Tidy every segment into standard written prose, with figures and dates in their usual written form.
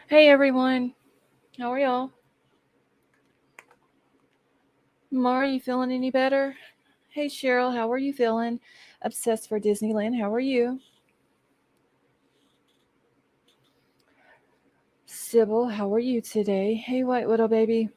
Hey everyone, how are y'all? Mara, you feeling any better? Hey Cheryl, how are you feeling? Obsessed for Disneyland, how are you? Sybil, how are you today? Hey White Widow baby.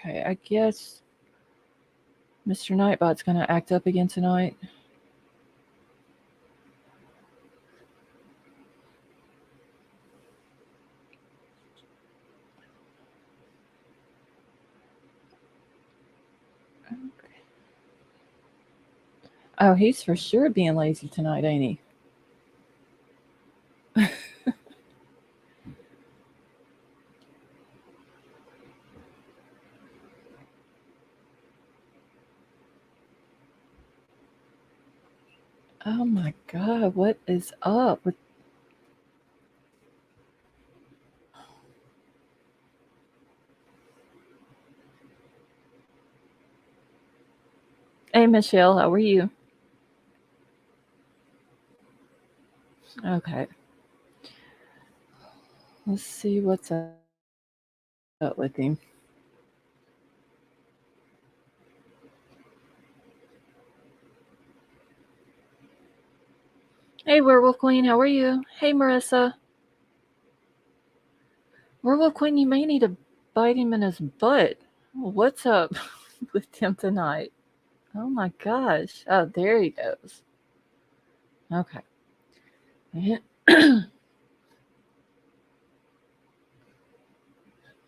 Okay, I guess Mr. Nightbot's gonna act up again tonight. Oh, he's for sure being lazy tonight, ain't he? Oh my god, what is up with Hey Michelle, how are you? Okay, let's see what's up with him. Hey Werewolf Queen, how are you? Hey Marissa. Werewolf Queen, you may need to bite him in his butt. What's up with him tonight? Oh my gosh. Oh, there he goes. Okay. All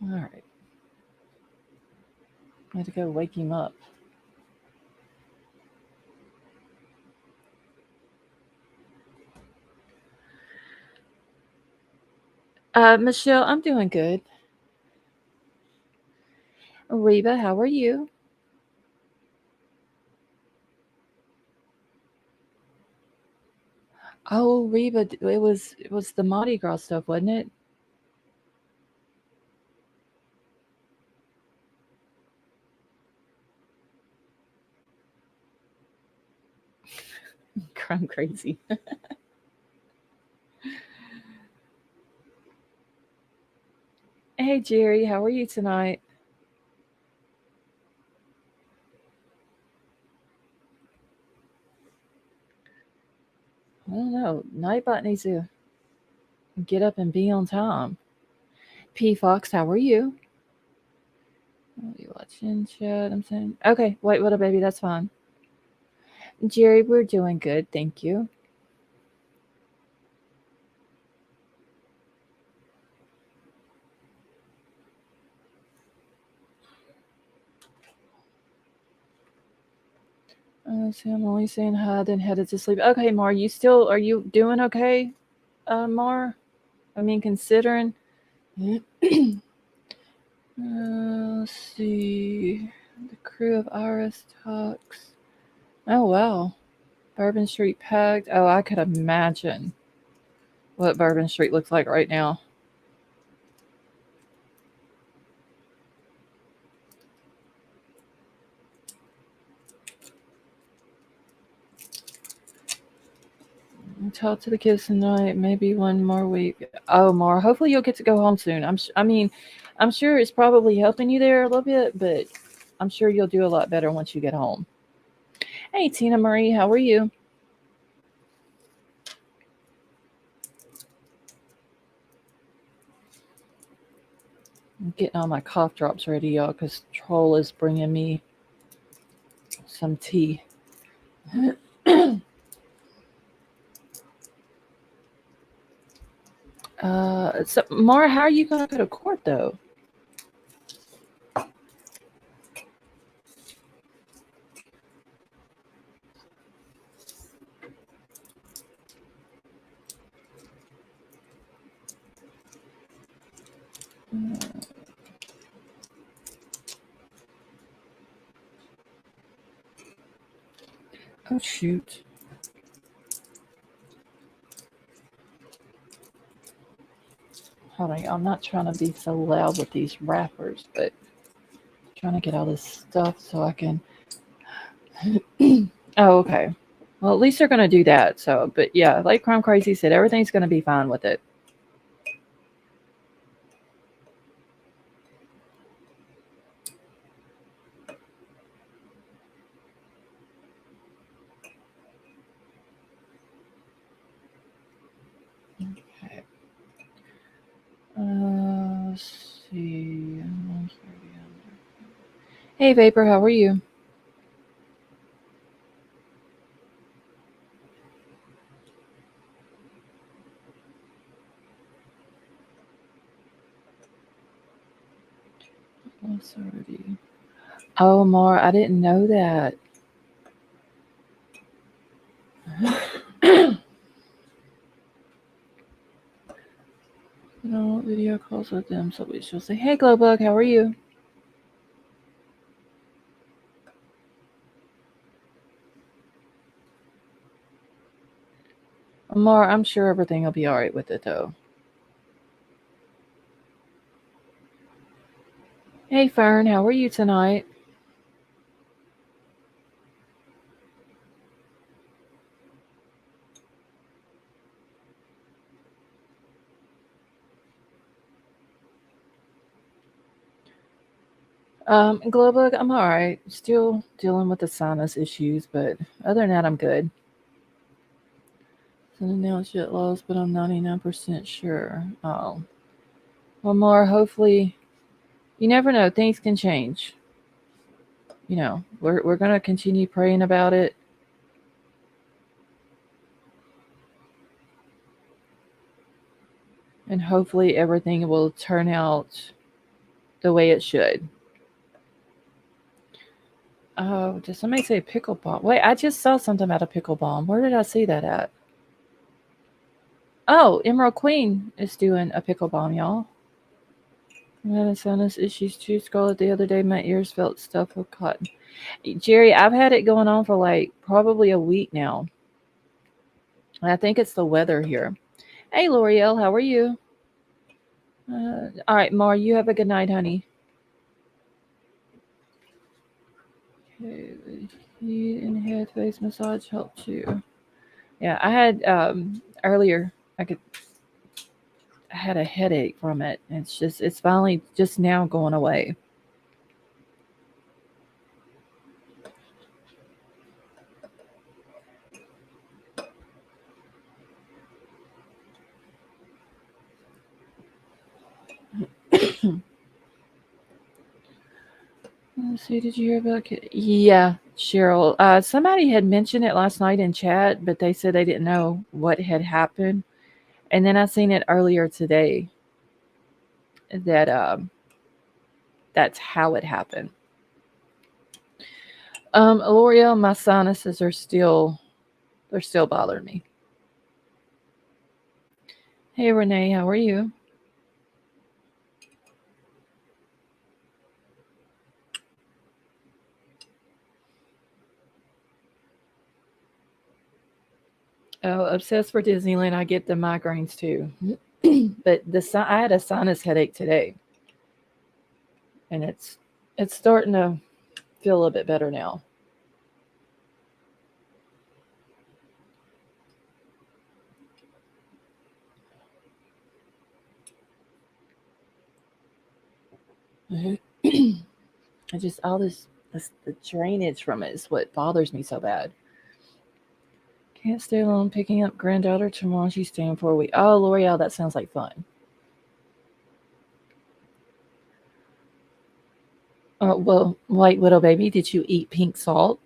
right. I had to go wake him up. Michelle, I'm doing good. Reba, how are you? Oh, Reba, it was the Mardi Gras stuff, wasn't it? I'm crazy. Hey Jerry, how are you tonight? I don't know. Nightbot needs to get up and be on time. P Fox, how are you? Are you watching chat? I'm saying okay. Wait, what up, baby? That's fine. Jerry, we're doing good, thank you. See, I'm only saying hi, then headed to sleep. Okay, Mar, are you doing okay, Mar? I mean, considering. Let's see. The crew of Iris talks. Oh, wow. Bourbon Street packed. Oh, I could imagine what Bourbon Street looks like right now. Talk to the kids tonight. Maybe one more week. Oh, Mar, hopefully you'll get to go home soon. I mean, I'm sure it's probably helping you there a little bit, but I'm sure you'll do a lot better once you get home. Hey, Tina Marie, how are you? I'm getting all my cough drops ready, y'all, because Troll is bringing me some tea. So Mara, how are you gonna go to court though? Oh shoot. Hold on, y'all. I'm not trying to be so loud with these wrappers, but I'm trying to get all this stuff so I can. Oh, okay. Well, at least they're going to do that. So, but yeah, like Crime Crazy said, everything's going to be fine with it. Okay. Let's see. Hey, Vapor, how are you? What's already? Oh, Mar, I didn't know that. No video calls with them, so we shall say, "Hey, Glowbug, how are you?" Mar, I'm sure everything will be all right with it, though. Hey, Fern, how are you tonight? Glowbug, I'm all right. Still dealing with the sinus issues, but other than that, I'm good. It's announced yet lost, but I'm 99% sure. Oh, well, Mar, hopefully, you never know. Things can change. We're gonna continue praying about it, and hopefully everything will turn out the way it should. Oh, did somebody say pickleball? Wait, I just saw something about a pickleball. Where did I see that at? Oh, Emerald Queen is doing a pickleball, y'all. I'm having sinus issues too. Scarlet the other day, my ears felt stuffed with cotton. Jerry, I've had it going on for like probably a week now. And I think it's the weather here. Hey, L'Oreal, how are you? All right, Mar, you have a good night, honey. Okay, heat and head face massage help too. Yeah, I had earlier. I had a headache from it. It's finally just now going away. Let's see, did you hear about Yeah, Cheryl. Somebody had mentioned it last night in chat, but they said they didn't know what had happened. And then I seen it earlier today that that's how it happened. L'Oreal, my sinuses are still they're still bothering me. Hey Renee, how are you? Oh, obsessed for Disneyland. I get the migraines too. But I had a sinus headache today, and it's starting to feel a little bit better now. I just all this the drainage from it is what bothers me so bad. Can't stay alone. Picking up granddaughter tomorrow. She's staying for a week. Oh, L'Oreal, that sounds like fun. Well, White Widow baby, did you eat pink salt?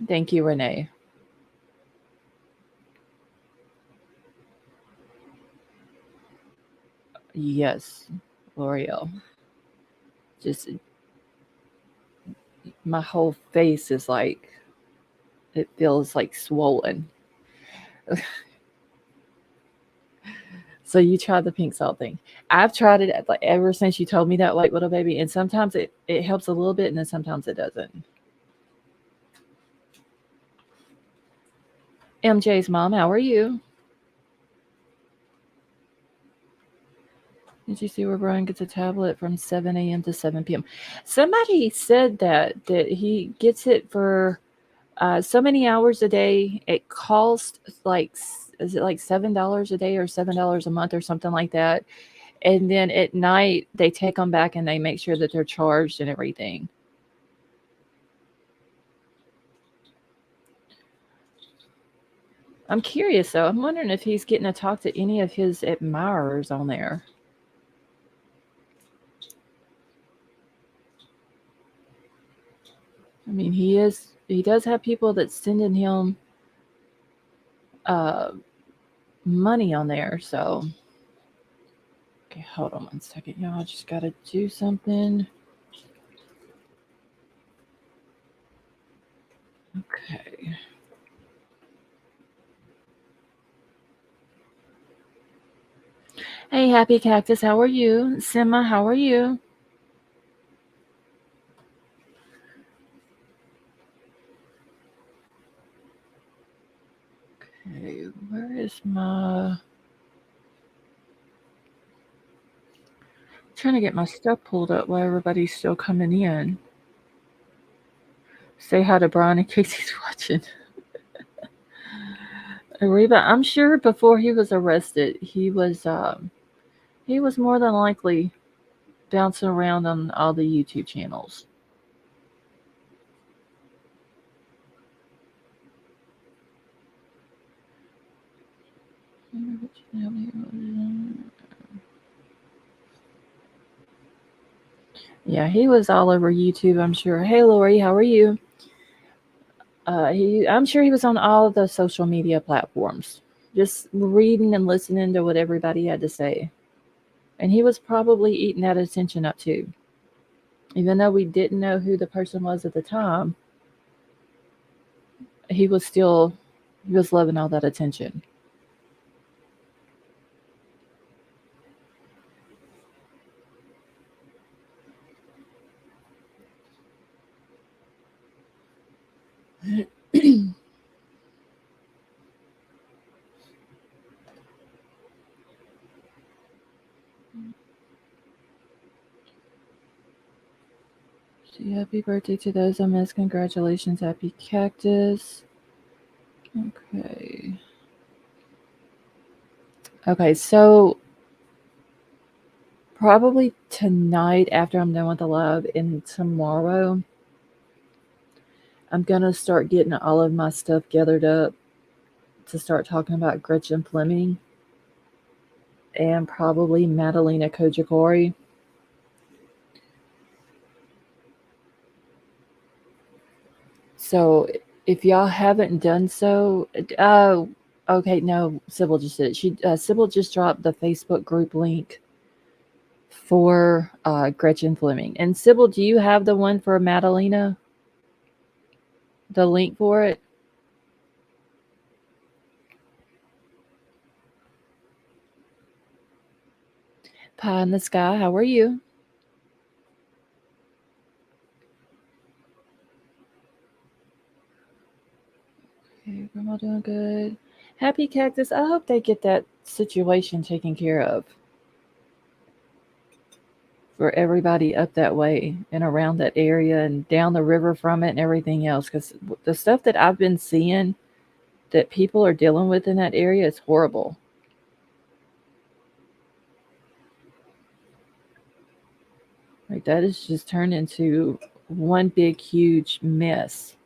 Thank you, Renee. Yes, L'Oreal. Just my whole face is like it feels like swollen. So you tried the pink salt thing. I've tried it like ever since you told me that, White Widow baby, and sometimes it helps a little bit, and then sometimes it doesn't. MJ's mom, how are you? Did you see where Brian gets a tablet from 7 a.m. to 7 p.m.? Somebody said that he gets it for so many hours a day. It costs like is it like $7 a day or $7 a month or something like that? And then at night they take them back and they make sure that they're charged and everything. I'm curious though. I'm wondering if he's getting to talk to any of his admirers on there. I mean, he does have people that's sending him uh money on there. So okay, hold on one second, y'all. I just gotta do something. Okay. Hey, Happy Cactus, how are you? Sima, how are you? Okay, where is my trying to get my stuff pulled up while everybody's still coming in. Say hi to Brian in case he's watching. Reba, I'm sure before he was arrested, he was more than likely bouncing around on all the YouTube channels. Yeah, he was all over YouTube, I'm sure. Hey, Lori, how are you? I'm sure he was on all the social media platforms, just reading and listening to what everybody had to say. And he was probably eating that attention up too. Even though we didn't know who the person was at the time, he was still he was loving all that attention. See, happy birthday to those I missed. Congratulations, happy cactus. Okay. Okay, so probably tonight after I'm done with the lab and tomorrow I'm gonna start getting all of my stuff gathered up to start talking about Gretchen Fleming and probably Madalena Kojikori. So if y'all haven't done so, okay, no, Sybil just did it. Sybil just dropped the Facebook group link for Gretchen Fleming. And Sybil, do you have the one for Madalena? The link for it? Pie in the sky, how are you? Okay, grandma doing good. Happy cactus. I hope they get that situation taken care of for everybody up that way and around that area and down the river from it and everything else. Because the stuff that I've been seeing that people are dealing with in that area is horrible. Like that is just turned into one big huge mess.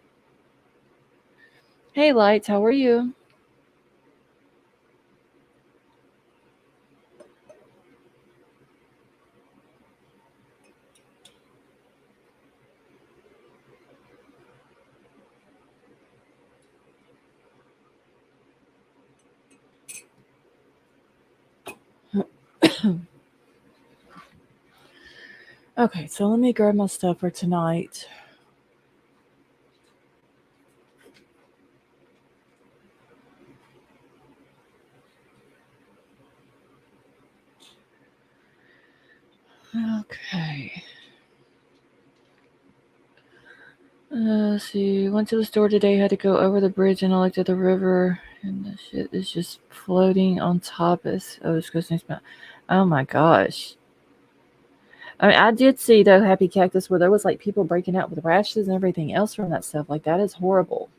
Hey Lights, how are you? Okay, so let me grab my stuff for tonight. Okay. Let's see. Went to the store today. Had to go over the bridge and I looked at the river. And the shit is just floating on top. It's Christmas. Oh my gosh. I mean, I did see though Happy Cactus where there was like people breaking out with rashes and everything else from that stuff. Like that is horrible.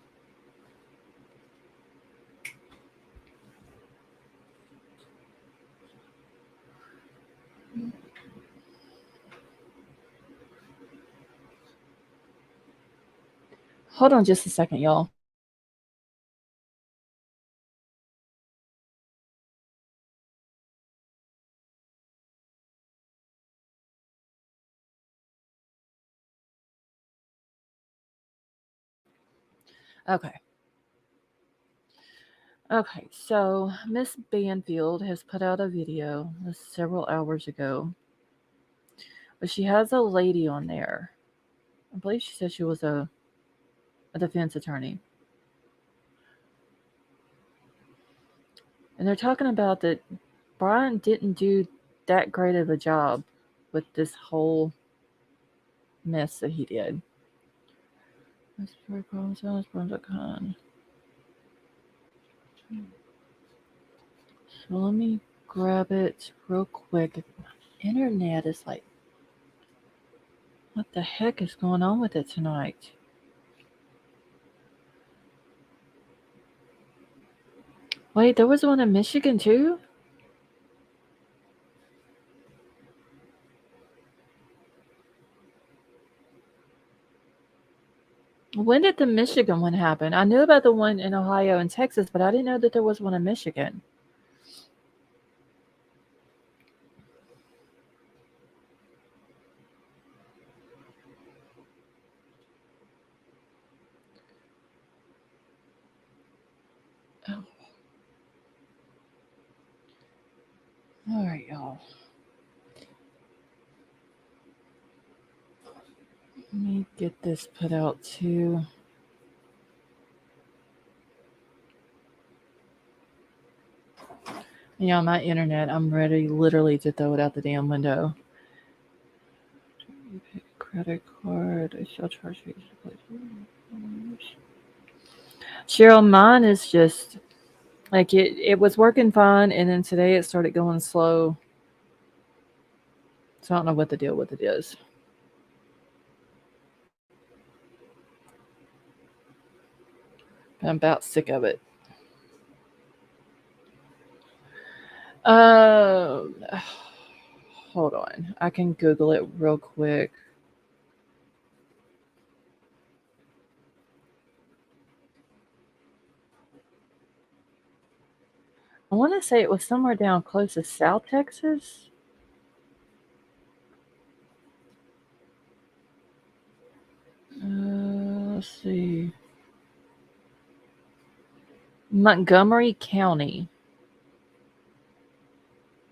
Hold on just a second, y'all. Okay. Okay, so Miss Banfield has put out a video several hours ago, but she has a lady on there. I believe she said she was a defense attorney. And they're talking about that Bryan didn't do that great of a job with this whole mess that he did. So let me grab it real quick. Internet is like, what the heck is going on with it tonight? Wait, there was one in Michigan too? When did the Michigan one happen? I knew about the one in Ohio and Texas, but I didn't know that there was one in Michigan. Oh. All right, y'all. Let me get this put out too. Yeah, my internet, I'm ready literally to throw it out the damn window. Credit card, I shall charge you. Cheryl, mine is just like it was working fine, and then today it started going slow. So I don't know what the deal with it is. But I'm about sick of it. Um, hold on. I can Google it real quick. I want to say it was somewhere down close to South Texas. Let's see. Montgomery County.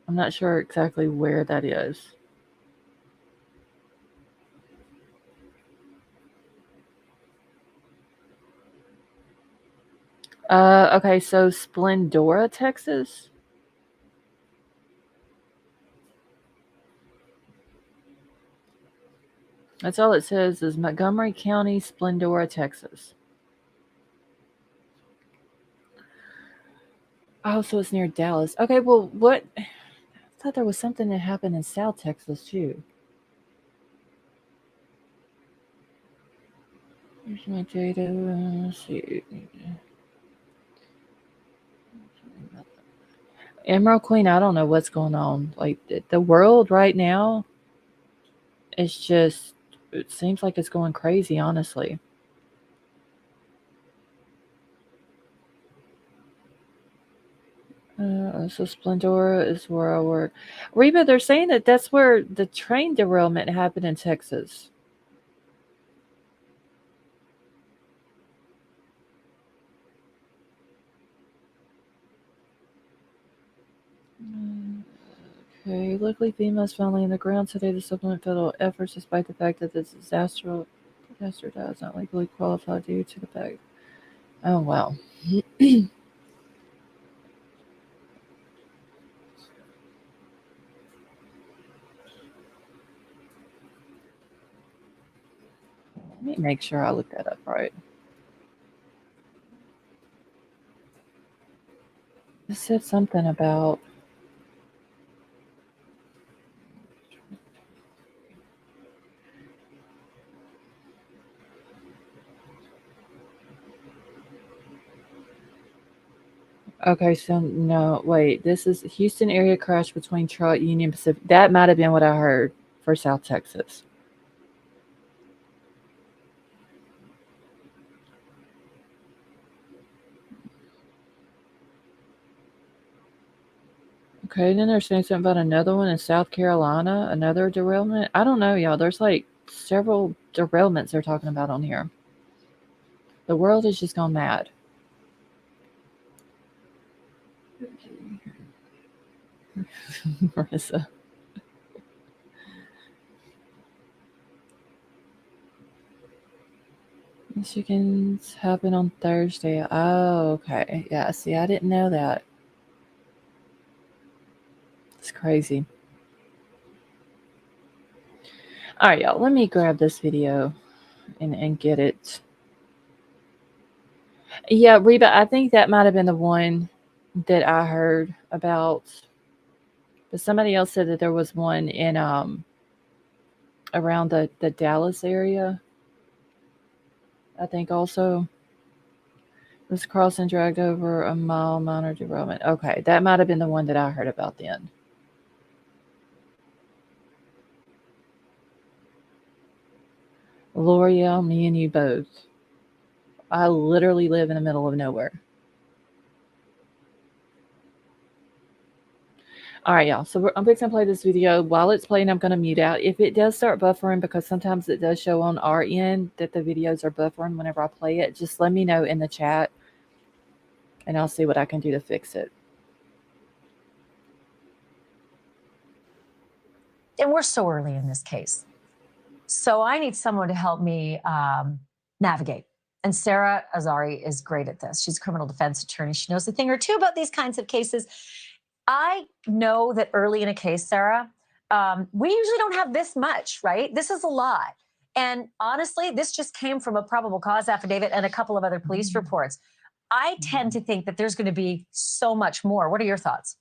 I'm not sure exactly where that is. Okay, so Splendora, Texas. That's all it says is Montgomery County, Splendora, Texas. Oh, so it's near Dallas. Okay, well, what? I thought there was something that happened in South Texas too. Here's my data. Let's see. Emerald Queen, I don't know what's going on. Like the world right now is just, it seems like it's going crazy, honestly. So Splendora is where I work. Reba, they're saying that that's where the train derailment happened in Texas. Okay, luckily females found laying the ground today to supplement federal efforts despite the fact that this disaster does not legally qualify due to the fact. Oh, wow. Let me make sure I look that up right. It said something about. Okay, so no, wait. This is Houston area crash between truck Union Pacific. That might have been what I heard for South Texas. Okay, then they're saying something about another one in South Carolina, another derailment. I don't know, y'all. There's like several derailments they're talking about on here. The world has just gone mad. Marissa. Michigan's happen on Thursday. Oh, okay. Yeah, see, I didn't know that. It's crazy. All right, y'all. Let me grab this video and get it. Yeah, Reba, I think that might have been the one that I heard about. But somebody else said that there was one in around the Dallas area. I think also was crossed and dragged over a mile minor derailment. Okay, that might have been the one that I heard about then. L'Oreal, me and you both. I literally live in the middle of nowhere. All right, y'all. So I'm fixing to play this video. While it's playing, I'm going to mute out. If it does start buffering, because sometimes it does show on our end that the videos are buffering whenever I play it, just let me know in the chat and I'll see what I can do to fix it. And we're so early in this case. So I need someone to help me navigate. And Sarah Azari is great at this. She's a criminal defense attorney. She knows a thing or two about these kinds of cases. I know that early in a case, Sarah, we usually don't have this much, right? This is a lot. And honestly, this just came from a probable cause affidavit and a couple of other police reports. I tend to think that there's going to be so much more. What are your thoughts?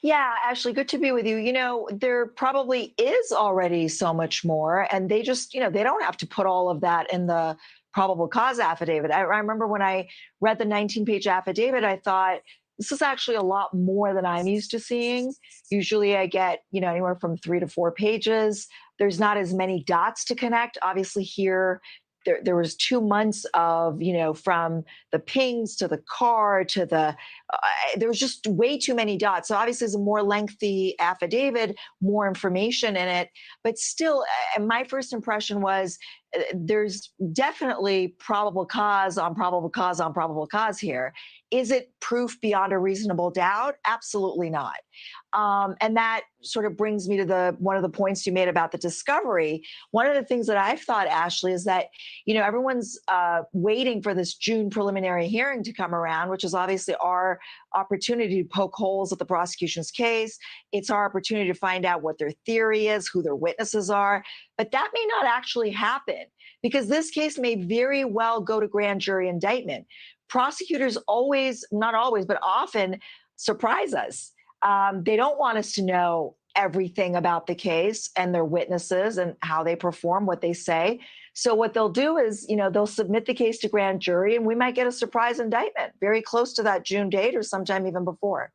Yeah, Ashley, good to be with you. There probably is already so much more, and they just, they don't have to put all of that in the probable cause affidavit. I remember when I read the 19-page affidavit, I thought, this is actually a lot more than I'm used to seeing. Usually I get, anywhere from 3 to 4 pages. There's not as many dots to connect. Obviously, here, there was 2 months of, from the pings to the car to there was just way too many dots. So obviously, it's a more lengthy affidavit, more information in it. But still, my first impression was there's definitely probable cause on probable cause on probable cause here. Is it proof beyond a reasonable doubt? Absolutely not. And that sort of brings me to one of the points you made about the discovery. One of the things that I've thought, Ashley, is that everyone's waiting for this June preliminary hearing to come around, which is obviously our opportunity to poke holes at the prosecution's case. It's our opportunity to find out what their theory is, who their witnesses are. But that may not actually happen because this case may very well go to grand jury indictment. Prosecutors always, not always, but often surprise us. They don't want us to know everything about the case and their witnesses and how they perform, what they say. So what they'll do is, they'll submit the case to grand jury and we might get a surprise indictment very close to that June date or sometime even before.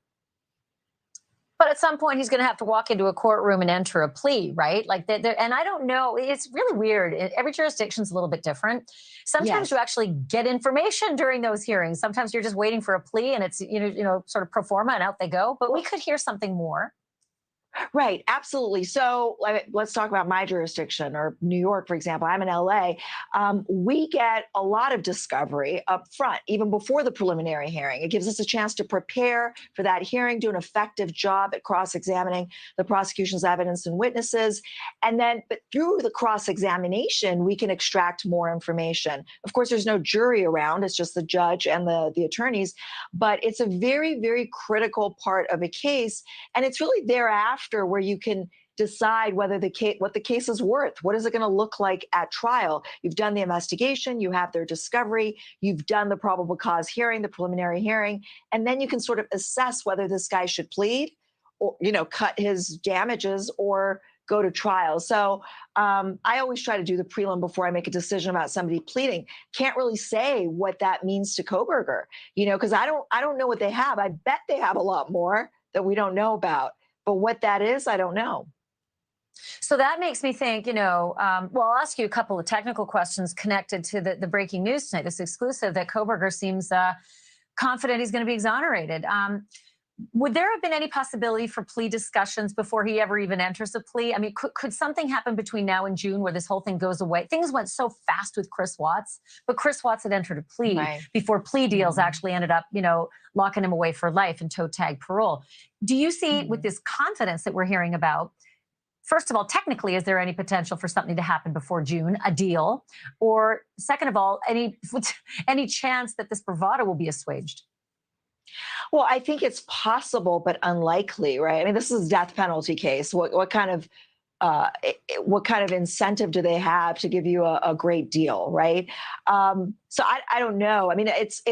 But at some point, he's going to have to walk into a courtroom and enter a plea, right? Like, and I don't know. It's really weird. Every jurisdiction is a little bit different. Sometimes you actually get information during those hearings. Sometimes you're just waiting for a plea, and it's sort of pro forma, and out they go. But we could hear something more. Right, absolutely. So let's talk about my jurisdiction or New York, for example. I'm in LA. We get a lot of discovery up front, even before the preliminary hearing. It gives us a chance to prepare for that hearing, do an effective job at cross-examining the prosecution's evidence and witnesses. And then, but through the cross-examination, we can extract more information. Of course, there's no jury around. It's just the judge and the attorneys. But it's a very, very critical part of a case. And it's really thereafter where you can decide whether what the case is worth. What is it going to look like at trial? You've done the investigation, you have their discovery, you've done the probable cause hearing, the preliminary hearing, and then you can sort of assess whether this guy should plead or, cut his damages or go to trial. So I always try to do the prelim before I make a decision about somebody pleading. Can't really say what that means to Kohberger, because I don't know what they have. I bet they have a lot more that we don't know about, but what that is, I don't know. So that makes me think, well, I'll ask you a couple of technical questions connected to the breaking news tonight, this exclusive that Kohberger seems confident he's going to be exonerated. Would there have been any possibility for plea discussions before he ever even enters a plea? I mean, could something happen between now and June where this whole thing goes away? Things went so fast with Chris Watts, but Chris Watts had entered a plea before plea deals actually ended up, locking him away for life and toe tag parole. Do you see with this confidence that we're hearing about, first of all, technically, is there any potential for something to happen before June, a deal? Or second of all, any chance that this bravado will be assuaged? Well, I think it's possible, but unlikely, right? I mean, this is a death penalty case. What kind of incentive do they have to give you a great deal, right? So I don't know. I mean, it's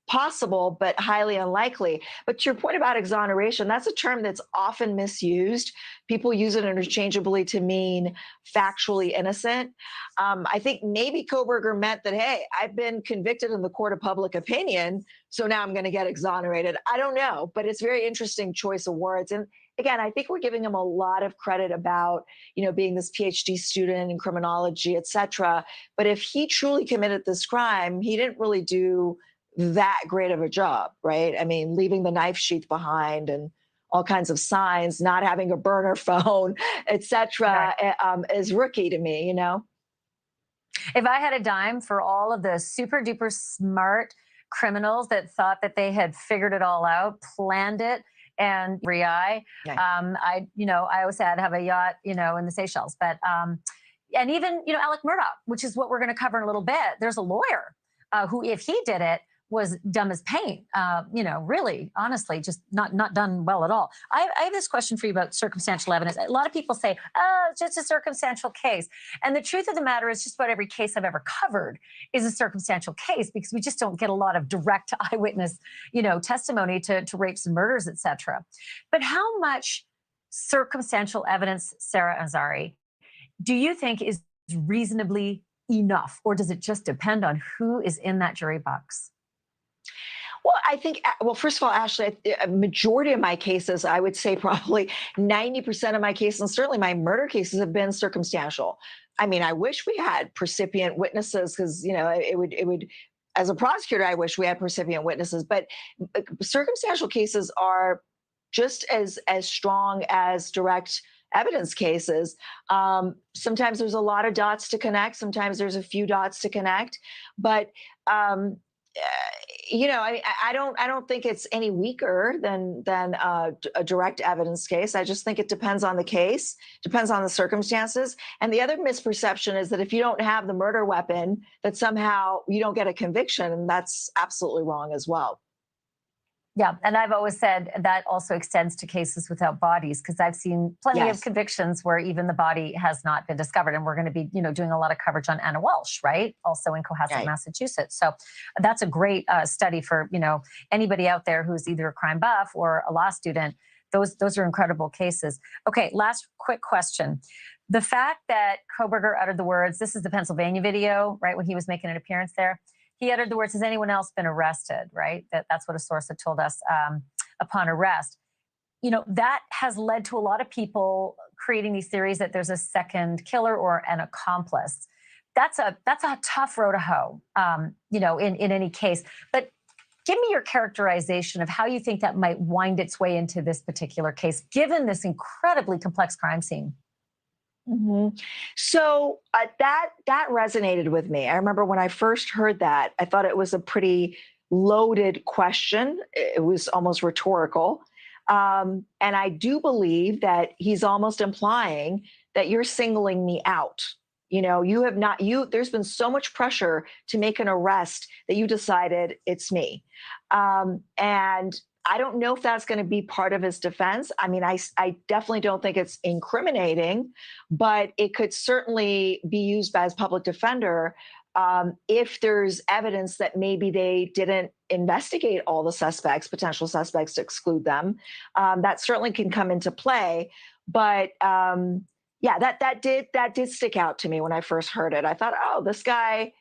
possible, but highly unlikely. But to your point about exoneration, that's a term that's often misused. People use it interchangeably to mean factually innocent. I think maybe Kohberger meant that, hey, I've been convicted in the court of public opinion, so now I'm going to get exonerated. I don't know, but it's a very interesting choice of words. And again, I think we're giving him a lot of credit about, being this PhD student in criminology, et cetera. But if he truly committed this crime, he didn't really do that great of a job, right? I mean, leaving the knife sheath behind and all kinds of signs, not having a burner phone, et cetera, is rookie to me, If I had a dime for all of the super duper smart criminals that thought that they had figured it all out, planned it, and I always said I'd have a yacht, in the Seychelles, but and even Alec Murdoch, which is what we're going to cover in a little bit. There's a lawyer who, if he did it, was dumb as paint. Really, honestly, just not done well at all. I have this question for you about circumstantial evidence. A lot of people say, oh, it's just a circumstantial case. And the truth of the matter is just about every case I've ever covered is a circumstantial case because we just don't get a lot of direct eyewitness, testimony to rapes and murders, et cetera. But how much circumstantial evidence, Sarah Azari, do you think is reasonably enough? Or does it just depend on who is in that jury box? Well, I think, first of all, Ashley, a majority of my cases, I would say probably 90% of my cases, and certainly my murder cases, have been circumstantial. I mean, I wish we had percipient witnesses because, it would, as a prosecutor, I wish we had percipient witnesses, but circumstantial cases are just as strong as direct evidence cases. Sometimes there's a lot of dots to connect. Sometimes there's a few dots to connect, but I don't think it's any weaker than a direct evidence case. I just think it depends on the case, depends on the circumstances. And the other misperception is that if you don't have the murder weapon, that somehow you don't get a conviction, and that's absolutely wrong as well. Yeah, and I've always said that also extends to cases without bodies, because I've seen plenty of convictions where even the body has not been discovered. And we're going to be, doing a lot of coverage on Anna Walsh, right? Also in Cohasset, Massachusetts. So that's a great study for, anybody out there who's either a crime buff or a law student. Those are incredible cases. Okay, last quick question. The fact that Kohberger uttered the words, this is the Pennsylvania video, right, when he was making an appearance there. He uttered the words, has anyone else been arrested, right? That's what a source had told us upon arrest. That has led to a lot of people creating these theories that there's a second killer or an accomplice. That's a tough row to hoe, in any case. But give me your characterization of how you think that might wind its way into this particular case, given this incredibly complex crime scene. Mm-hmm. So that resonated with me. I remember when I first heard that, I thought it was a pretty loaded question. It was almost rhetorical. And I do believe that he's almost implying that you're singling me out. There's been so much pressure to make an arrest that you decided it's me. And I don't know if that's going to be part of his defense. I mean, I definitely don't think it's incriminating, but it could certainly be used by his public defender if there's evidence that maybe they didn't investigate all the suspects, potential suspects, to exclude them. That certainly can come into play. But yeah, that did stick out to me when I first heard it. I thought, oh, this guy,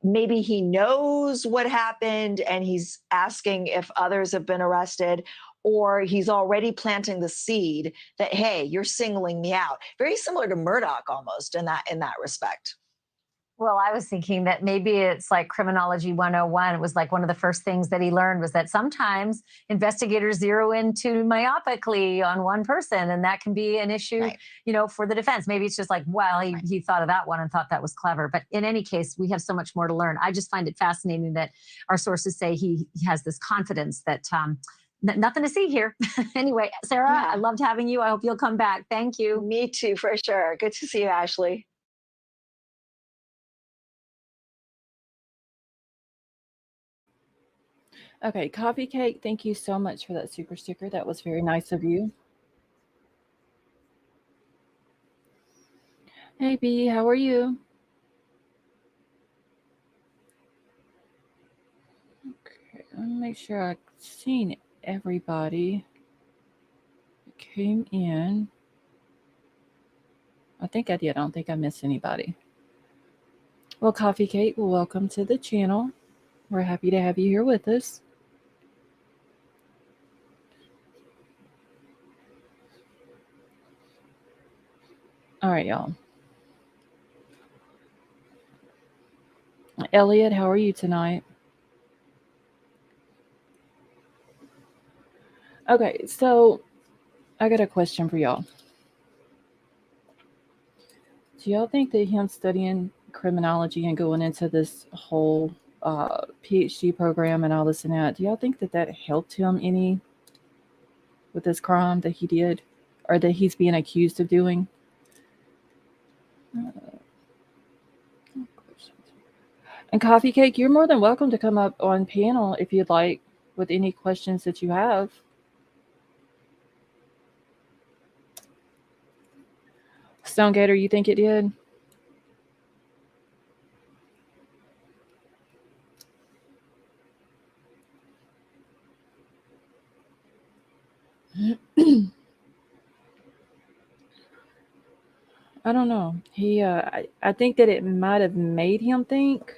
maybe he knows what happened and he's asking if others have been arrested, or he's already planting the seed that, hey, you're singling me out. Very similar to Murdoch almost in that respect. Well, I was thinking that maybe it's like criminology 101. It was like one of the first things that he learned was that sometimes investigators zero in too myopically on one person, and that can be an issue, Right. for the defense. Maybe it's just like, well, Right. he thought of that one and thought that was clever. But in any case, we have so much more to learn. I just find it fascinating that our sources say he has this confidence that nothing to see here. Anyway, Sarah, Yeah. I loved having you. I hope you'll come back. Thank you. Me too, for sure. Good to see you, Ashley. Okay, Coffee Cake, thank you so much for that super sticker. That was very nice of you. Hey, B, how are you? Okay, let me make sure I've seen everybody that came in. I think I did. I don't think I missed anybody. Well, Coffee Cake, welcome to the channel. We're happy to have you here with us. All right, y'all. Elliot, how are you tonight? Okay, so I got a question for y'all. Do y'all think that him studying criminology and going into this whole PhD program and all this and that, do y'all think that that helped him any with this crime that he did or that he's being accused of doing? And Coffee Cake, you're more than welcome to come up on panel if you'd like with any questions that you have. Stone Gator, you think it did? I don't know. I think that it might have made him think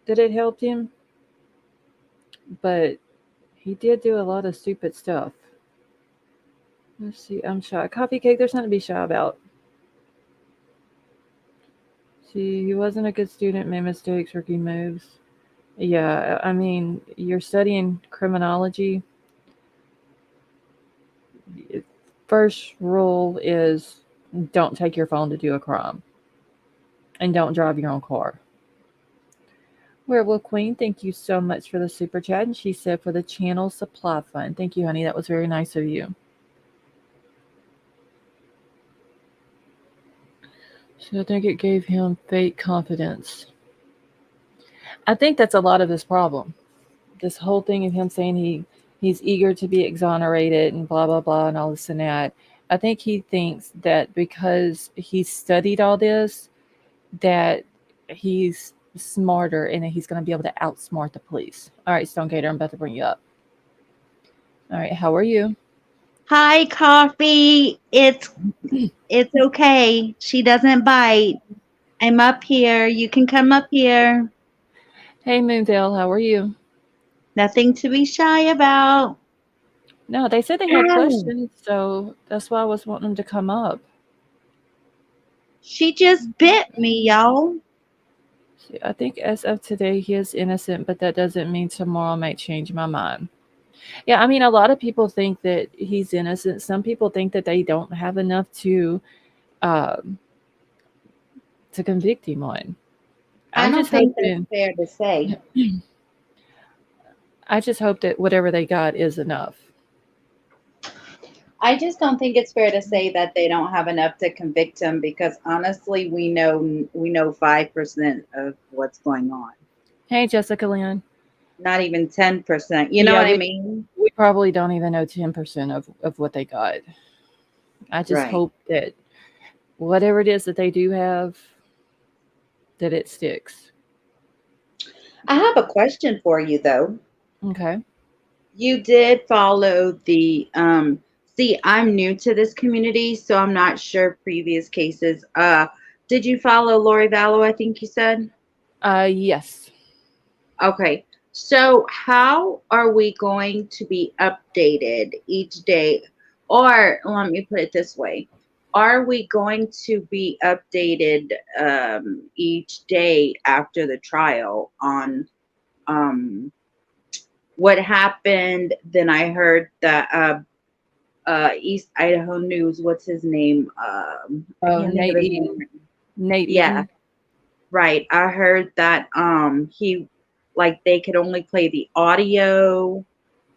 that it helped him, but he did do a lot of stupid stuff. Let's see. I'm shy. Coffee Cake, there's nothing to be shy about. See, he wasn't a good student, made mistakes, rookie moves. Yeah, I mean, you're studying criminology. First rule is don't take your phone to do a crime. And don't drive your own car. Werewolf Queen, thank you so much for the super chat. And she said for the channel supply fund. Thank you, honey. That was very nice of you. So I think it gave him fake confidence. I think that's a lot of his problem. This whole thing of him saying he's eager to be exonerated and blah, blah, blah, and all this and that. I think he thinks that because he studied all this, that he's smarter and that he's going to be able to outsmart the police. All right, Stone Gator, I'm about to bring you up. All right, how are you? Hi, Coffee. It's okay. She doesn't bite. I'm up here. You can come up here. Hey, Moonvale, how are you? Nothing to be shy about. No, they said they had questions, so that's why I was wanting them to come up. She just bit me, y'all. See, I think as of today, he is innocent, but that doesn't mean tomorrow I might change my mind. Yeah, I mean, a lot of people think that he's innocent. Some people think that they don't have enough to convict him on. I don't think that's fair to say. I just hope that whatever they got is enough. I just don't think it's fair to say that they don't have enough to convict him because honestly, we know 5% of what's going on. Hey, Jessica Lynn. not even 10%. You know Yeah, what I mean? we probably don't even know 10% of what they got. I just Right. hope that whatever it is that they do have, that it sticks. I have a question for you though. Okay. You did follow the see, I'm new to this community, so I'm not sure previous cases. Did you follow Lori Vallow, I think you said? Yes. Okay. So how are we going to be updated each day? Or let me put it this way. Are we going to be updated each day after the trial on um, what happened? Then I heard that East Idaho News, what's his name? I Oh, can't think of Nate his name. Eaton. Nate Yeah, Eaton. right. I heard that he like they could only play the audio.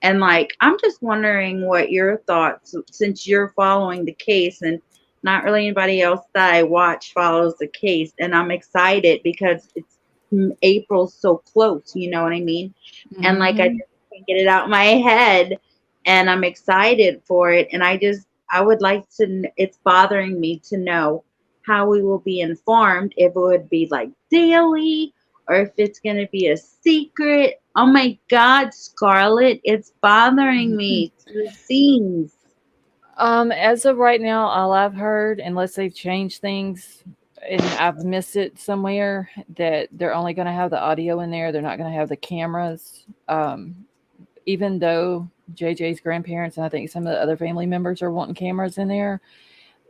And like I'm just wondering what your thoughts, since you're following the case and not really anybody else that I watch follows the case, and I'm excited because it's April's so close, you know what I mean? And like I Mm-hmm. just can't get it out of my head, and I'm excited for it, and I would like to. It's bothering me to know how we will be informed, if it would be like daily or if it's going to be a secret. Oh my God, Scarlett, it's bothering me to the scenes. As of right now, all I've heard, unless they've changed things and I've missed it somewhere, that they're only going to have the audio in there. They're not going to have the cameras. Even though JJ's grandparents and I think some of the other family members are wanting cameras in there.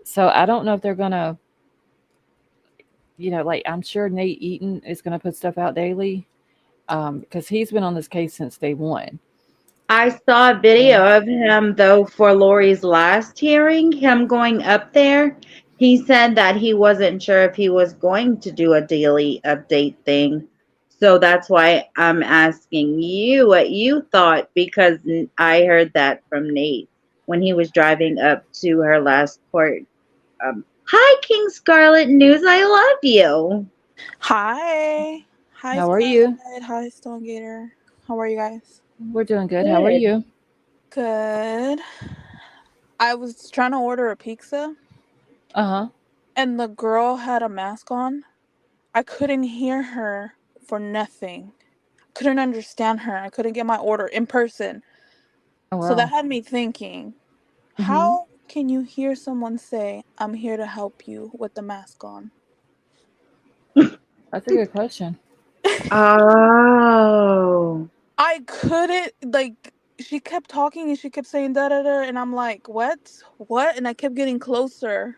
So I don't know if they're going to, like I'm sure Nate Eaton is going to put stuff out daily because he's been on this case since day one. I saw a So, video of him though for Lori's last hearing, him going up there. He said that he wasn't sure if he was going to do a daily update thing. So that's why I'm asking you what you thought, because I heard that from Nate when he was driving up to her last court. Hi, King Scarlet News. I love you. Hi. Hi, how are you? Scarlett. Hi, Stone Gator. How are you guys? We're doing good. How are Good. you? Good. I was trying to order a pizza Uh huh. and the girl had a mask on. I couldn't hear her for nothing. Couldn't understand her. I couldn't get my order in person. Oh, So that wow. had me thinking, Mm-hmm. how can you hear someone say, "I'm here to help you" with the mask on? That's a good question. Oh. I couldn't, like, she kept talking and she kept saying da da da, and I'm like, what? What? And I kept getting closer.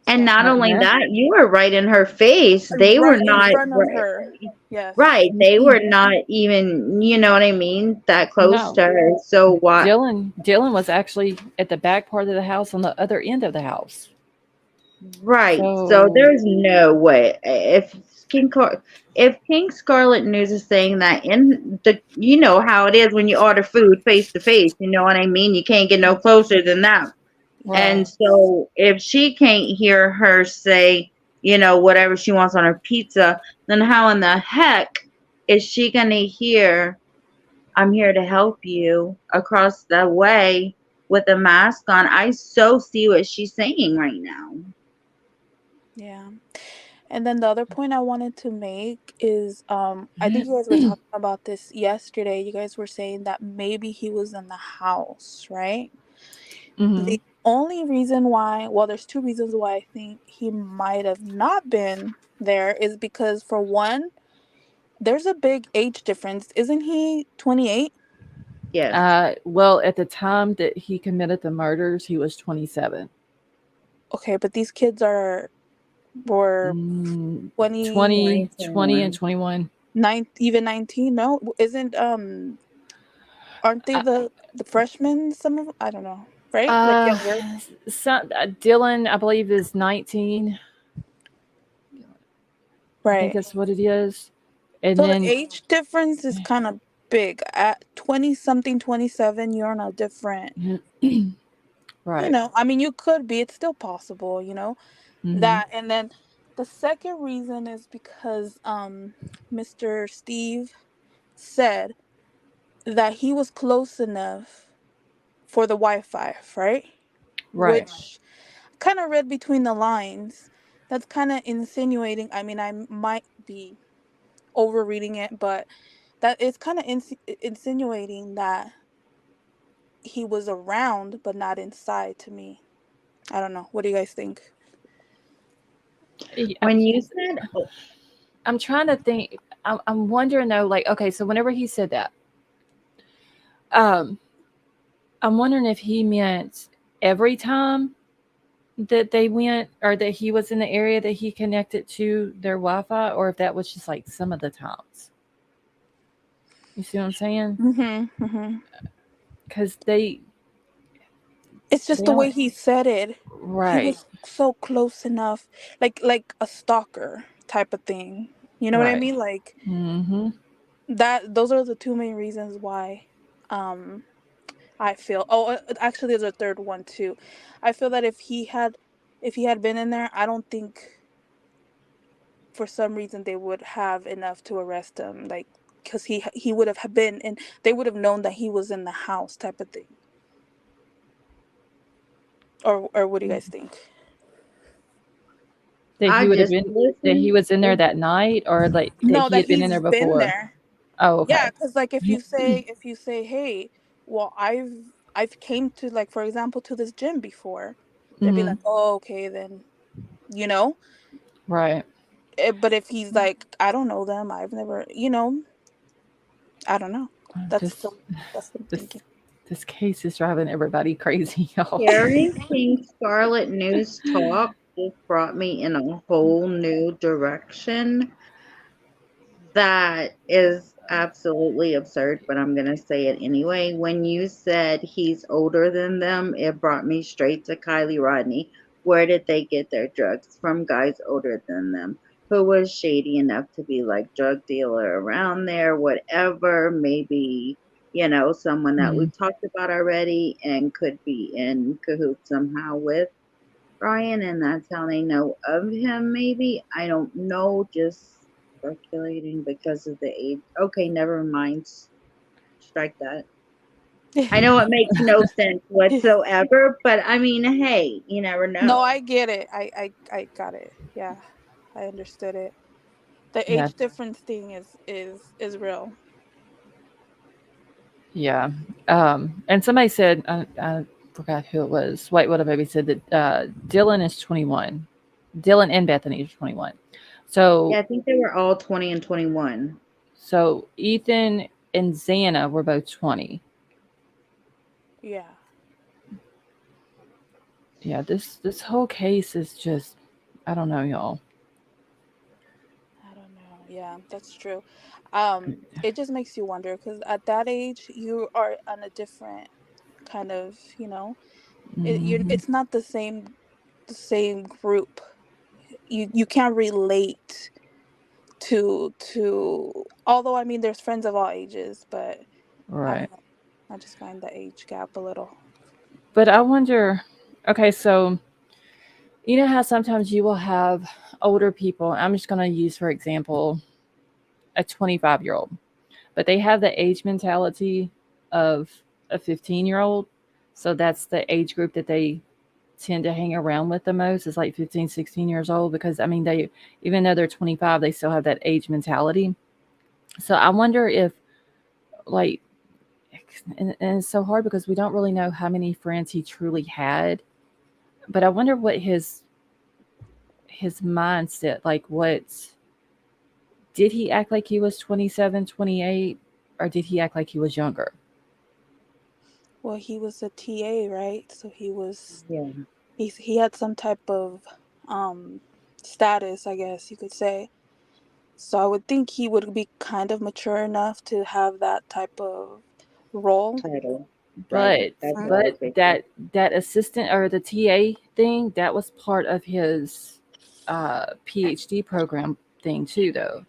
And So, not only Yeah. that, you were right in her face. They were right in not front of her. Yes. right. They were not even, you know what I mean, that close No. to her. So what? Dylan was actually at the back part of the house on the other end of the house. Right. So So, there's no way if King Scarlet News is saying that in the, you know how it is when you order food face to face. You know what I mean? You can't get no closer than that. And right. so if she can't hear her say, whatever she wants on her pizza, then how in the heck is she going to hear, I'm here to help you across the way with a mask on? I so see what she's saying right now. Yeah. And then the other point I wanted to make is I think you guys were talking about this yesterday. You guys were saying that maybe he was in the house, right? Hmm. The only reason why, well, there's two reasons why I think he might have not been there is because, for one, there's a big age difference. Isn't he 28? Yes. Well, at the time that he committed the murders, he was 27. Okay, but these kids were Mm, 20, 20 and 2021. 21. even 19. No, isn't aren't they Uh, the freshmen? Some of, I don't know, right? Like uh, younger, Dylan, I believe, is 19. I think right? that's what it is. And So the then, age difference is kind of big. At 20 something, 27, you're on a different. right. I mean, you could be. It's still possible. Hmm. That, and then the second reason is because Mr. Steve said that he was close enough for the Wi-Fi, right? Right. Which kind of read between the lines. That's kind of insinuating. I mean, I might be overreading it, but that is kind of insinuating that he was around but not inside to me. I don't know. What do you guys think? When you said, I'm trying to think. I'm wondering though, like, okay, so whenever he said that, um, I'm wondering if he meant every time that they went or that he was in the area that he connected to their Wi-Fi, or if that was just like some of the times. You see what I'm saying? Mm-hmm. Mm-hmm. Because It's just they the way don't he said it. He right, was so close enough, like a stalker type of thing. You know what I right. mean? Like Mm-hmm. that. Those are the two main reasons why. Um, I feel. Oh, actually, there's a third one too. I feel that if he had been in there, I don't think for some reason they would have enough to arrest him. Like, because he would have been, and they would have known that he was in the house, type of thing. Or what do you guys think? That I he would have just been that he listened. was in there that night, or like that No, he that had been in he's there been before. there. Oh, Yeah, okay. because like if you say, hey, well, I've came to, like, for example, to this gym before, they'd be Mm-hmm. like, oh, okay, then, you know. Right. But if he's like, I don't know them, I've never, I don't know. That's This the that's what I'm this thinking. this case is driving everybody crazy, y'all. Hearing King Scarlet News talk just brought me in a whole new direction that is absolutely absurd, but I'm going to say it anyway. When you said he's older than them, it brought me straight to Kylie Rodney. Where did they get their drugs? From guys older than them who was shady enough to be like drug dealer around there, whatever, maybe, someone that Mm. we've talked about already and could be in cahoots somehow with Bryan, and that's how they know of him, maybe. I don't know, just speculating because of the age. Okay, never mind. Strike that. I know it makes no sense whatsoever, but I mean, hey, you never No, know. I get it. I got it. Yeah, I understood it. The Yeah, age difference thing is real. yeah. And somebody said, I forgot who it was. White Widow Baby said that Dylan is 21. Dylan and Bethany is 21. Yeah, So, I think they were all 20 and 21. so Ethan and Xana were both 20. Yeah, Yeah, this whole case is just, I don't know, y'all. I don't know. Yeah, that's true. It just makes you wonder because at that age you are on a different kind of, Hmm. it's not the same group. You can't relate to although I mean there's friends of all ages, but I Right. don't know. I just find the age gap a little. But I wonder, okay, so you know how sometimes you will have older people. I'm just going to use, for example, a 25-year-old, but they have the age mentality of a 15-year-old. So that's the age group that they tend to hang around with the most is like 15, 16 years old because I mean, they, even though they're 25, they still have that age mentality. So I wonder if, like, and it's so hard because we don't really know how many friends he truly had, but I wonder what his mindset, like, what did he act like he was 27, 28, or did he act like he was younger? Well, he was a TA, right? So Yeah. he had some type of um status, I guess you could say. So I would think he would be kind of mature enough to have that type of role. Title. Right. But That's what I was but thinking. that assistant or the TA thing, that was part of his PhD program thing too, though.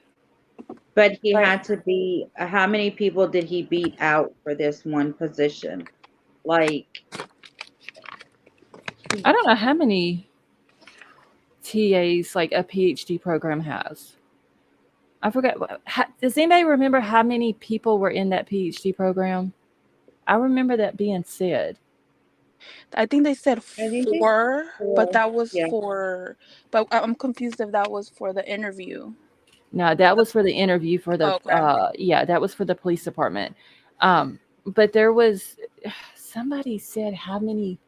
But he Right. had to be, how many people did he beat out for this one position? Like, he, I don't know how many TAs like a PhD program has. I forgot. Does anybody remember how many people were in that PhD program? I remember that being said. I think they said I think they 4, but four. that was Yeah. for. But I'm confused if that was for the interview. No, that was for the interview for the Okay. yeah, that was for the police department. But there was somebody said how many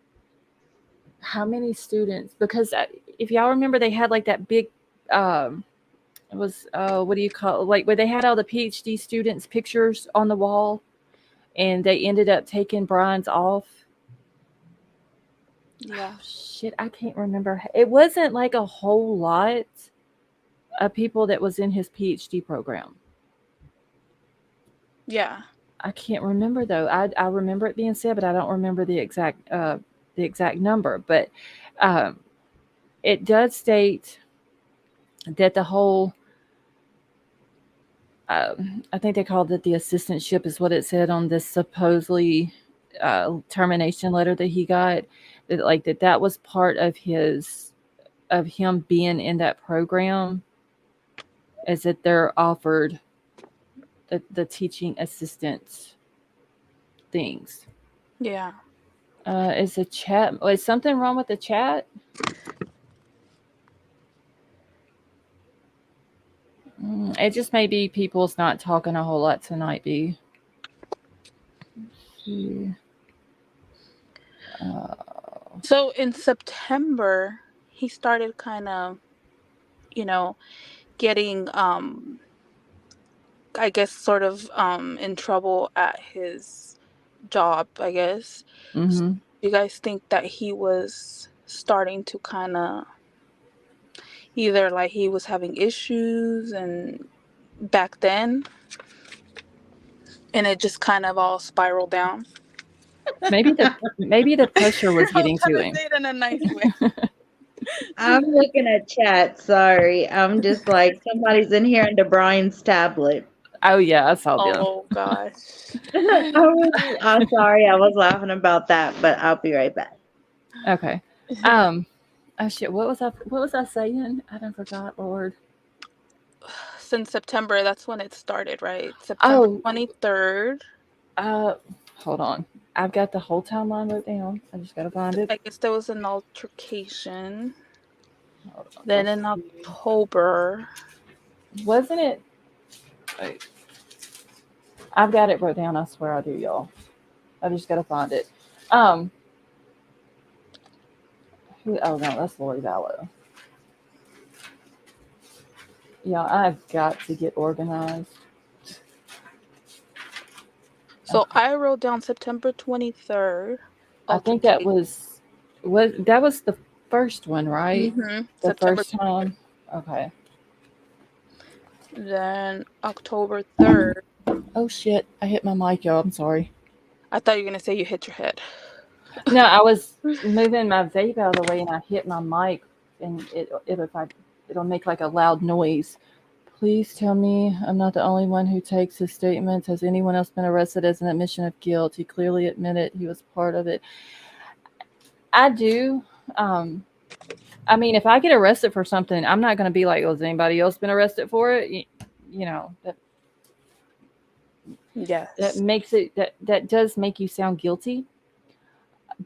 students, because if y'all remember they had like that big it was what do you call it? Like where they had all the PhD students pictures on the wall and they ended up taking Bryan's off. Yeah. Shit, I can't remember. It wasn't like a whole lot of people that was in his PhD program. Yeah. I can't remember though. I remember it being said, but I don't remember the exact number. But um, it does state that the whole I think they called it the assistantship is what it said on this supposedly termination letter that he got. That like that was part of him being in that program, is that they're offered the teaching assistants things. Yeah. Is the chat? Is something wrong with the chat? It just may be people's not talking a whole lot tonight. B. Uh, So in September, he started kind of, you know, getting I guess sort of in trouble at his job, I guess. mm-hmm. Do you guys think that he was starting to kind of either like he was having issues and back then and it just kind of all spiraled down? Maybe the pressure was I was getting trying to to him. say it in a nice way. I'm looking at chat. Sorry. I'm just like somebody's in here into Brian's tablet. Oh yeah, I saw them. Oh gosh. I'm sorry. I was laughing about that, but I'll be right back. Okay. Oh shit. What was I saying? I don't forgot. Lord. Since September, that's when it started, right? September Oh. 23rd. Hold on. I've got the whole timeline wrote down. I just gotta find it. I guess there was an altercation. Hold on, Then let's in see. October. Wasn't it? Wait. I've got it wrote down. I swear I do, y'all. I just gotta find it. Oh no, that's Lori Vallow. Yeah, I've got to get organized. So I wrote down September 23rd. I think that was the first one, right? Mm-hmm. The September first time. Okay. Then October 3rd. Oh shit! I hit my mic, y'all. I'm sorry. I thought you were gonna say you hit your head. No, I was moving my vape out of the way and I hit my mic, and it'll make like a loud noise. Please tell me I'm not the only one who takes his statements. Has anyone else been arrested as an admission of guilt? He clearly admitted he was part of it. I do. I mean, if I get arrested for something, I'm not going to be like, "Oh, has anybody else been arrested for it?" You know, Yes. that makes it that does make you sound guilty.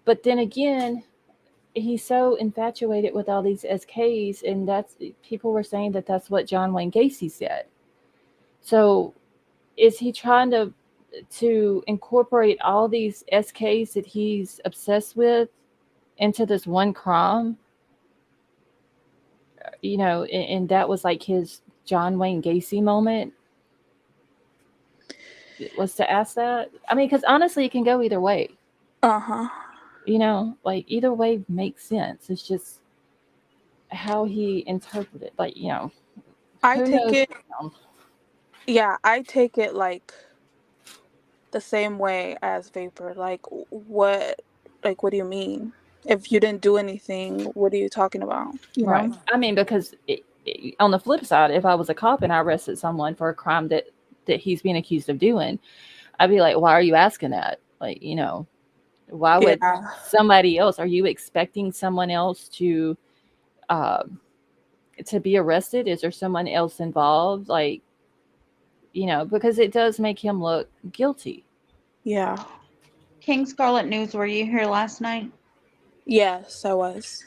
But then again, he's so infatuated with all these SKs, and that's people were saying that that's what John Wayne Gacy said. So, is he trying to incorporate all these SKs that he's obsessed with into this one crime? And that was like his John Wayne Gacy moment, was to ask that. I mean, because honestly, it can go either way. Uh-huh. Like either way makes sense. It's just how he interpreted. Like, I who take knows? it. Yeah, I take it like the same way as Vapor. Like what do you mean? If you didn't do anything, what are you talking about? Right. I mean, because on the flip side, if I was a cop and I arrested someone for a crime that he's being accused of doing, I'd be like, why are you asking that? Like, why would somebody else? Are you expecting someone else to be arrested? Is there someone else involved? Like, because it does make him look guilty. Yeah. King Scarlet News, were you here last night? Yes, I was.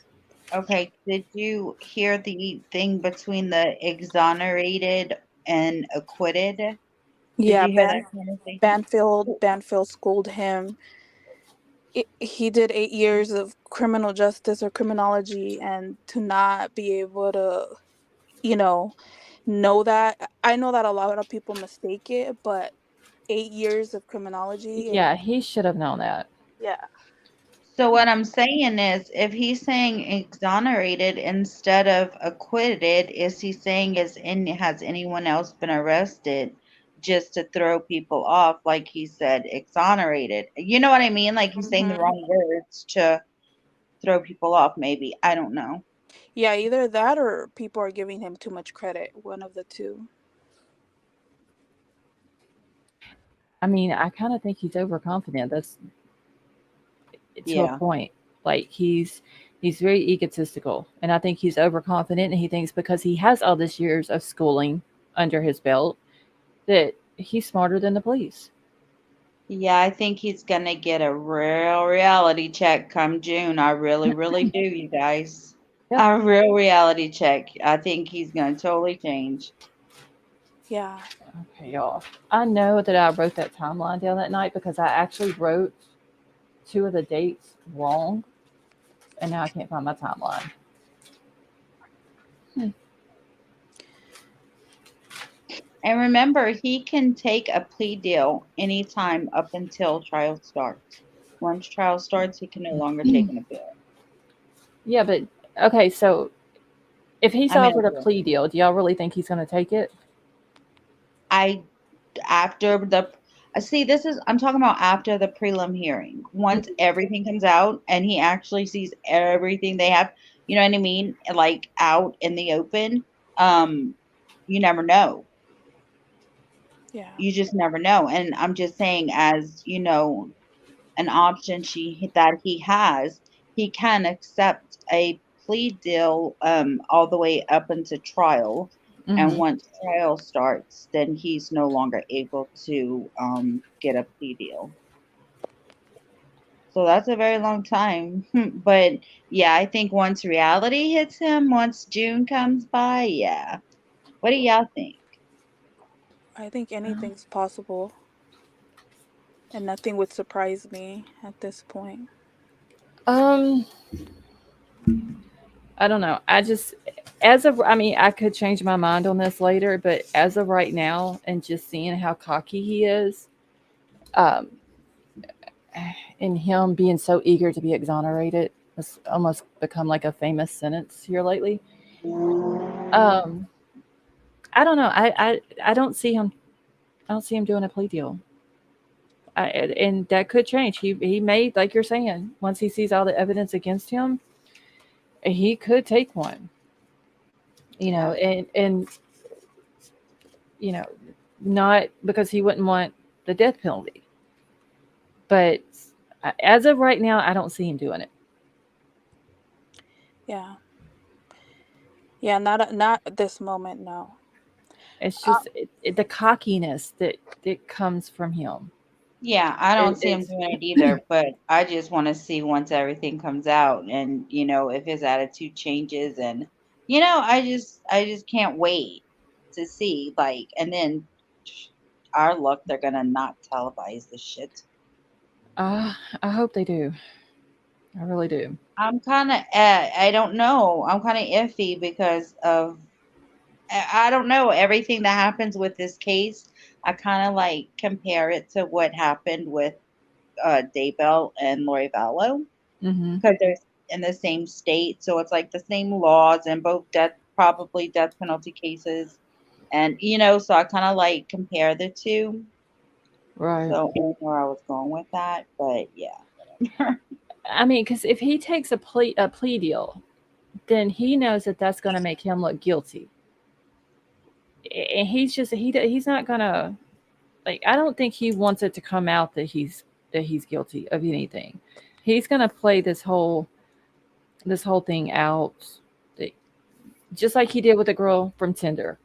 Okay, did you hear the thing between the exonerated and acquitted? Did Yeah, you hear that conversation? Banfield schooled him. He did 8 years of criminal justice or criminology, and to not be able to, you know that. I know that a lot of people mistake it, but 8 years of criminology, Yeah, he should have known that. yeah. So what I'm saying is, if he's saying exonerated instead of acquitted, is he saying has anyone else been arrested just to throw people off? Like he said, exonerated. You know what I mean? Like he's saying the Hmm. wrong words to throw people off. Maybe I don't know. Yeah, either that or people are giving him too much credit. One of the two. I mean, I kind of think he's overconfident. That's to a Yeah. point. Like he's very egotistical, and I think he's overconfident, and he thinks because he has all this years of schooling under his belt that he's smarter than the police. Yeah, I think he's gonna get a real reality check come June. I really, really do, you guys. Yep. A real reality check. I think he's gonna totally change. Yeah. Okay, y'all. I know that I wrote that timeline down that night because I actually wrote two of the dates wrong, and now I can't find my timeline. Hmm. And remember, he can take a plea deal anytime up until trial starts. Once trial starts, he can no longer take an appeal. Yeah, but okay, so if he's I mean, offered a plea deal, do y'all really think he's going to take it? I after the see, this is I'm talking about after the prelim hearing. Once everything comes out and he actually sees everything they have, you know what I mean, like out in the open. Um, you never know. Yeah. You just never know. And I'm just saying, as you know, an option that he has, he can accept a plea deal all the way up into trial. And Mm-hmm. once trial starts, then he's no longer able to get a plea deal. So that's a very long time. But yeah, I think once reality hits him, once June comes by, yeah. What do y'all think? I think anything's possible, and nothing would surprise me at this point. Um, I don't know. I mean, I could change my mind on this later, but as of right now, and just seeing how cocky he is, um, and him being so eager to be exonerated, it's almost become like a famous sentence here lately. Um, I don't know. I don't see him. I don't see him doing a plea deal. And that could change. He may, like you're saying, once he sees all the evidence against him, he could take one. Yeah. And you know, not because he wouldn't want the death penalty, but as of right now, I don't see him doing it. Yeah. Yeah. Not at this moment. No. It's Uh, just the cockiness that comes from him. Yeah, I don't see him It's doing it either, but I just want to see once everything comes out and if his attitude changes and I just can't wait to see like and then our luck they're gonna not televise the shit. I hope they do. I really do. I'm kind of I don't know. I'm kind of iffy because of I don't know everything that happens with this case. I kind of like compare it to what happened with Daybell and Lori Vallow Hmm. because they're in the same state. So it's like the same laws and both probably death penalty cases. And, so I kind of like compare the two. Right. So I don't know where I was going with that, but yeah. I mean, because if he takes a plea deal, then he knows that that's going to make him look guilty, and he's not gonna, like, I don't think he wants it to come out that he's guilty of anything. He's gonna play this whole thing out, that- just like he did with the girl from Tinder.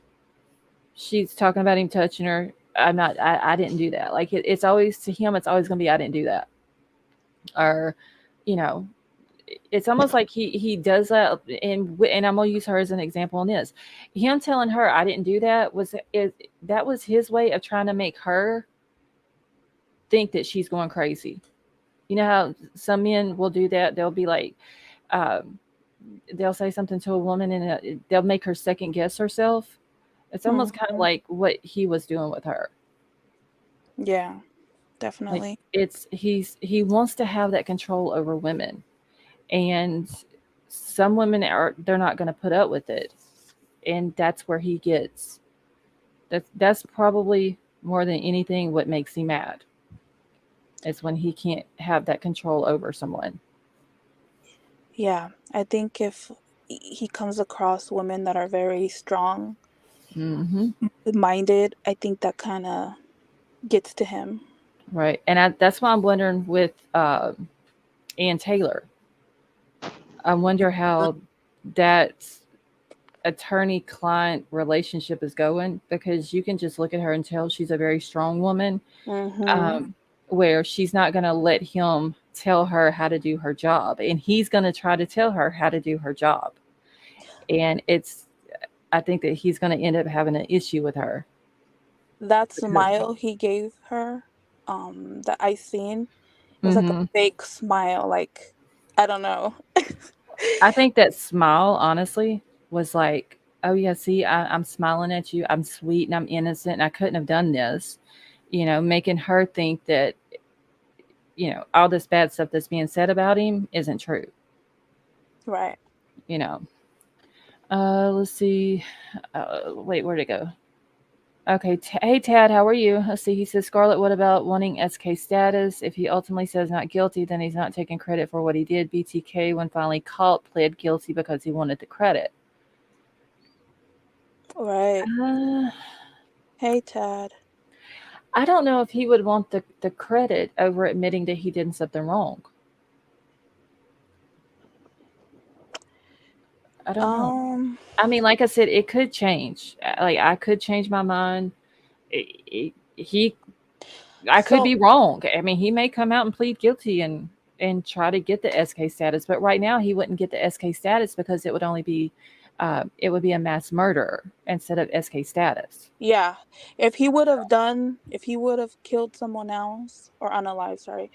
she's talking about him touching her. I'm not. I didn't do that. Like it's always to him. It's always going to be I didn't do that. Or, you know, it's almost like he does that. And I'm gonna use her as an example on this. Him telling her I didn't do that that was his way of trying to make her think that she's going crazy. You know how some men will do that? They'll be like, um, they'll say something to a woman and they'll make her second guess herself. It's almost kind of Mhm. like what he was doing with her. Yeah, Like definitely. he wants to have that control over women, and some women they're not going to put up with it, and that's where he gets. That's probably more than anything what makes him mad. Is when he can't have that control over someone. Yeah, I think if he comes across women that are very strong Hmm. minded, I think that kind of gets to him. Right, and that's why I'm wondering with Ann Taylor. I wonder how that attorney client relationship is going, because you can just look at her and tell she's a very strong woman, Mhm. um, where she's not going to let him tell her how to do her job, and he's going to try to tell her how to do her job. And I think that he's going to end up having an issue with her. That Because, smile he gave her, that I seen, was like a hmm, fake smile. Like, I don't know. I think that smile, honestly, was like, oh, yeah, see, I'm smiling at you. I'm sweet and I'm innocent and I couldn't have done this, making her think that, all this bad stuff that's being said about him isn't true, Right. you know. Let's see. Wait, where'd it go? Okay. Hey, Tad, how are you? Let's see. He says, Scarlett, what about wanting SK status? If he ultimately says not guilty, then he's not taking credit for what he did. BTK, when finally caught, pled guilty because he wanted the credit. Right. Uh, Hey, Tad. I don't know if he would want the credit over admitting that he did something wrong. I don't know. Um. I mean, like I said, it could change. Like I could change my mind. He, I could So be wrong. I mean, he may come out and plead guilty and try to get the SK status, but right now he wouldn't get the SK status because it would be a mass murder instead of SK status. yeah, if he would have killed someone else or unalive, sorry,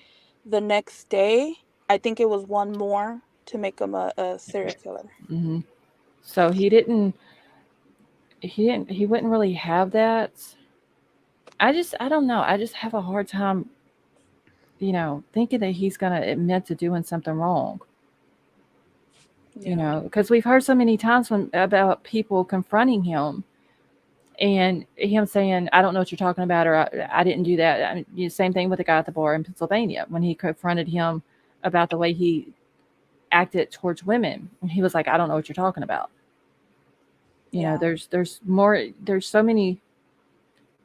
the next day, I think it was one more to make him a serial killer. Hmm. So he wouldn't really have that. I don't know. I just have a hard time, thinking that he's going to admit to doing something wrong. Yeah. Because we've heard so many times about people confronting him and him saying, "I don't know what you're talking about," or "I didn't do that." I mean, same thing with the guy at the bar in Pennsylvania when he confronted him about the way he acted towards women. And he was like, "I don't know what you're talking about." Yeah. There's so many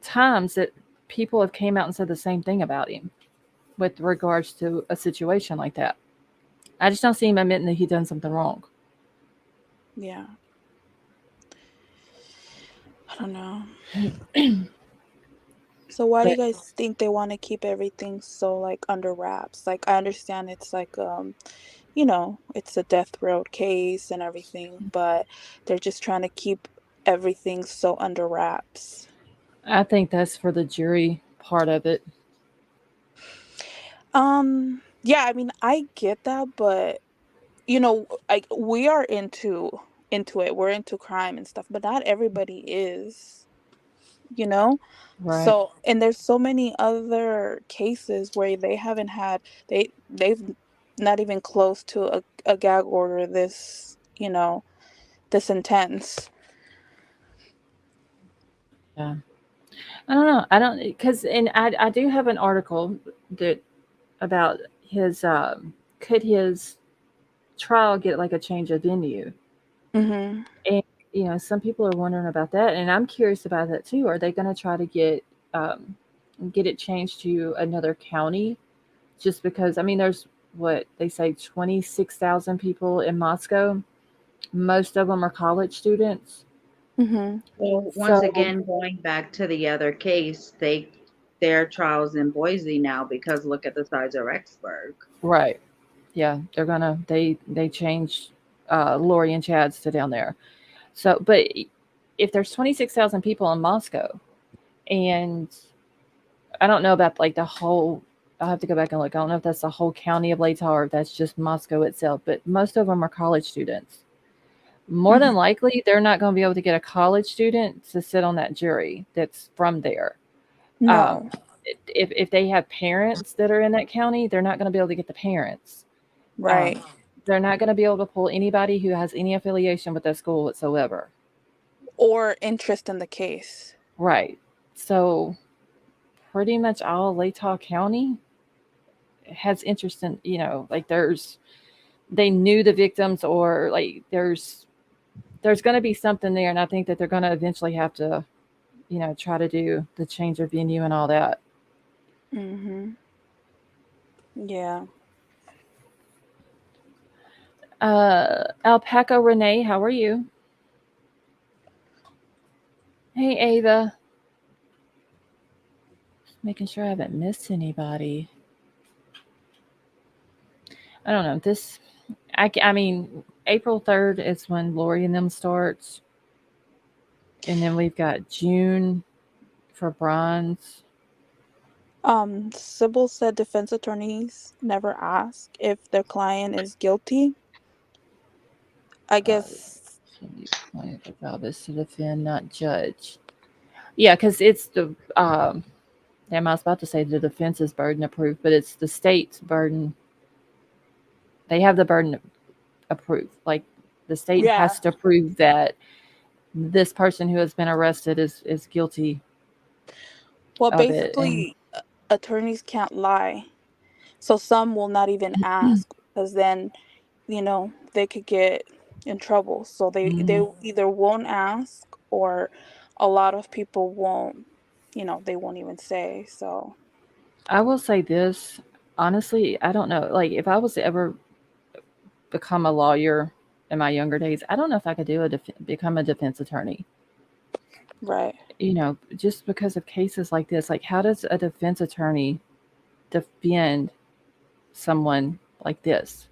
times that people have came out and said the same thing about him with regards to a situation like that. I just don't see him admitting that he done something wrong. Yeah. I don't know. So why do But you guys think they want to keep everything so like under wraps? Like I understand it's like it's a death row case and everything, but they're just trying to keep everything so under wraps. I think that's for the jury part of it. Yeah, I mean, I get that, but like we are into it. We're into crime and stuff, but not everybody is, you know? Right. So, and there's so many other cases where they haven't had they've not even close to a gag order this intense. Yeah. I don't know. I don't because and I do have an article that about his could his trial get like a change of venue, Mhm. and some people are wondering about that, and I'm curious about that too. Are they going to try to um, get it changed to another county? Just because I mean, there's what they say 26,000 people in Moscow. Most of them are college students. Mm-hmm. Well, once So again, going back to the other case, their trials in Boise now because look at the size of Rexburg. right, yeah, they changed Lori and Chad's to down there. So, but if there's 26,000 people in Moscow, and I don't know about like the whole. I'll have to go back and look. I don't know if that's the whole county of Latah or if that's just Moscow itself, but most of them are college students. More than Mm-hmm. likely, they're not going to be able to get a college student to sit on that jury that's from there. Um, No. if they have parents that are in that county, they're not going to be able to get the parents. Right. Um, they're not going to be able to pull anybody who has any affiliation with that school whatsoever. Or interest in the case. Right. So pretty much all Latah County has interest in, like they knew the victims, or like there's going to be something there, and I think that they're going to eventually have to, try to do the change of venue and all that. Mm-hmm. Yeah. Alpaca Renee, how are you? Hey Ava, making sure I haven't missed anybody. I don't know this. I mean, April 3rd is when Lori and them starts, and then we've got June for Bronze. Sybil said defense attorneys never ask if their client is guilty. I Uh, guess. the job is to defend, not judge. Yeah, because it's the damn, I was about to say the defense's burden of proof, but it's the state's burden. They have the burden of proof. Like the state Yeah. has to prove that this person who has been arrested is guilty Well, of it. And basically, attorneys can't lie. So some will not even ask because then, they could get in trouble. So they either won't ask, or a lot of people won't, they won't even say. So, I will say this honestly, I don't know. Like if I was to ever become a lawyer in my younger days, I don't know if I could become a defense attorney. right. Just because of cases like this. Like, how does a defense attorney defend someone like this?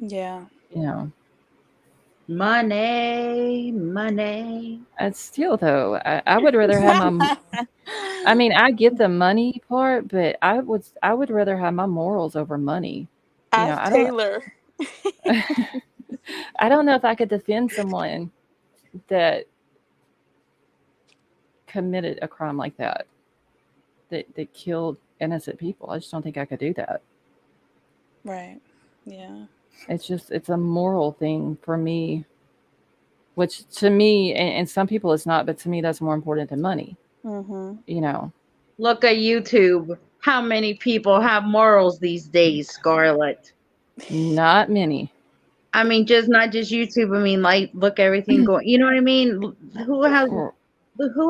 Yeah. You know, Money, money. it's still though. I would rather have my. I mean, I get the money part, but I would rather have my morals over money. Ask I don't. Taylor. I don't know if I could defend someone that committed a crime like that killed innocent people. I just don't think I could do that. Right. Yeah. It's a moral thing for me, which to me, and some people it's not, but to me that's more important than money. Mm-hmm. You know, Look at YouTube. How many people have morals these days, Scarlett? not many. I mean, just not just YouTube. I mean, like, look, everything going. You know what I mean? Who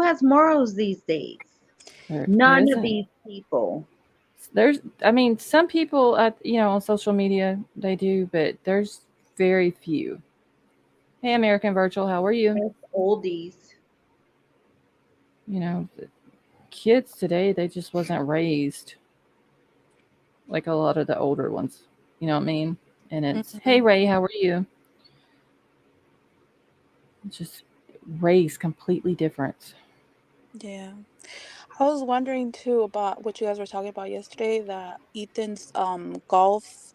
has morals these days? There None of isn't. these people. I mean, some people, on social media they do, but there's very few. Hey, American Virtual, how are you? That's oldies. The kids today, they just wasn't raised like a lot of the older ones. You know what I mean? And it's, hey, Mm-hmm. Ray, how are you? Just raised completely different. Yeah. I was wondering too about what you guys were talking about yesterday, that Ethan's golf,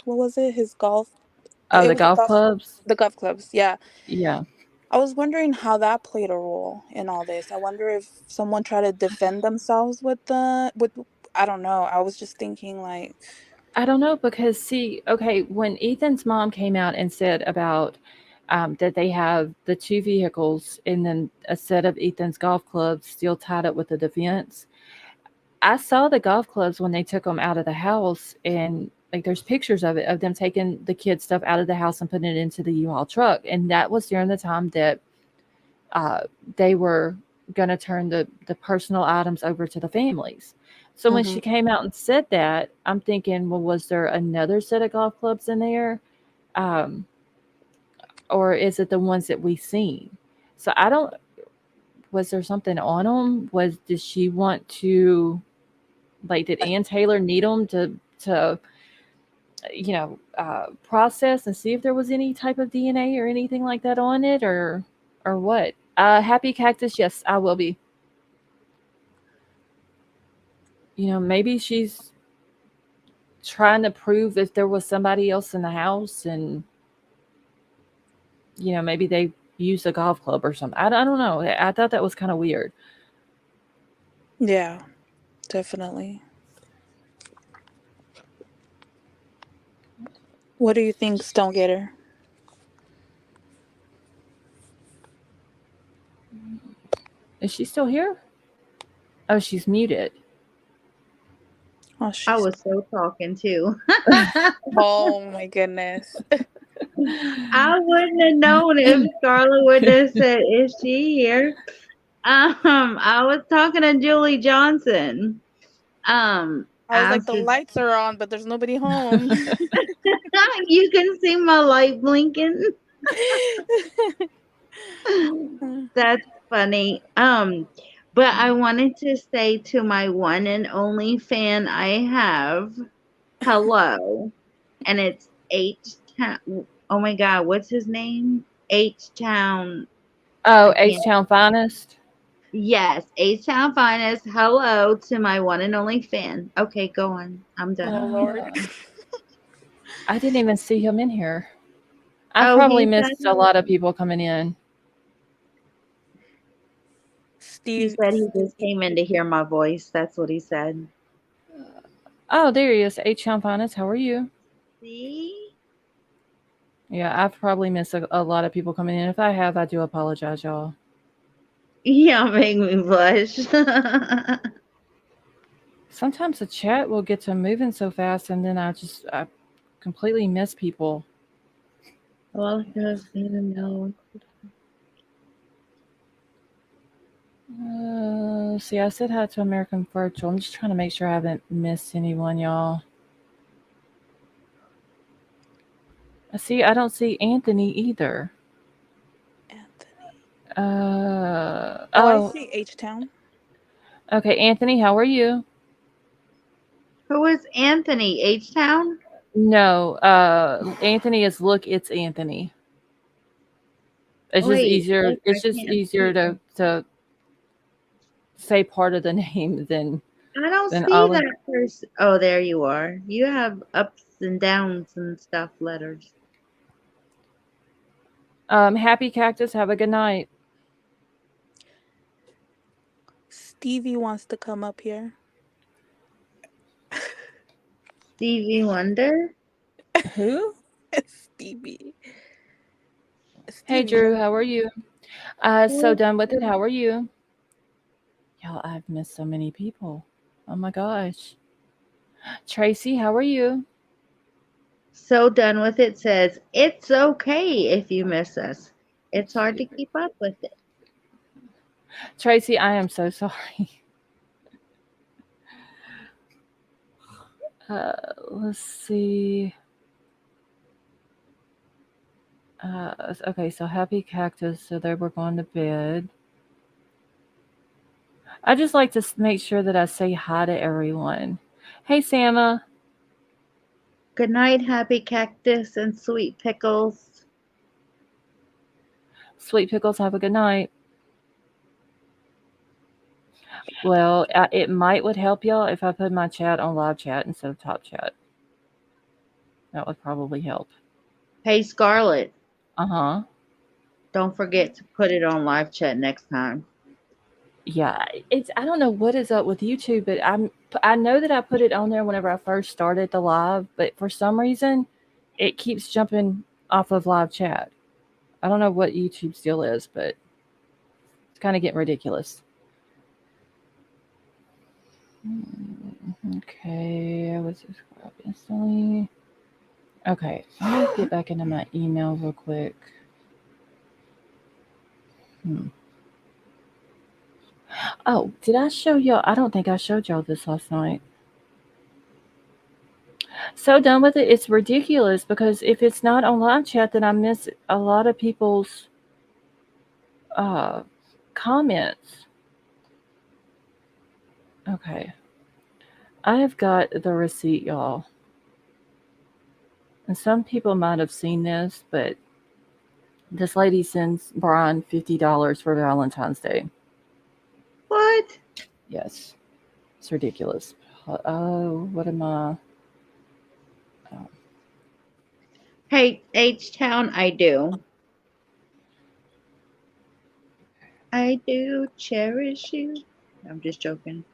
what was it? His golf, Oh, it the was a golf golf, clubs? the golf clubs. Yeah. Yeah. I was wondering how that played a role in all this. I wonder if someone tried to defend themselves with I don't know. I was just thinking like, I don't know because, see, okay, when Ethan's mom came out and said about that they have the two vehicles and then a set of Ethan's golf clubs still tied up with the defense, I saw the golf clubs when they took them out of the house, and like there's pictures of it, of them taking the kids' stuff out of the house and putting it into the U-Haul truck, and that was during the time that uh, they were going to turn the personal items over to the families. So when mm-hmm, she came out and said that, I'm thinking, well, was there another set of golf clubs in there, um, or is it the ones that we seen? So I don't. Was there something on them? Did she want to, like, did Ann Taylor need them to process and see if there was any type of DNA or anything like that on it, or what? Happy Cactus, yes, I will be. Maybe she's trying to prove if there was somebody else in the house, and maybe they used a golf club or something. I don't know. I thought that was kind of weird. Yeah, definitely. What do you think's don't get her? Is she still here? Oh, she's muted. Oh, I she's. was so talking too. Oh my goodness. I wouldn't have known if Scarlett would have said, "Is she here?" I was talking to Julie Johnson. I was like, the After lights are on, but there's nobody home. you can see my light blinking. That's funny. But I wanted to say to my one and only fan I have, hello, and it's H Town. Oh my God, what's his name? H Town. Oh, I can't. H-Town Finest. Yes, H Town Finest. Hello to my one and only fan. Okay, go on. I'm done. Oh Lord. I didn't even see him in here. I Oh, probably he missed a lot of people coming in. He Steve. said he just came in to hear my voice. That's what he said. Oh, there he is. H-Town Finest, how are you? See? Yeah, I've probably missed a lot of people coming in. If I have, I do apologize, y'all. Yeah, make me blush. Sometimes the chat will get to moving so fast, and then I completely miss people. Well, I don't even know. See, I said hi to American Virtual. I'm just trying to make sure I haven't missed anyone, y'all. See, I don't see Anthony either. Anthony. Oh, I see H Town. okay, Anthony, how are you? Who is Anthony? H Town? No, Anthony is look. It's Anthony. It's just Wait, easier. look, I It's just can't easier see. to say part of the name than I don't see all of. that person. Oh, there you are. You have ups and downs and stuff letters. Happy Cactus. Have a good night. Stevie wants to come up here. Stevie Wonder? Who? Stevie. Hey, Stevie. Drew. How are you? So done with it. How are you? Y'all, I've missed so many people. Oh my gosh. Tracy, how are you? So done with it says, it's okay if you miss us. It's hard to keep up with it. Tracy, I am so sorry. Let's see. Okay, so Happy Cactus, so they were going to bed. I just like to make sure that I say hi to everyone. Hey, Sama. Good night, Happy Cactus and Sweet Pickles. Sweet Pickles, have a good night. Well, it would help y'all if I put my chat on live chat instead of top chat. That would probably help. Hey, Scarlett. Uh-huh. Don't forget to put it on live chat next time. Yeah, I don't know what is up with YouTube, but I know that I put it on there whenever I first started the live, but for some reason it keeps jumping off of live chat. I don't know what YouTube's deal is, but it's kind of getting ridiculous. Okay, I was subscribed instantly. Okay, let me get back into my email real quick. Oh, did I show y'all? I don't think I showed y'all this last night. So done with it. It's ridiculous because if it's not on live chat, then I miss a lot of people's comments. Okay. I have got the receipt, y'all. And some people might have seen this, but this lady sends Bryan $50 for Valentine's Day. What? Yes. It's ridiculous. Oh, what am I? Oh. Hey, H-Town, I do. I do cherish you. I'm just joking.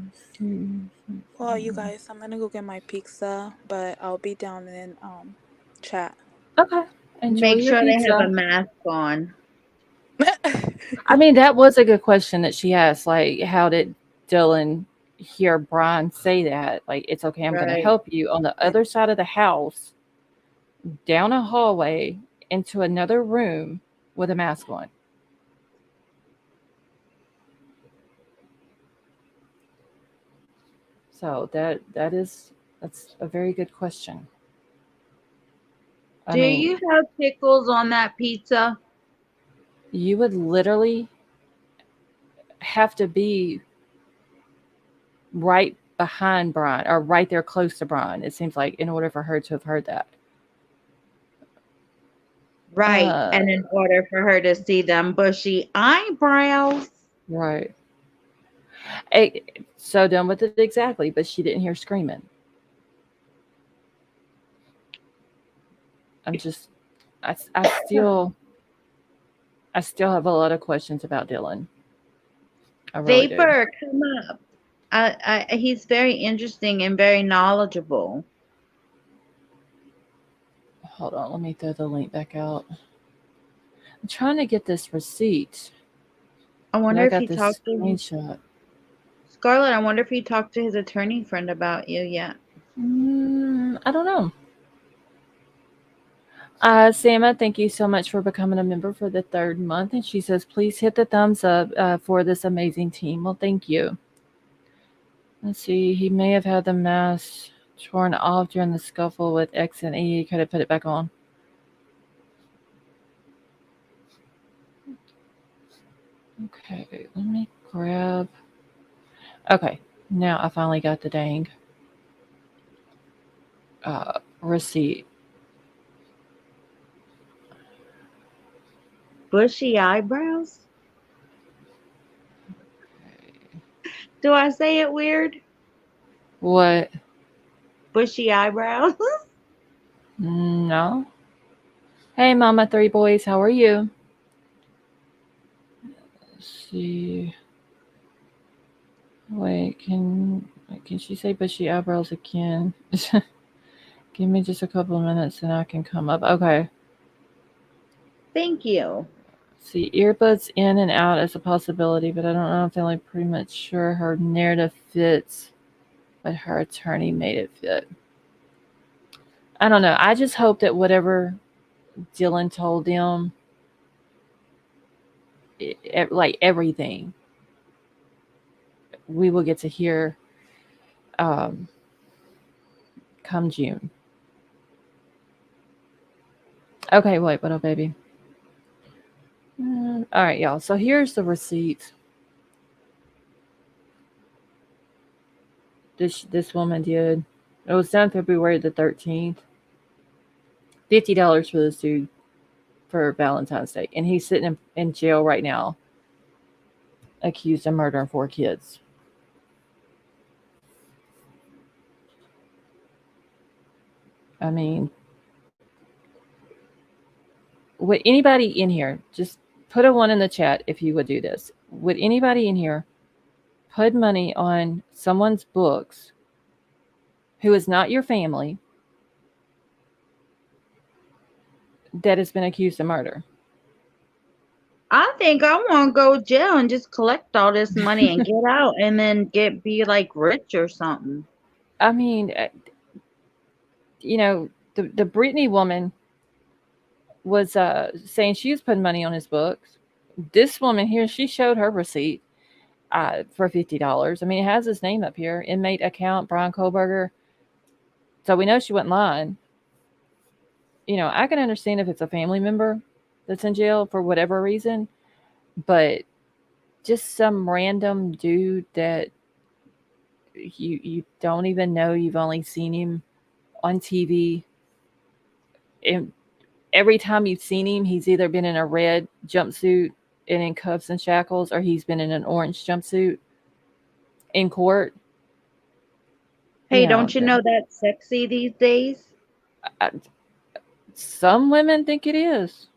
Let's see. Well, you guys, I'm gonna go get my pizza, but I'll be down in chat. Okay. Enjoy Make your sure they have pizza. a mask on. I mean, that was a good question that she asked. Like, how did Dylan hear Bryan say that? Like, it's okay, I'm going to Right. help you on the other side of the house, down a hallway, into another room with a mask on. So that's a very good question. I Do mean, you have pickles on that pizza? you would literally have to be right behind Bryan or right there close to Bryan, it seems like, in order for her to have heard that. Right. Uh, And in order for her to see them bushy eyebrows. right. So done with it exactly, but she didn't hear screaming. I'm just, I still, I still have a lot of questions about Dylan. I really do. Vapor, come up. He's very interesting and very knowledgeable. Hold on, let me throw the link back out. I'm trying to get this receipt, I but wonder I if got he this talked to screenshot. Scarlett. I wonder if he talked to his attorney friend about you yet. I don't know. Sama, thank you so much for becoming a member for the 3rd month. And she says, please hit the thumbs up for this amazing team. Well, thank you. Let's see. He may have had the mask torn off during the scuffle with X and E. Could have put it back on. Okay, let me grab. Okay, now I finally got the dang receipt. Bushy eyebrows? Do I say it weird? What? Bushy eyebrows? No. Hey, Mama, 3 boys, how are you? Let's see. Wait, can she say bushy eyebrows again? Give me just a couple of minutes and I can come up. Okay. Thank you. See, earbuds in and out is a possibility, but I don't know if they're like pretty much sure her narrative fits, but her attorney made it fit. I don't know. I just hope that whatever Dylan told them, like everything, we will get to hear um, come June. Okay, wait, what up, baby? All right, y'all. So here's the receipt. This woman did. It was done February the 13th. $50 for this dude for Valentine's Day, and he's sitting in jail right now, accused of murdering 4 kids. I mean, would anybody in here just put a 1 in the chat if you would do this? Would anybody in here put money on someone's books who is not your family that has been accused of murder? I think I want to go to jail and just collect all this money and get out and then be like rich or something. I mean, the Brittany woman was saying she was putting money on his books. This woman here, she showed her receipt for $50. I mean, it has his name up here, inmate account, Bryan Kohberger. So we know she wasn't lying. I can understand if it's a family member, that's in jail for whatever reason, but just some random dude that you don't even know, you've only seen him on TV, and every time you've seen him, he's either been in a red jumpsuit and in cuffs and shackles, or he's been in an orange jumpsuit in court. Hey, You know, don't you know that's sexy these days? I, some women think it is.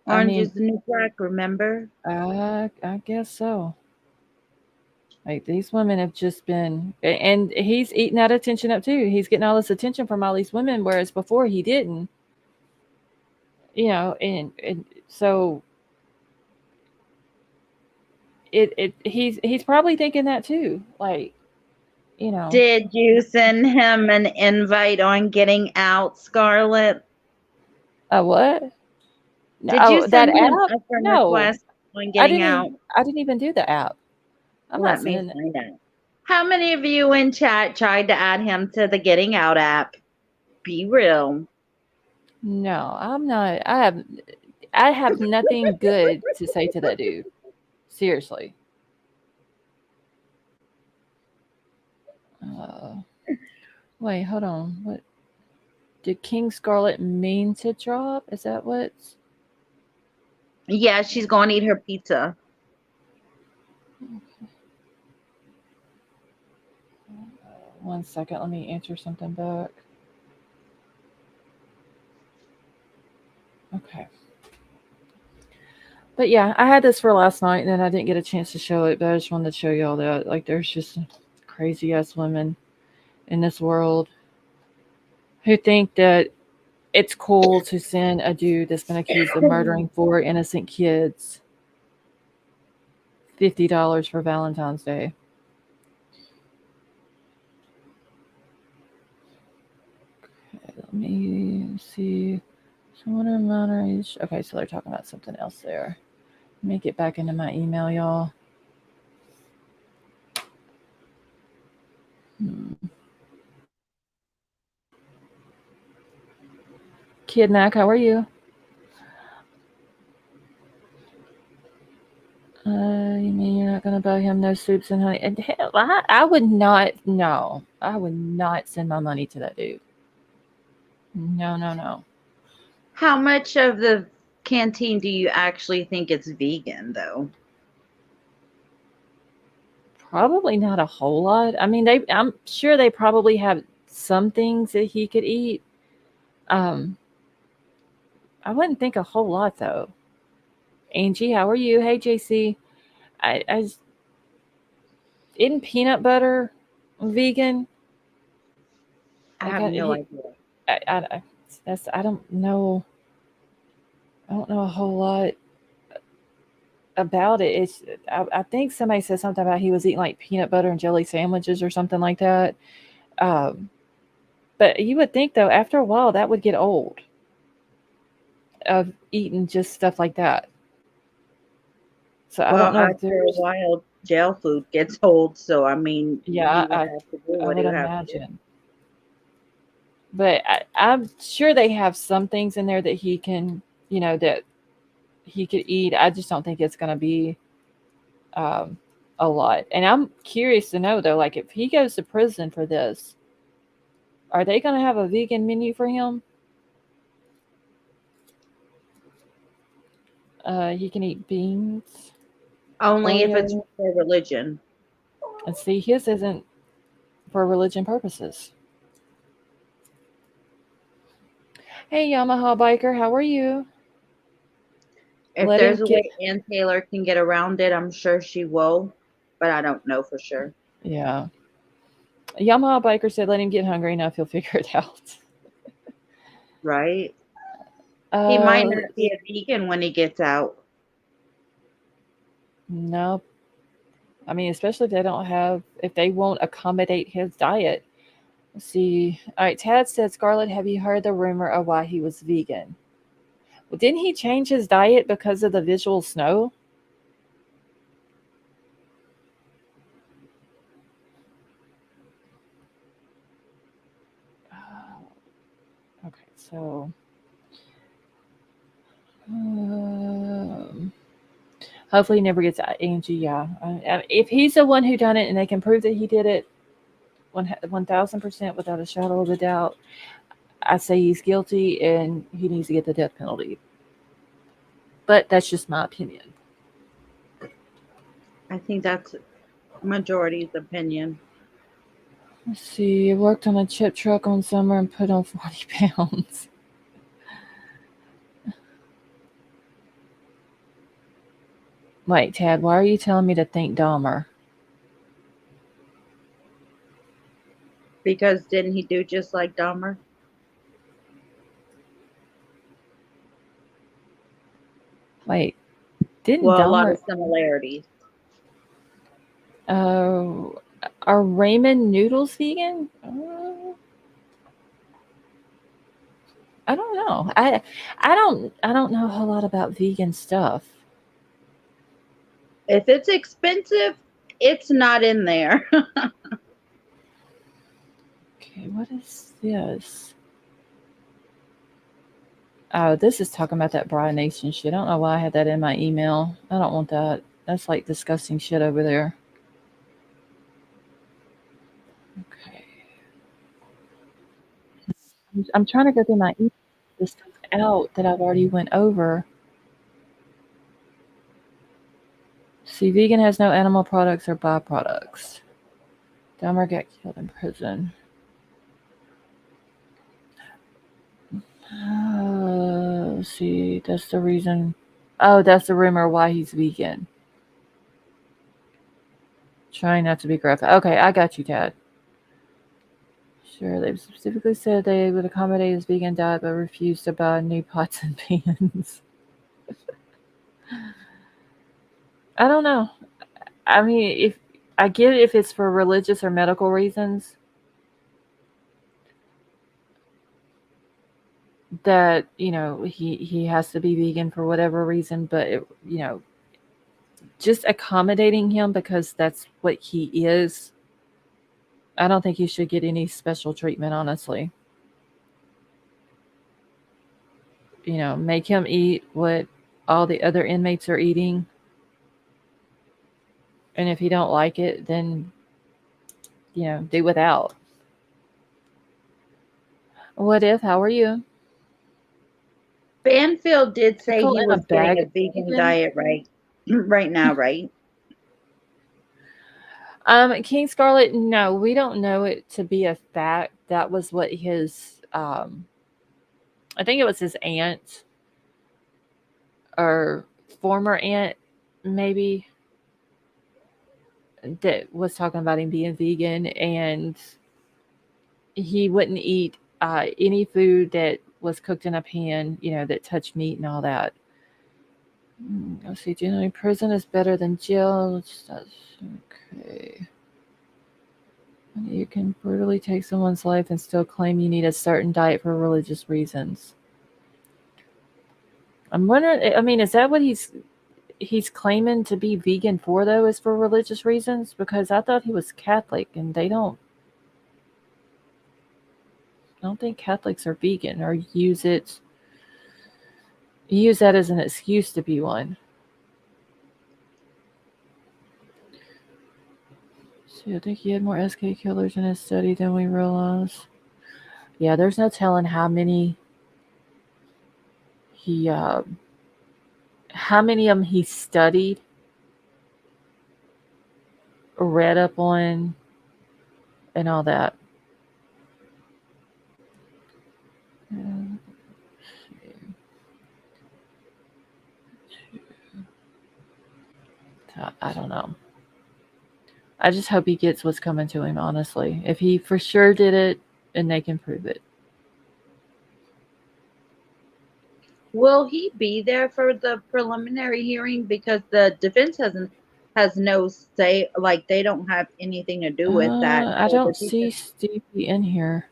I Orange mean, is the new black, remember? I guess so. Like these women have just been, and he's eating that attention up too. He's getting all this attention from all these women, whereas before he didn't. And so he's probably thinking that too. Like, you know, Did you send him an invite on Getting Out, Scarlett? a what? No, Did you oh, that send him app? a friend No, request on Getting Out? I didn't even do the app. I'm not Let me sending it. find out. How many of you in chat tried to add him to the Getting Out app? Be real. No, I'm not. I have nothing good to say to that dude. Seriously. Uh, wait, hold on. What did King Scarlet mean to drop? Is that what's? Yeah, she's going to eat her pizza. One second. Let me answer something back. Okay. But yeah, I had this for last night, and then I didn't get a chance to show it. But I just wanted to show you all that. Like, there's just crazy ass women in this world who think that it's cool to send a dude that's been accused of murdering 4 innocent kids $50 for Valentine's Day. Okay, let me see. Someone in minor age. Okay, so they're talking about something else there. Let me get back into my email, y'all. Kid Mac, how are you? You mean you're not gonna buy him no soups and honey? And hell, I would not. No, I would not send my money to that dude. No, no, no. How much of the canteen do you actually think it's vegan, though? Probably not a whole lot. I mean, they. I'm sure they probably have some things that he could eat. Um, I wouldn't think a whole lot though. Angie, how are you? Hey, JC. I isn't peanut butter vegan? I Like have no idea. that's I don't know. I don't know a whole lot about it. I think somebody said something about he was eating like peanut butter and jelly sandwiches or something like that. Um, but you would think though, after a while, that would get old of eating just stuff like that. So I Well, don't know if after a there's. while, jail food gets old, so I mean, Yeah, he would have to do I what would he would have to do. imagine. But I'm sure they have some things in there that he can, that he could eat. I just don't think it's going to be um, a lot. And I'm curious to know though, like if he goes to prison for this, are they going to have a vegan menu for him? He can eat beans, Only if it's Oreo, for religion. and see, his isn't for religion purposes. Hey, Yamaha biker, how are you? If Let him there's a get. way Ann Taylor can get around it, I'm sure she will, but I don't know for sure. Yeah. Yamaha biker said, "Let him get hungry enough; he'll figure it out." Right? He might not Let's. be a vegan when he gets out. No, I mean, especially if they won't accommodate his diet. Let's see. All right, Tad said, Scarlett, have you heard the rumor of why he was vegan? Well, didn't he change his diet because of the visual snow? Okay, so Hopefully he never gets Angie. Yeah. If he's the one who done it and they can prove that he did it 1,000% without a shadow of a doubt, I say he's guilty and he needs to get the death penalty. But that's just my opinion. I think that's majority's opinion. Let's see. I worked on a chip truck on summer and put on 40 pounds. Wait, Tad, why are you telling me to think Dahmer? Because didn't he do just like Dahmer? Wait, didn't Well, a lot Dahmer? of similarities. Are ramen noodles vegan? I don't know. I don't know a whole lot about vegan stuff. If it's expensive, it's not in there. Okay, what is this? Oh, this is talking about that Bryan Nation shit. I don't know why I had that in my email. I don't want that. That's like disgusting shit over there. Okay. I'm trying to go through my email, this stuff out that I've already went over. See, vegan has no animal products or byproducts. Dahmer got killed in prison. See, that's the reason. Oh, that's the rumor why he's vegan. Trying not to be graphic. Okay, I got you, Tad. Sure, they specifically said they would accommodate his vegan diet but refused to buy new pots and pans. I don't know. I mean, if I get it if it's for religious or medical reasons, that he has to be vegan for whatever reason, but just accommodating him because that's what he is. I don't think he should get any special treatment, honestly. Make him eat what all the other inmates are eating. And if he don't like it, then, do without. What if? How are you? Banfield did say Call he him a was getting bag a of vegan chicken. diet right now, right? King Scarlet, no, we don't know it to be a fact. That was what his, I think it was his aunt or former aunt, maybe, that was talking about him being vegan, and he wouldn't eat any food that was cooked in a pan, that touched meat and all that. Let's see, generally prison is better than jail. Okay. You can brutally take someone's life and still claim you need a certain diet for religious reasons. I'm wondering, I mean, is that what he's claiming to be vegan for, though, is for religious reasons? Because I thought he was Catholic, and I don't think Catholics are vegan or use that as an excuse to be one. See, I think he had more SK killers in his study than we realize. Yeah, there's no telling how many how many of them he studied, read up on, and all that. I don't know. I just hope he gets what's coming to him, honestly. If he for sure did it, and they can prove it. Will he be there for the preliminary hearing? Because the defense has no say, like they don't have anything to do with that. I don't see Stevie in here.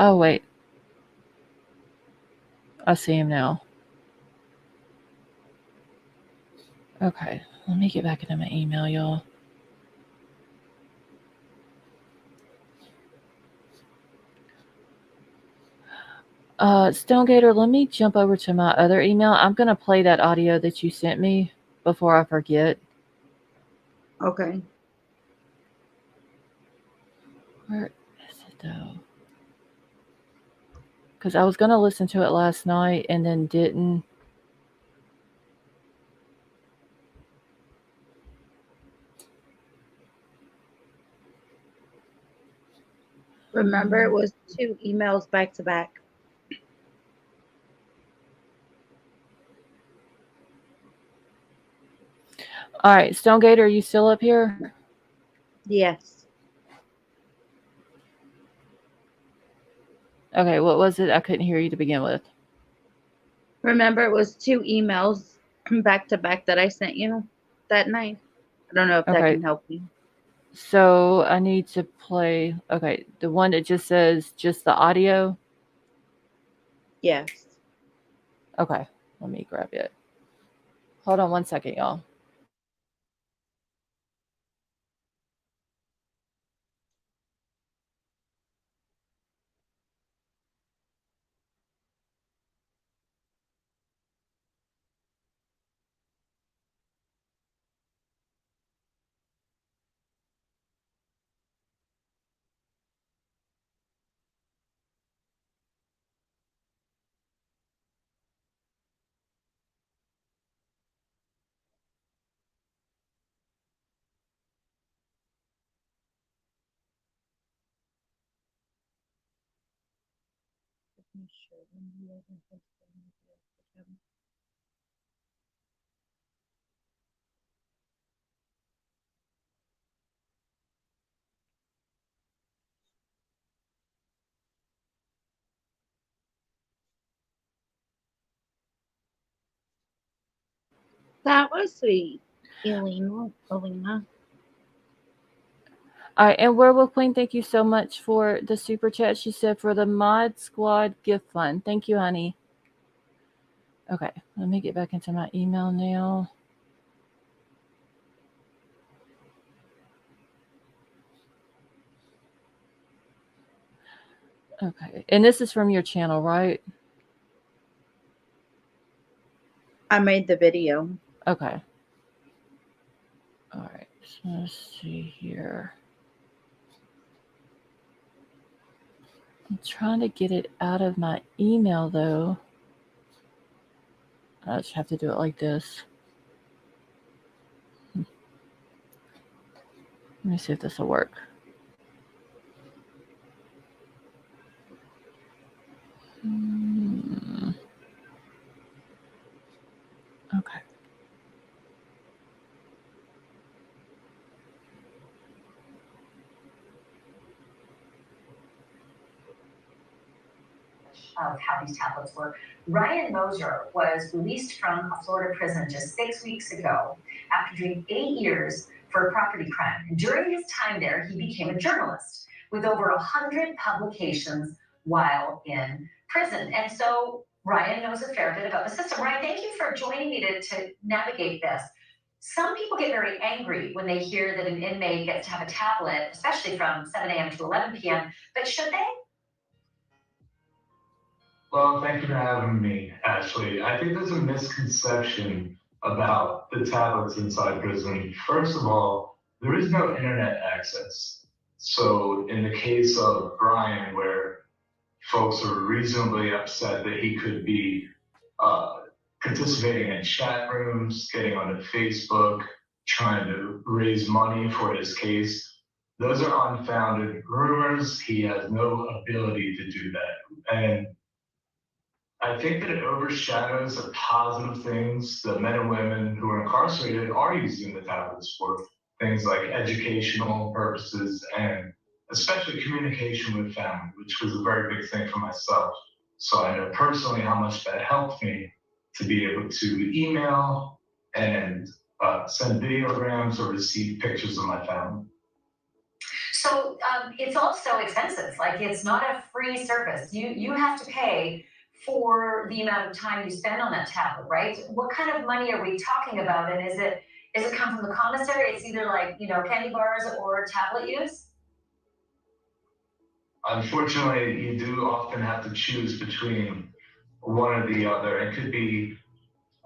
Oh, wait. I see him now. Okay, let me get back into my email, y'all. Stonegator, let me jump over to my other email. I'm going to play that audio that you sent me before I forget. Okay. Where is it, though? Because I was going to listen to it last night and then didn't. Remember, it was 2 emails back to back. All right, Stonegator, are you still up here? Yes. Okay, what was it? I couldn't hear you to begin with. Remember, it was 2 emails back to back that I sent you that night. I don't know if that Okay. can help you. So I need to play. Okay, the one that just says just the audio. Yes. Okay, let me grab it. Hold on one second, y'all. That was sweet, Elena. All right, and Werewolf Queen, thank you so much for the super chat. She said for the Mod Squad gift fund. Thank you, honey. Okay, let me get back into my email now. Okay, and this is from your channel, right? I made the video. Okay. All right, so let's see here. I'm trying to get it out of my email, though. I just have to do it like this. Let me see if this will work. Okay. Of how these tablets work. Ryan Moser was released from a Florida prison just 6 weeks ago after doing 8 years for a property crime. And during his time there, he became a journalist with over 100 publications while in prison. And so Ryan knows a fair bit about the system. Ryan, thank you for joining me to navigate this. Some people get very angry when they hear that an inmate gets to have a tablet, especially from 7 a.m. to 11 p.m. But should they? Well, thank you for having me, Ashley. I think there's a misconception about the tablets inside prison. First of all, there is no internet access. So in the case of Bryan, where folks are reasonably upset that he could be uh, participating in chat rooms, getting onto Facebook, trying to raise money for his case, those are unfounded rumors. He has no ability to do that. And I think that it overshadows the positive things that men and women who are incarcerated are using the tablets for, things like educational purposes and especially communication with family, which was a very big thing for myself. So I know personally how much that helped me to be able to email and send videograms or receive pictures of my family. So it's also expensive. Like it's not a free service. You have to pay for the amount of time you spend on that tablet, right? What kind of money are we talking about? And is it come from the commissary? It's either like, candy bars or tablet use? Unfortunately, you do often have to choose between one or the other. It could be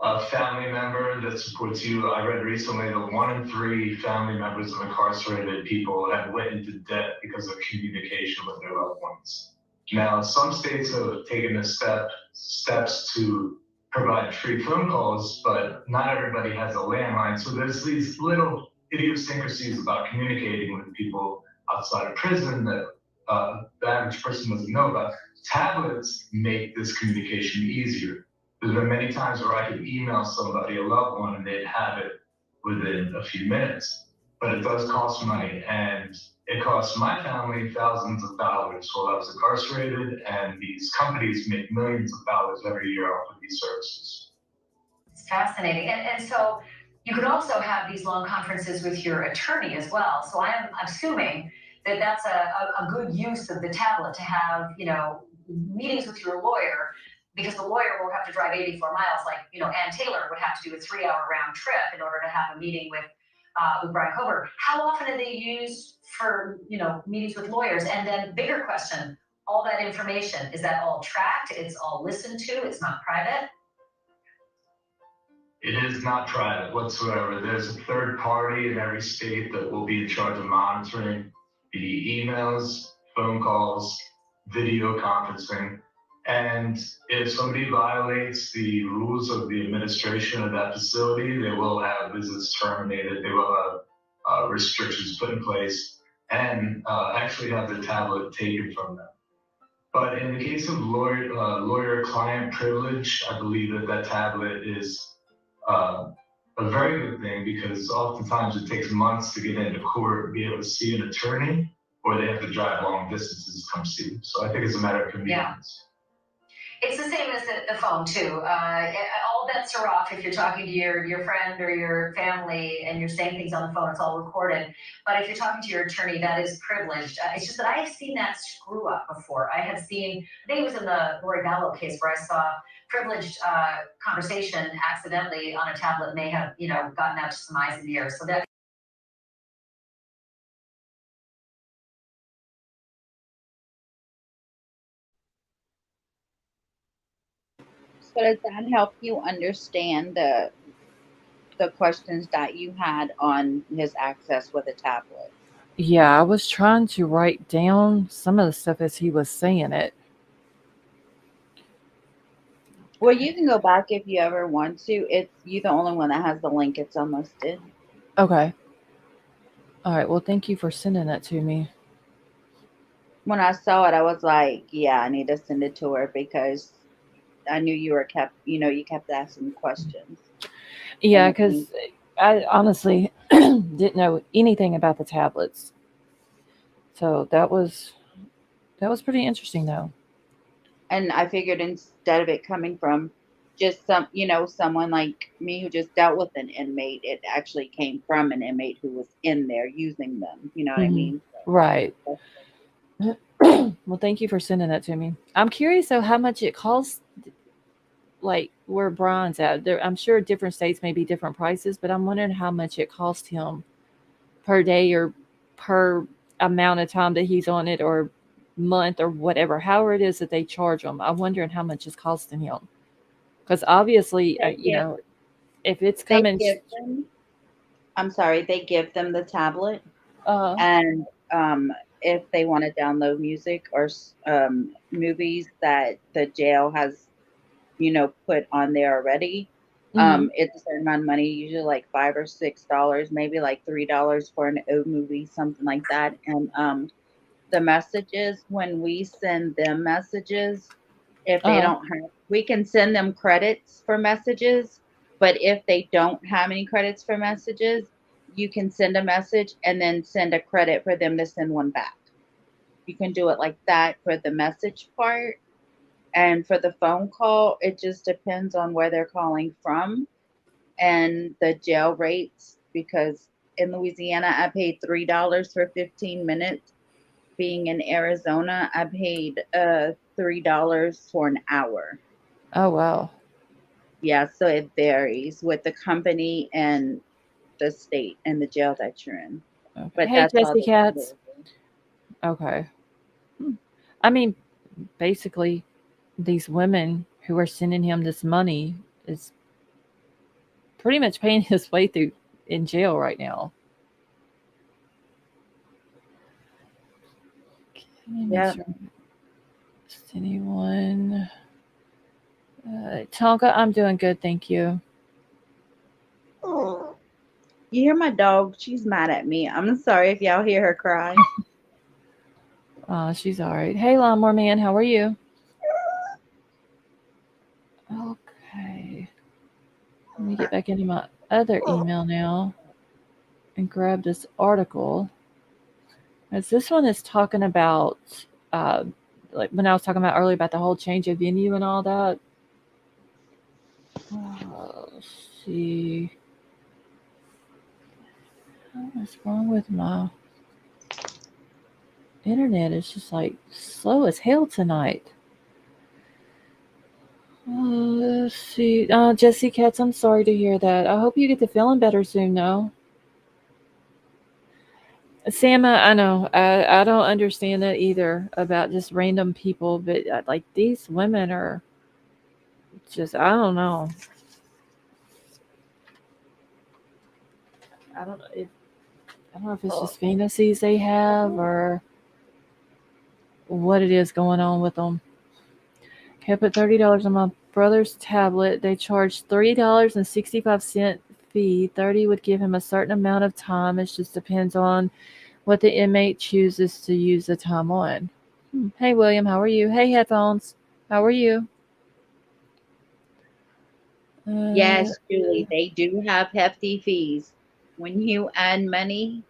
a family member that supports you. I read recently that 1 in 3 family members of incarcerated people have went into debt because of communication with their loved ones. Now, some states have taken steps to provide free phone calls, but not everybody has a landline. So there's these little idiosyncrasies about communicating with people outside of prison that the average person doesn't know about. Tablets make this communication easier. There's been many times where I could email somebody, a loved one, and they'd have it within a few minutes. But it does cost money, and it cost my family thousands of dollars while I was incarcerated, and these companies make millions of dollars every year off of these services. It's fascinating. And so you could also have these long conferences with your attorney as well. So I'm assuming that that's a good use of the tablet to have, meetings with your lawyer, because the lawyer will have to drive 84 miles, like, Ann Taylor would have to do a 3-hour round trip in order to have a meeting with Bryan Kohberger. How often are they used for, meetings with lawyers? And then bigger question, all that information, is that all tracked? It's all listened to? It's not private? It is not private whatsoever. There's a third party in every state that will be in charge of monitoring the emails, phone calls, video conferencing. And if somebody violates the rules of the administration of that facility, they will have visits terminated. They will have restrictions put in place and actually have the tablet taken from them. But in the case of lawyer-client privilege, I believe that tablet is a very good thing, because oftentimes it takes months to get into court and be able to see an attorney, or they have to drive long distances to come see you. So I think it's a matter of convenience. It's the same as the phone too. All bets are off if you're talking to your friend or your family and you're saying things on the phone. It's all recorded. But if you're talking to your attorney, that is privileged. It's just that I have seen that screw up before. I have seen, I think it was in the Lori Vallow case, where I saw privileged conversation accidentally on a tablet may have gotten out to some eyes and ears. So that. So does that help you understand the questions that you had on his access with a tablet? Yeah, I was trying to write down some of the stuff as he was saying it. Well, you can go back if you ever want to. It's you the only one that has the link. It's unlisted. Okay. All right. Well, thank you for sending that to me. When I saw it, I was like, yeah, I need to send it to her, because I knew you kept asking questions. Yeah, because I honestly didn't know anything about the tablets. So that was pretty interesting, though. And I figured, instead of it coming from just someone like me who just dealt with an inmate, it actually came from an inmate who was in there using them. You know what I mean? Right. Well, thank you for sending that to me. I'm curious, though, how much it costs, like where Bryan's at. I'm sure different states may be different prices, but I'm wondering how much it cost him per day or per amount of time that he's on it, or month, or whatever, however it is that they charge him. I'm wondering how much it's costing him, because obviously, if it's coming, they give them the tablet, and if they want to download music or movies that the jail has, put on there already, it's a certain amount of money, usually like $5 or $6, maybe like $3 for an old movie, something like that. And the messages, when we send them messages, if they don't have, we can send them credits for messages, but if they don't have any credits for messages, you can send a message and then send a credit for them to send one back. You can do it like that for the message part. And for the phone call, it just depends on where they're calling from and the jail rates, because in Louisiana, I paid $3 for 15 minutes. Being in Arizona, I paid $3 for an hour. Oh wow. Yeah, so it varies with the company and the state and the jail that you're in. Okay. But Hey, that's all Jesse they can Cats. do. Okay. Hmm. I mean, basically, these women who are sending him this money is pretty much paying his way through in jail right now. Let me make Yeah. sure. Is anyone? Tonka, I'm doing good, thank you. You hear my dog? She's mad at me. I'm sorry if y'all hear her cry. She's all right. Hey, Lawnmower Man, how are you? Okay. Let me get back into my other email now and grab this article. As this one is talking about, uh, like when I was talking about earlier about the whole change of venue and all that. Let's see. What's wrong with my internet? It's just like slow as hell tonight. Let's see. Jesse Katz, I'm sorry to hear that. I hope you get to feeling better soon, though. Sama, I know. I don't understand that either about just random people, but like these women are just, I don't know. I don't know if I don't know if it's just fantasies they have or what it is going on with them. Okay, I put $30 on my brother's tablet. They charged $3.65 fee. 30 would give him a certain amount of time. It just depends on what the inmate chooses to use the time on. Hey William, how are you? Hey headphones, how are you? Uh, Yes, Julie, they do have hefty fees. When you add money,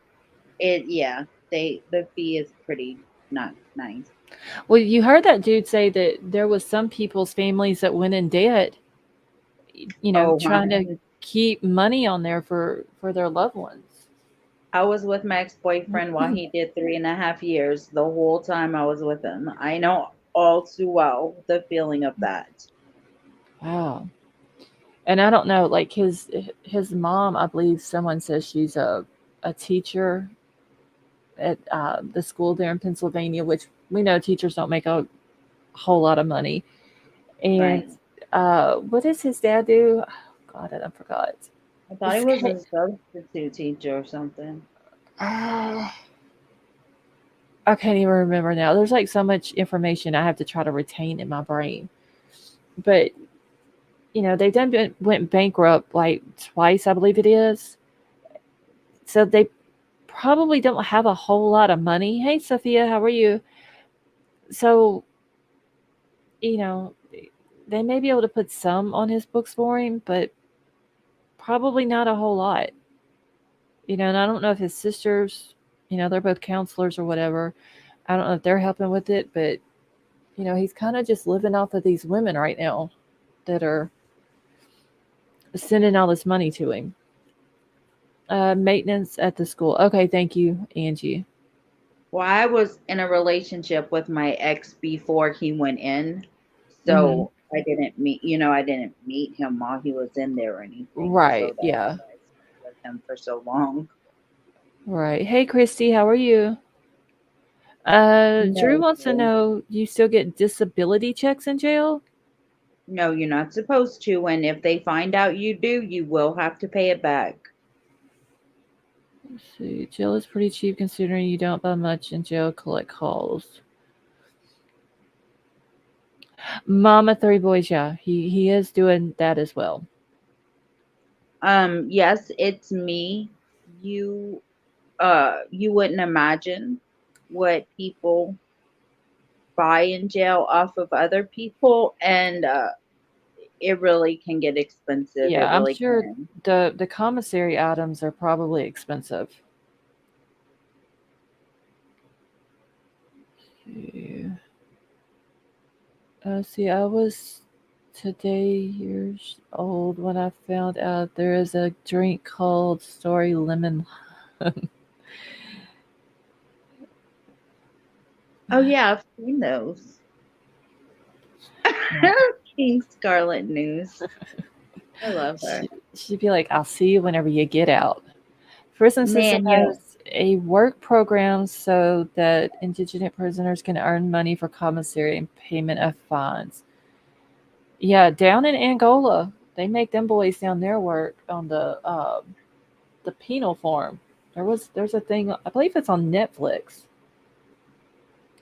the fee is pretty not nice. well, you heard that dude say that there was some people's families that went in debt, Oh, trying honey. to keep money on there for their loved ones. I was with my ex-boyfriend while he did 3.5 years. The whole time I was with him. I know all too well the feeling of that. Wow. And I don't know, like his mom, I believe someone says she's a teacher at the school there in Pennsylvania, which we know teachers don't make a whole lot of money. And Right. what does his dad do? Oh, God, I forgot. I thought he It's was kind a substitute teacher or something. I can't even remember now. There's like so much information I have to try to retain in my brain. But they've went bankrupt like twice, I believe it is. So they probably don't have a whole lot of money. Hey, Sophia, how are you? So, you know, they may be able to put some on his books for him, but probably not a whole lot. And I don't know if his sisters, they're both counselors or whatever. I don't know if they're helping with it, but he's kind of just living off of these women right now that are sending all this money to him. Maintenance at the school. Okay, thank you, Angie. Well, I was in a relationship with my ex before he went in. Hmm. I didn't meet him while he was in there or anything. So Right, that's yeah. why I stayed with him for so long. Right. Hey, Christy, how are you? Drew No, wants to Julie. know, you still get disability checks in jail? No, you're not supposed to. And if they find out you do, you will have to pay it back. Let's see. Jail is pretty cheap considering you don't buy much in jail, collect calls. Mama Three Boys, yeah. He is doing that as well. Yes, it's me. You you wouldn't imagine what people buy in jail off of other people, and it really can get expensive. Yeah, It I'm really sure can. the commissary items are probably expensive. See, see, I was today years old when I found out there is a drink called Story Lemon. Oh yeah, I've seen those. King Scarlet News. I love her. She'd be like, I'll see you whenever you get out. Prison system Man, has a work program so that indigent prisoners can earn money for commissary and payment of fines. Yeah, down in Angola, they make them boys down there work on the penal farm. There's a thing, I believe it's on Netflix.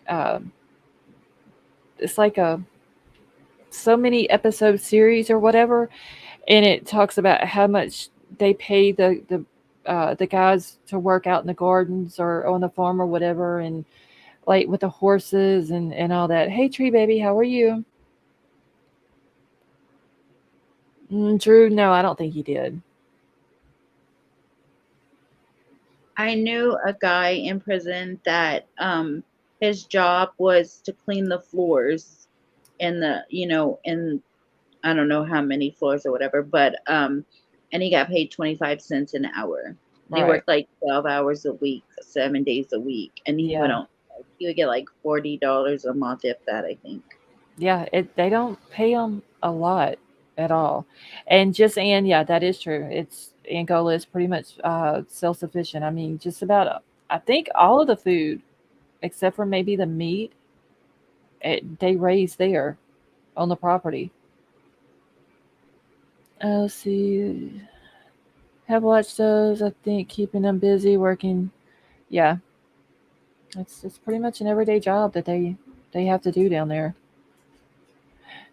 Um, it's like a so many episode series or whatever, and it talks about how much they pay the guys to work out in the gardens or on the farm or whatever, and like with the horses and all that. Hey, tree baby, how are you? Drew, no, I don't think he did. I knew a guy in prison that his job was to clean the floors in the, in I don't know how many floors or whatever, but and he got paid 25 cents an hour. And he Right. worked like 12 hours a week, 7 days a week, and Yeah. he would get like $40 a month, if that, I think. Yeah, they don't pay them a lot at all. And yeah, that is true. It's Angola is pretty much self sufficient. I mean, just about I think all of the food except for maybe the meat they raise there on the property. Let's see. Have watched those. I think keeping them busy working. Yeah, it's pretty much an everyday job that they have to do down there.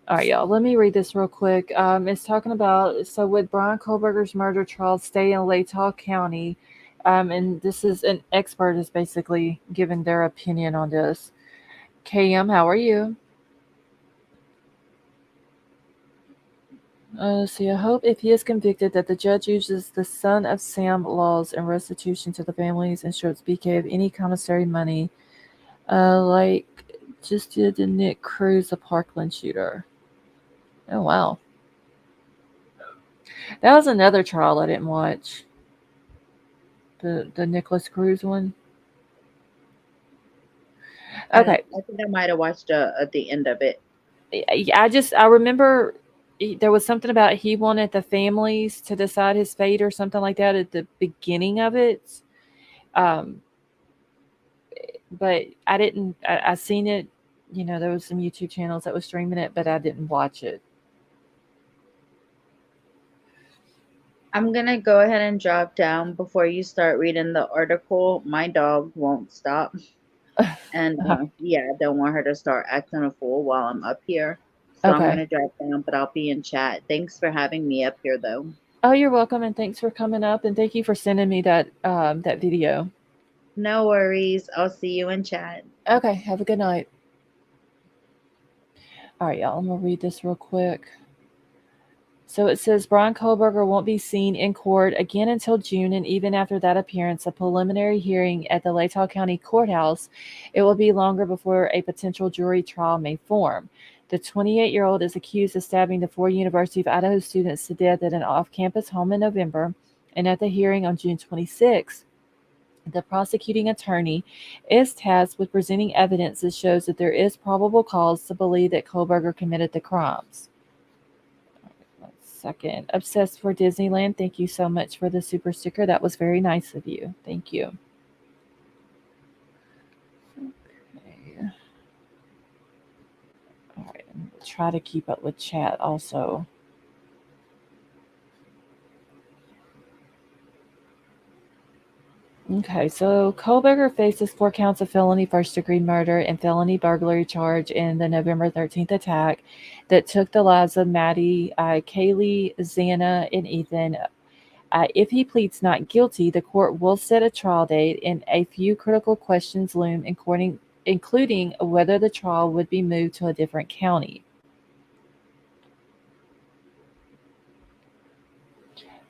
All right, y'all. Let me read this real quick. It's talking about so with Brian Kohberger's murder trial stay in Latah County, and this is an expert is basically giving their opinion on this. KM, how are you? Let's see. I hope if he is convicted that the judge uses the son of Sam laws and restitution to the families and strips BK of any commissary money, like just did to Nick Cruz, the Parkland shooter. Oh wow, that was another trial I didn't watch. The Nicholas Cruz one. Okay, I think I might have watched at the end of it. I remember there was something about he wanted the families to decide his fate or something like that at the beginning of it. Um, but I didn't. I seen it. You know, there was some YouTube channels that was streaming it, but I didn't watch it. I'm gonna go ahead and drop down before you start reading the article. My dog won't stop. And yeah, I don't want her to start acting a fool while I'm up here. So I'm Okay. gonna drop down, but I'll be in chat. Thanks for having me up here though. Oh, you're welcome, and thanks for coming up, and thank you for sending me that video. No worries. I'll see you in chat. Okay, have a good night. All right, y'all. I'm gonna read this real quick. So it says Brian Kohberger won't be seen in court again until June, and even after that appearance, a preliminary hearing at the Latah County Courthouse, it will be longer before a potential jury trial may form. The 28-year-old is accused of stabbing the 4 University of Idaho students to death at an off-campus home in November, and at the hearing on June 26th, the prosecuting attorney is tasked with presenting evidence that shows that there is probable cause to believe that Kohberger committed the crimes. Second. Obsessed for Disneyland. Thank you so much for the super sticker. That was very nice of you. Thank you. Okay. All right. I'm going to try to keep up with chat also. Okay, so Kohberger faces 4 counts of felony first-degree murder and felony burglary charge in the November 13th attack that took the lives of Maddie, Kaylee, Xana, and Ethan. If he pleads not guilty, the court will set a trial date, and a few critical questions loom, including whether the trial would be moved to a different county.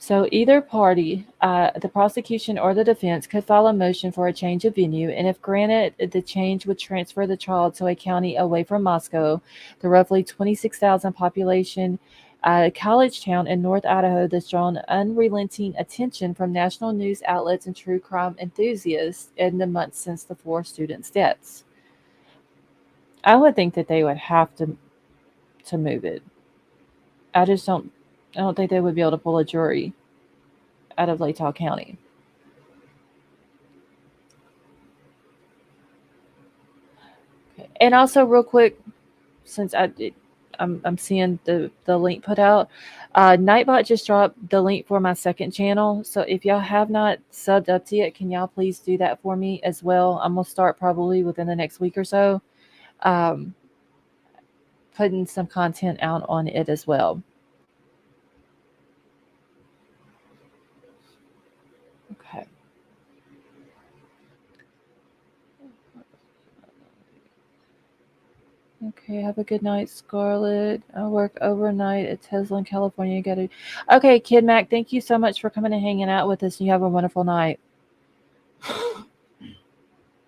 So either party, the prosecution or the defense, could file a motion for a change of venue, and if granted, the change would transfer the trial to a county away from Moscow, the roughly 26,000 population college town in North Idaho that's drawn unrelenting attention from national news outlets and true crime enthusiasts in the months since the 4 students' deaths. I would think that they would have to to move it. I just don't. I don't think they would be able to pull a jury out of Latah County. Okay. And also, real quick, since I'm seeing the link put out. Nightbot just dropped the link for my second channel. So if y'all have not subbed up to it, can y'all please do that for me as well? I'm gonna start probably within the next week or so, um, putting some content out on it as well. Okay. Okay, have a good night, Scarlett. I work overnight at Tesla in California. You gotta. Okay, Kid Mac, thank you so much for coming and hanging out with us. You have a wonderful night.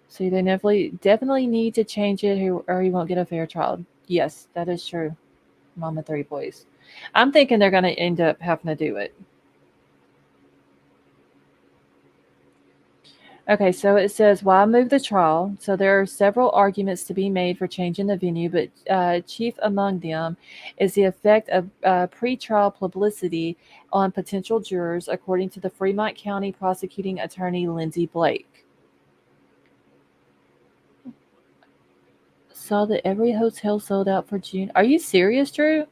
So they definitely need to change it, or you won't get a fair trial. Yes, that is true. Mama Three Boys. I'm thinking they're gonna end up having to do it. Okay, so it says, why move the trial? So there are several arguments to be made for changing the venue, but chief among them is the effect of pretrial publicity on potential jurors, according to the Fremont County prosecuting attorney Lindsay Blake. Saw that every hotel sold out for June. Are you serious, Drew?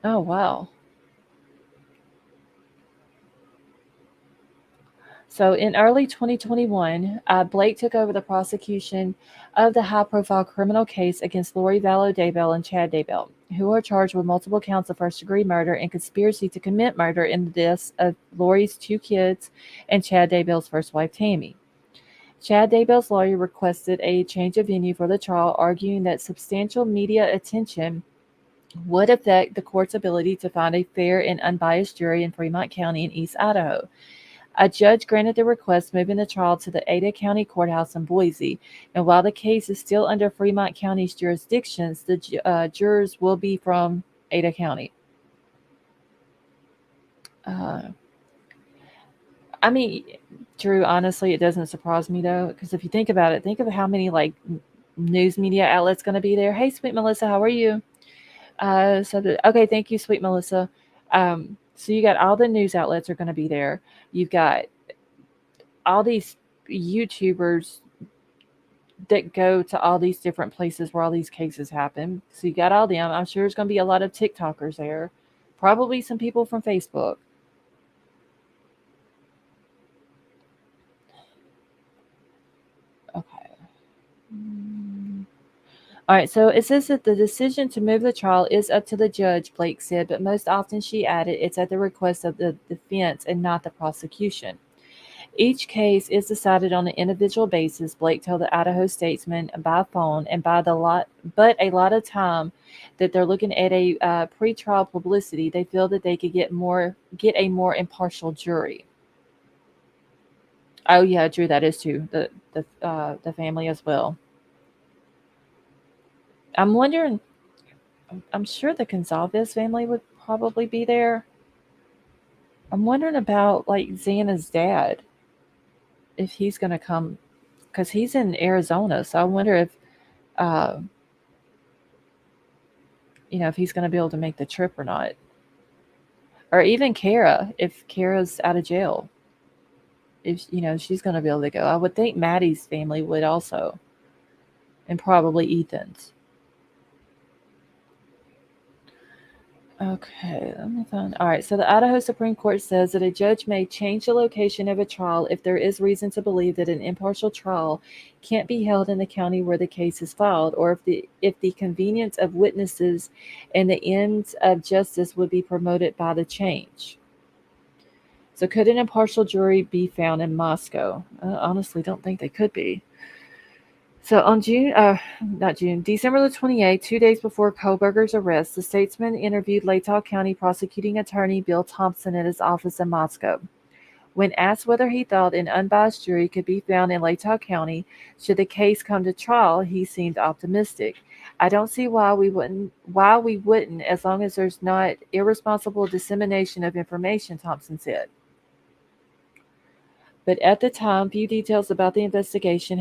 Oh, wow. So in early 2021, Blake took over the prosecution of the high-profile criminal case against Lori Vallow Daybell and Chad Daybell, who are charged with multiple counts of first-degree murder and conspiracy to commit murder in the deaths of Lori's two kids and Chad Daybell's first wife, Tammy. Chad Daybell's lawyer requested a change of venue for the trial, arguing that substantial media attention would affect the court's ability to find a fair and unbiased jury in Fremont County in East Idaho. A judge granted the request, moving the trial to the Ada County Courthouse in Boise. And while the case is still under Fremont County's jurisdictions, the jurors will be from Ada County. I mean, Drew, honestly, it doesn't surprise me though, because if you think about it, think of how many like news media outlets going to be there. Hey, sweet Melissa, how are you? Okay, thank you, sweet Melissa. So you got all the news outlets are going to be there. You've got all these YouTubers that go to all these different places where all these cases happen. So you got all them. I'm sure there's going to be a lot of TikTokers there. Probably some people from Facebook. Okay. All right, so it says that the decision to move the trial is up to the judge, Blake said, but most often, she added, it's at the request of the defense and not the prosecution. Each case is decided on an individual basis, Blake told the Idaho Statesman, by phone, and but a lot of time that they're looking at a pre-trial publicity, they feel that they could get a more impartial jury. Oh yeah, Drew, that is too the family as well. I'm wondering. I'm sure the Gonzalez family would probably be there. I'm wondering about like Xana's dad, if he's going to come, because he's in Arizona. So I wonder if, uh, if he's going to be able to make the trip or not. Or even Kara, if Kara's out of jail, if she's going to be able to go. I would think Maddie's family would also, and probably Ethan's. Okay, let me find. All right, so the Idaho Supreme Court says that a judge may change the location of a trial if there is reason to believe that an impartial trial can't be held in the county where the case is filed, or if the convenience of witnesses and the ends of justice would be promoted by the change. So could an impartial jury be found in Moscow? I honestly don't think they could be. So on December the 28th, 2 days before Kohberger's arrest, the Statesman interviewed Latah County prosecuting attorney Bill Thompson at his office in Moscow. When asked whether he thought an unbiased jury could be found in Latah County should the case come to trial, he seemed optimistic. I don't see why we wouldn't, as long as there's not irresponsible dissemination of information, Thompson said. But at the time, few details about the investigation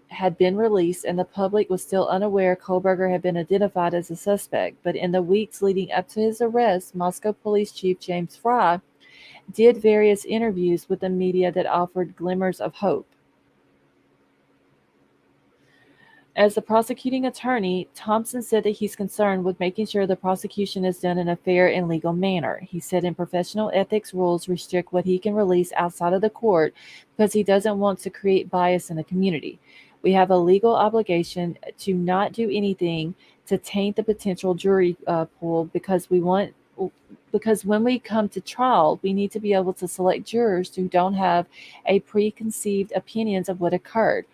had been released, and the public was still unaware Kohberger had been identified as a suspect. But in the weeks leading up to his arrest, Moscow Police Chief James Fry did various interviews with the media that offered glimmers of hope. As the prosecuting attorney, Thompson said that he's concerned with making sure the prosecution is done in a fair and legal manner. He said in professional ethics rules restrict what he can release outside of the court because he doesn't want to create bias in the community. We have a legal obligation to not do anything to taint the potential jury pool because when we come to trial, we need to be able to select jurors who don't have a preconceived opinions of what occurred.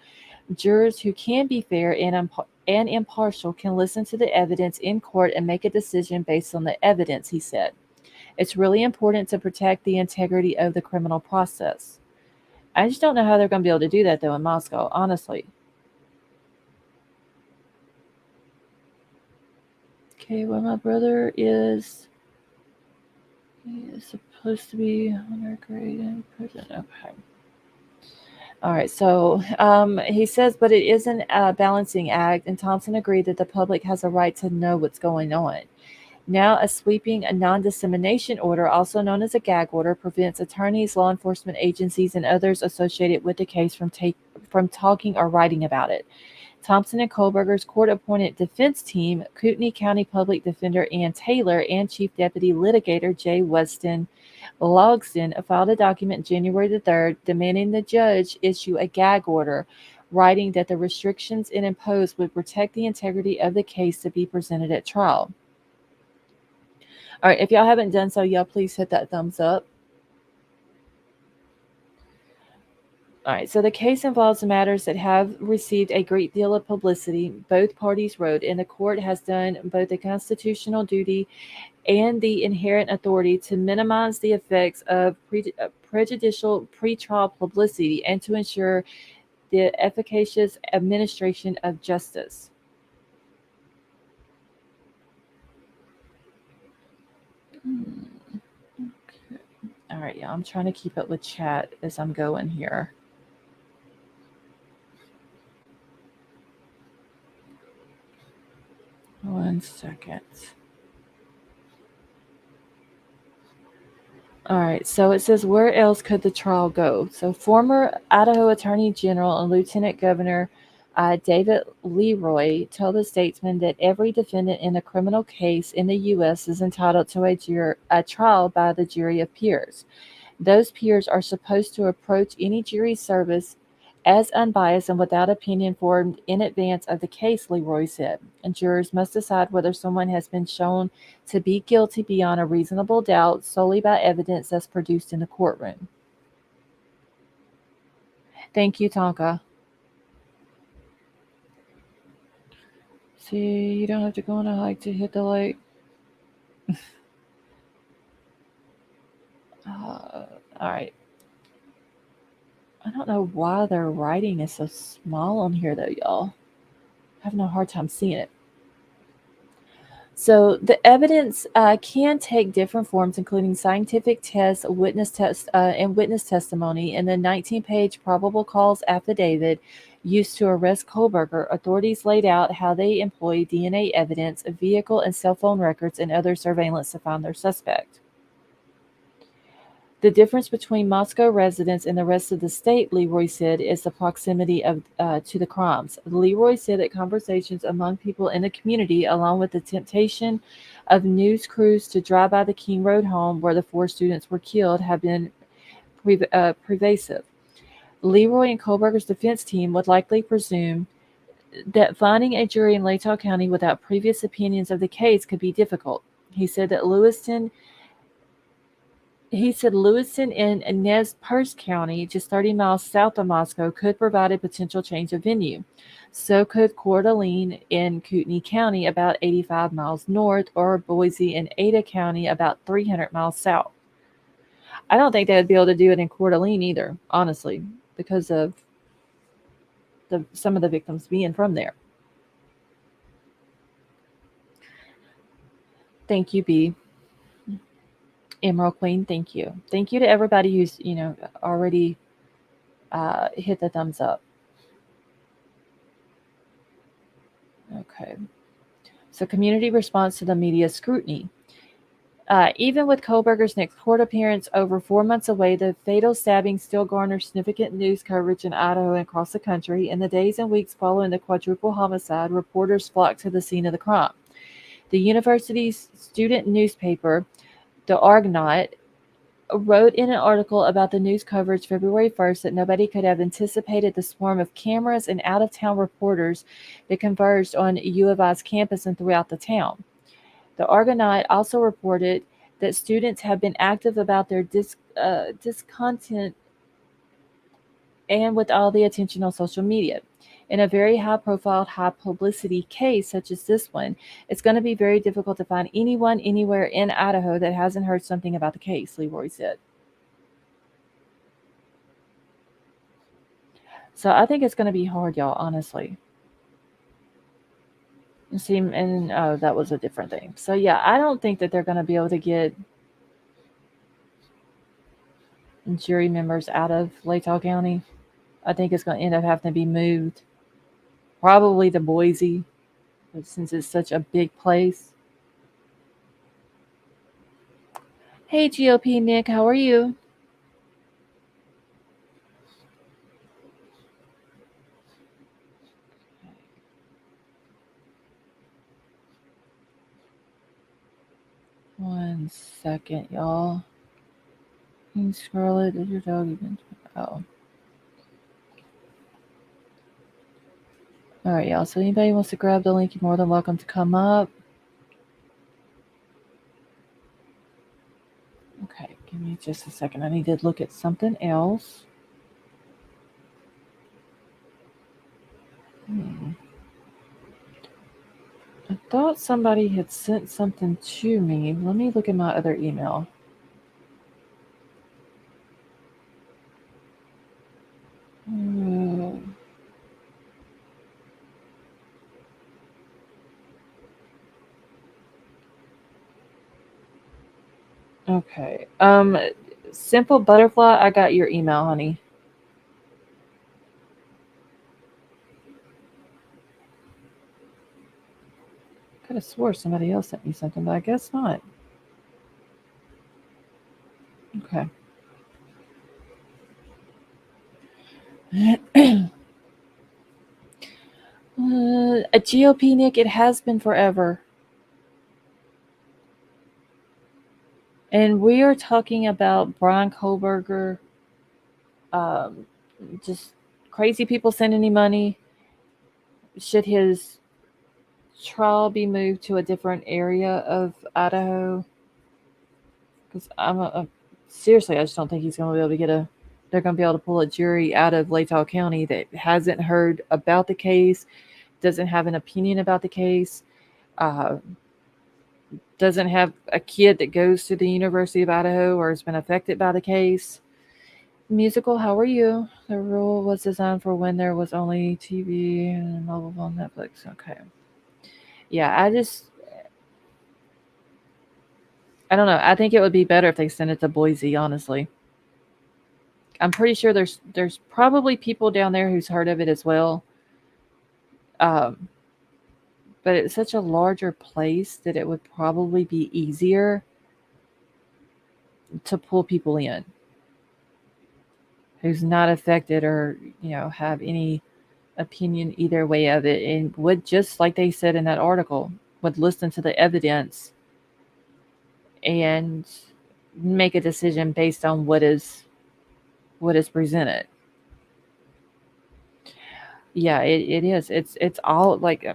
Jurors who can be fair and impartial can listen to the evidence in court and make a decision based on the evidence, he said. It's really important to protect the integrity of the criminal process. I just don't know how they're going to be able to do that, though, in Moscow, honestly. Okay, well, my brother is supposed to be undergrade in prison. Okay. All right, so he says, but it isn't a balancing act, and Thompson agreed that the public has a right to know what's going on. Now, a sweeping non-dissemination order, also known as a gag order, prevents attorneys, law enforcement agencies, and others associated with the case from talking or writing about it. Thompson and Kohberger's court-appointed defense team, Kootenai County Public Defender Ann Taylor and Chief Deputy Litigator J. Weston Logston filed a document January the 3rd demanding the judge issue a gag order, writing that the restrictions it imposed would protect the integrity of the case to be presented at trial. All right, if y'all haven't done so, y'all please hit that thumbs up. All right, so the case involves matters that have received a great deal of publicity, both parties wrote, and the court has done both a constitutional duty and the inherent authority to minimize the effects of prejudicial pretrial publicity and to ensure the efficacious administration of justice. Okay. All right, yeah, I'm trying to keep up with chat as I'm going here. One second. All right, so it says, where else could the trial go? So former Idaho Attorney General and Lieutenant Governor David Leroy told the Statesman that every defendant in a criminal case in the U.S. is entitled to a trial by the jury of peers. Those peers are supposed to approach any jury service as unbiased and without opinion formed in advance of the case, Leroy said. And jurors must decide whether someone has been shown to be guilty beyond a reasonable doubt solely by evidence that's produced in the courtroom. Thank you, Tonka. See, you don't have to go on a hike to hit the lake. All right. I don't know why their writing is so small on here, though, y'all. I'm having a hard time seeing it. So the evidence can take different forms, including scientific tests, witness testimony. In the 19-page probable cause affidavit used to arrest Kohberger, authorities laid out how they employ DNA evidence, vehicle and cell phone records, and other surveillance to find their suspect. The difference between Moscow residents and the rest of the state, Leroy said, is the proximity to the crimes. Leroy said that conversations among people in the community, along with the temptation of news crews to drive by the King Road home where the 4 students were killed, have been pervasive. Leroy and Kohberger's defense team would likely presume that finding a jury in Latah County without previous opinions of the case could be difficult. He said Lewiston in Nez Perce County, just 30 miles south of Moscow, could provide a potential change of venue. So could Coeur d'Alene in Kootenai County, about 85 miles north, or Boise in Ada County, about 300 miles south. I don't think they would be able to do it in Coeur d'Alene either, honestly, because of some of the victims being from there. Thank you, B. Emerald Queen, thank you. Thank you to everybody who's, already hit the thumbs up. Okay. So community response to the media scrutiny. Even with Kohberger's next court appearance over 4 months away, the fatal stabbing still garners significant news coverage in Idaho and across the country. In the days and weeks following the quadruple homicide, reporters flocked to the scene of the crime. The university's student newspaper, The Argonaut, wrote in an article about the news coverage February 1st that nobody could have anticipated the swarm of cameras and out-of-town reporters that converged on U of I's campus and throughout the town. The Argonaut also reported that students have been active about their discontent and with all the attention on social media. In a very high-profile, high-publicity case such as this one, it's going to be very difficult to find anyone anywhere in Idaho that hasn't heard something about the case, Leroy said. So I think it's going to be hard, y'all, honestly. See, and that was a different thing. So yeah, I don't think that they're going to be able to get jury members out of Latah County. I think it's going to end up having to be moved, probably to Boise, but since it's such a big place. Hey, GOP Nick, how are you? One second, y'all. King Scarlet, is your dog even? Oh. All right, y'all. So anybody wants to grab the link, you're more than welcome to come up. Okay, give me just a second. I need to look at something else. I thought somebody had sent something to me. Let me look at my other email. Okay. Simple Butterfly, I got your email, honey. Could have swore somebody else sent me something, but I guess not. Okay. A GOP, Nick, it has been forever. And we are talking about Bryan Kohberger, just crazy people sending him money. Should his trial be moved to a different area of Idaho? Because seriously, I just don't think he's going to be able to get they're going to be able to pull a jury out of Latah County that hasn't heard about the case, doesn't have an opinion about the case, doesn't have a kid that goes to the University of Idaho or has been affected by the case. Musical, how are you? The rule was designed for when there was only TV and mobile on Netflix. Okay. Yeah, I don't know. I think it would be better if they sent it to Boise, honestly. I'm pretty sure there's probably people down there who's heard of it as well. But it's such a larger place that it would probably be easier to pull people in who's not affected or, have any opinion either way of it, and would, just like they said in that article, would listen to the evidence and make a decision based on what is presented. Yeah, it is. It's all like,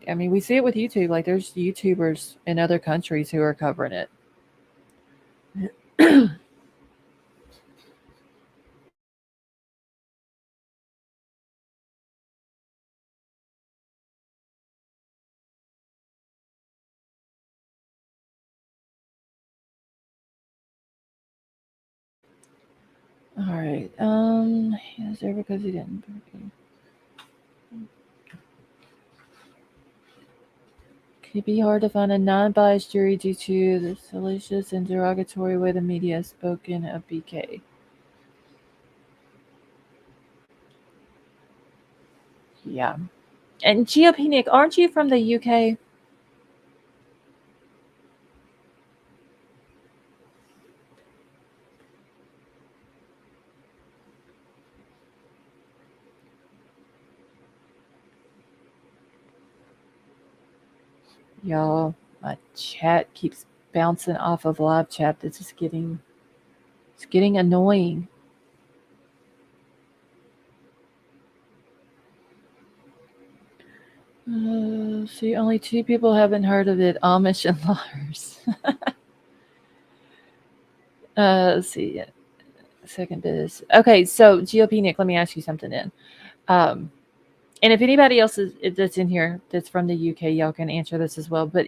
I mean, we see it with YouTube. Like, there's YouTubers in other countries who are covering it. All right. Is there because he didn't? Could be hard to find a non-biased jury due to the salacious and derogatory way the media has spoken of BK. Yeah. And GOP Nick, aren't you from the UK? Y'all, my chat keeps bouncing off of live chat. This is getting annoying. See, only 2 people haven't heard of it. Amish and Lars. Let's see. Second biz. Okay, so GOP Nick, let me ask you something then. And if anybody else that's in here that's from the UK, y'all can answer this as well. But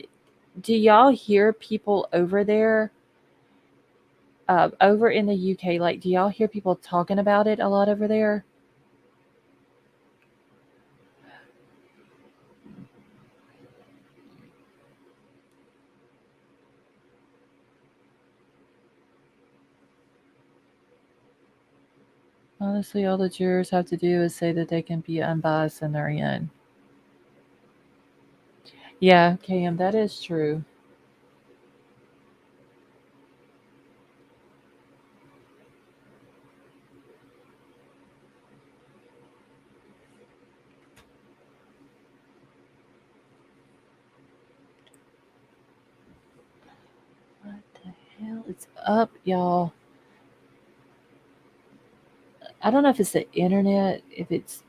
do y'all hear people over there, over in the UK, like, do y'all hear people talking about it a lot over there? Honestly, all the jurors have to do is say that they can be unbiased and they're in. Yeah, Cam, that is true. What the hell is up, y'all? I don't know if it's the internet, if it's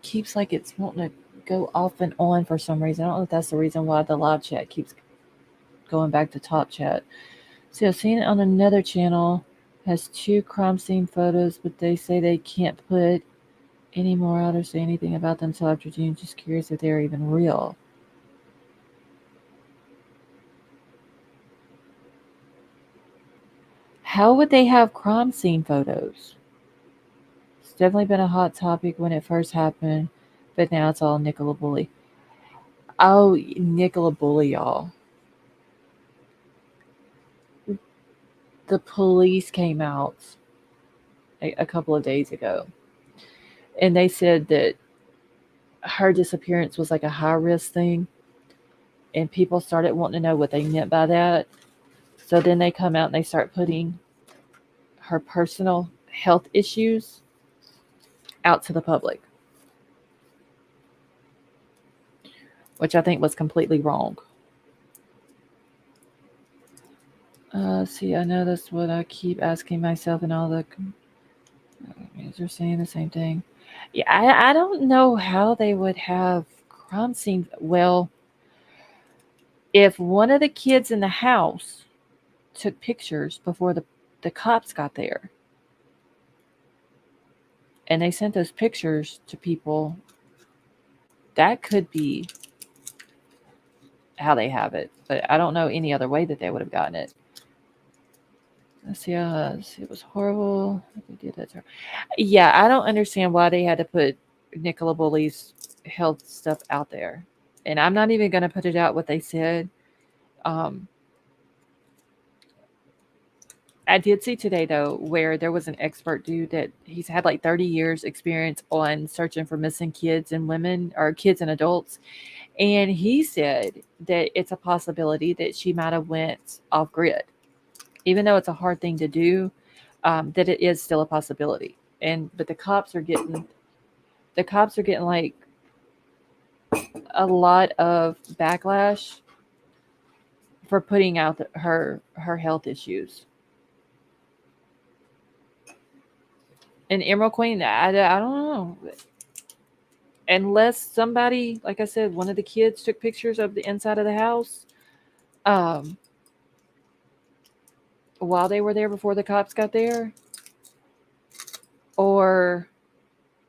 keeps like it's wanting to go off and on for some reason. I don't know if that's the reason why the live chat keeps going back to top chat. See, I've seen it on another channel, has 2 crime scene photos, but they say they can't put any more out or say anything about them until after June. Just curious if they're even real. How would they have crime scene photos? It's definitely been a hot topic when it first happened, but now it's all Nicola Bully. Oh, Nicola Bully, y'all. The police came out a couple of days ago, and they said that her disappearance was like a high risk thing, and people started wanting to know what they meant by that. So then they come out and they start putting her personal health issues out to the public, which I think was completely wrong. See, I know that's what I keep asking myself, and all the they're saying the same thing. Yeah, I don't know how they would have crime scenes. Well, if one of the kids in the house took pictures before the cops got there, and they sent those pictures to people, that could be how they have it. But I don't know any other way that they would have gotten it. Let's see, it was horrible. They did that to her. Yeah, I don't understand why they had to put Nicola Bully's health stuff out there. And I'm not even going to put it out what they said. I did see today, though, where there was an expert dude that he's had like 30 years experience on searching for missing kids and women, or kids and adults. And he said that it's a possibility that she might have went off grid. Even though it's a hard thing to do, that it is still a possibility. But the cops are getting like a lot of backlash for putting out her health issues. And Emerald Queen, I don't know. Unless somebody, like I said, one of the kids took pictures of the inside of the house while they were there before the cops got there, or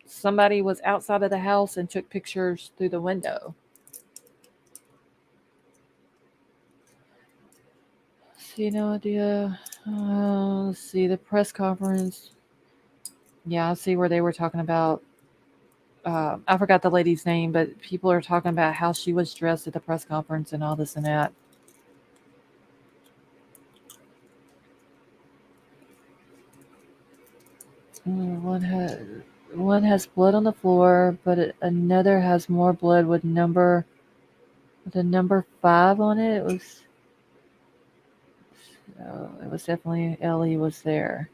somebody was outside of the house and took pictures through the window. See, no idea. Let's see, the press conference. Yeah, I see where they were talking about. I forgot the lady's name, but people are talking about how she was dressed at the press conference and all this and that. What had One has blood on the floor, but another has more blood with a number 5 on it. It was definitely Ellie was there.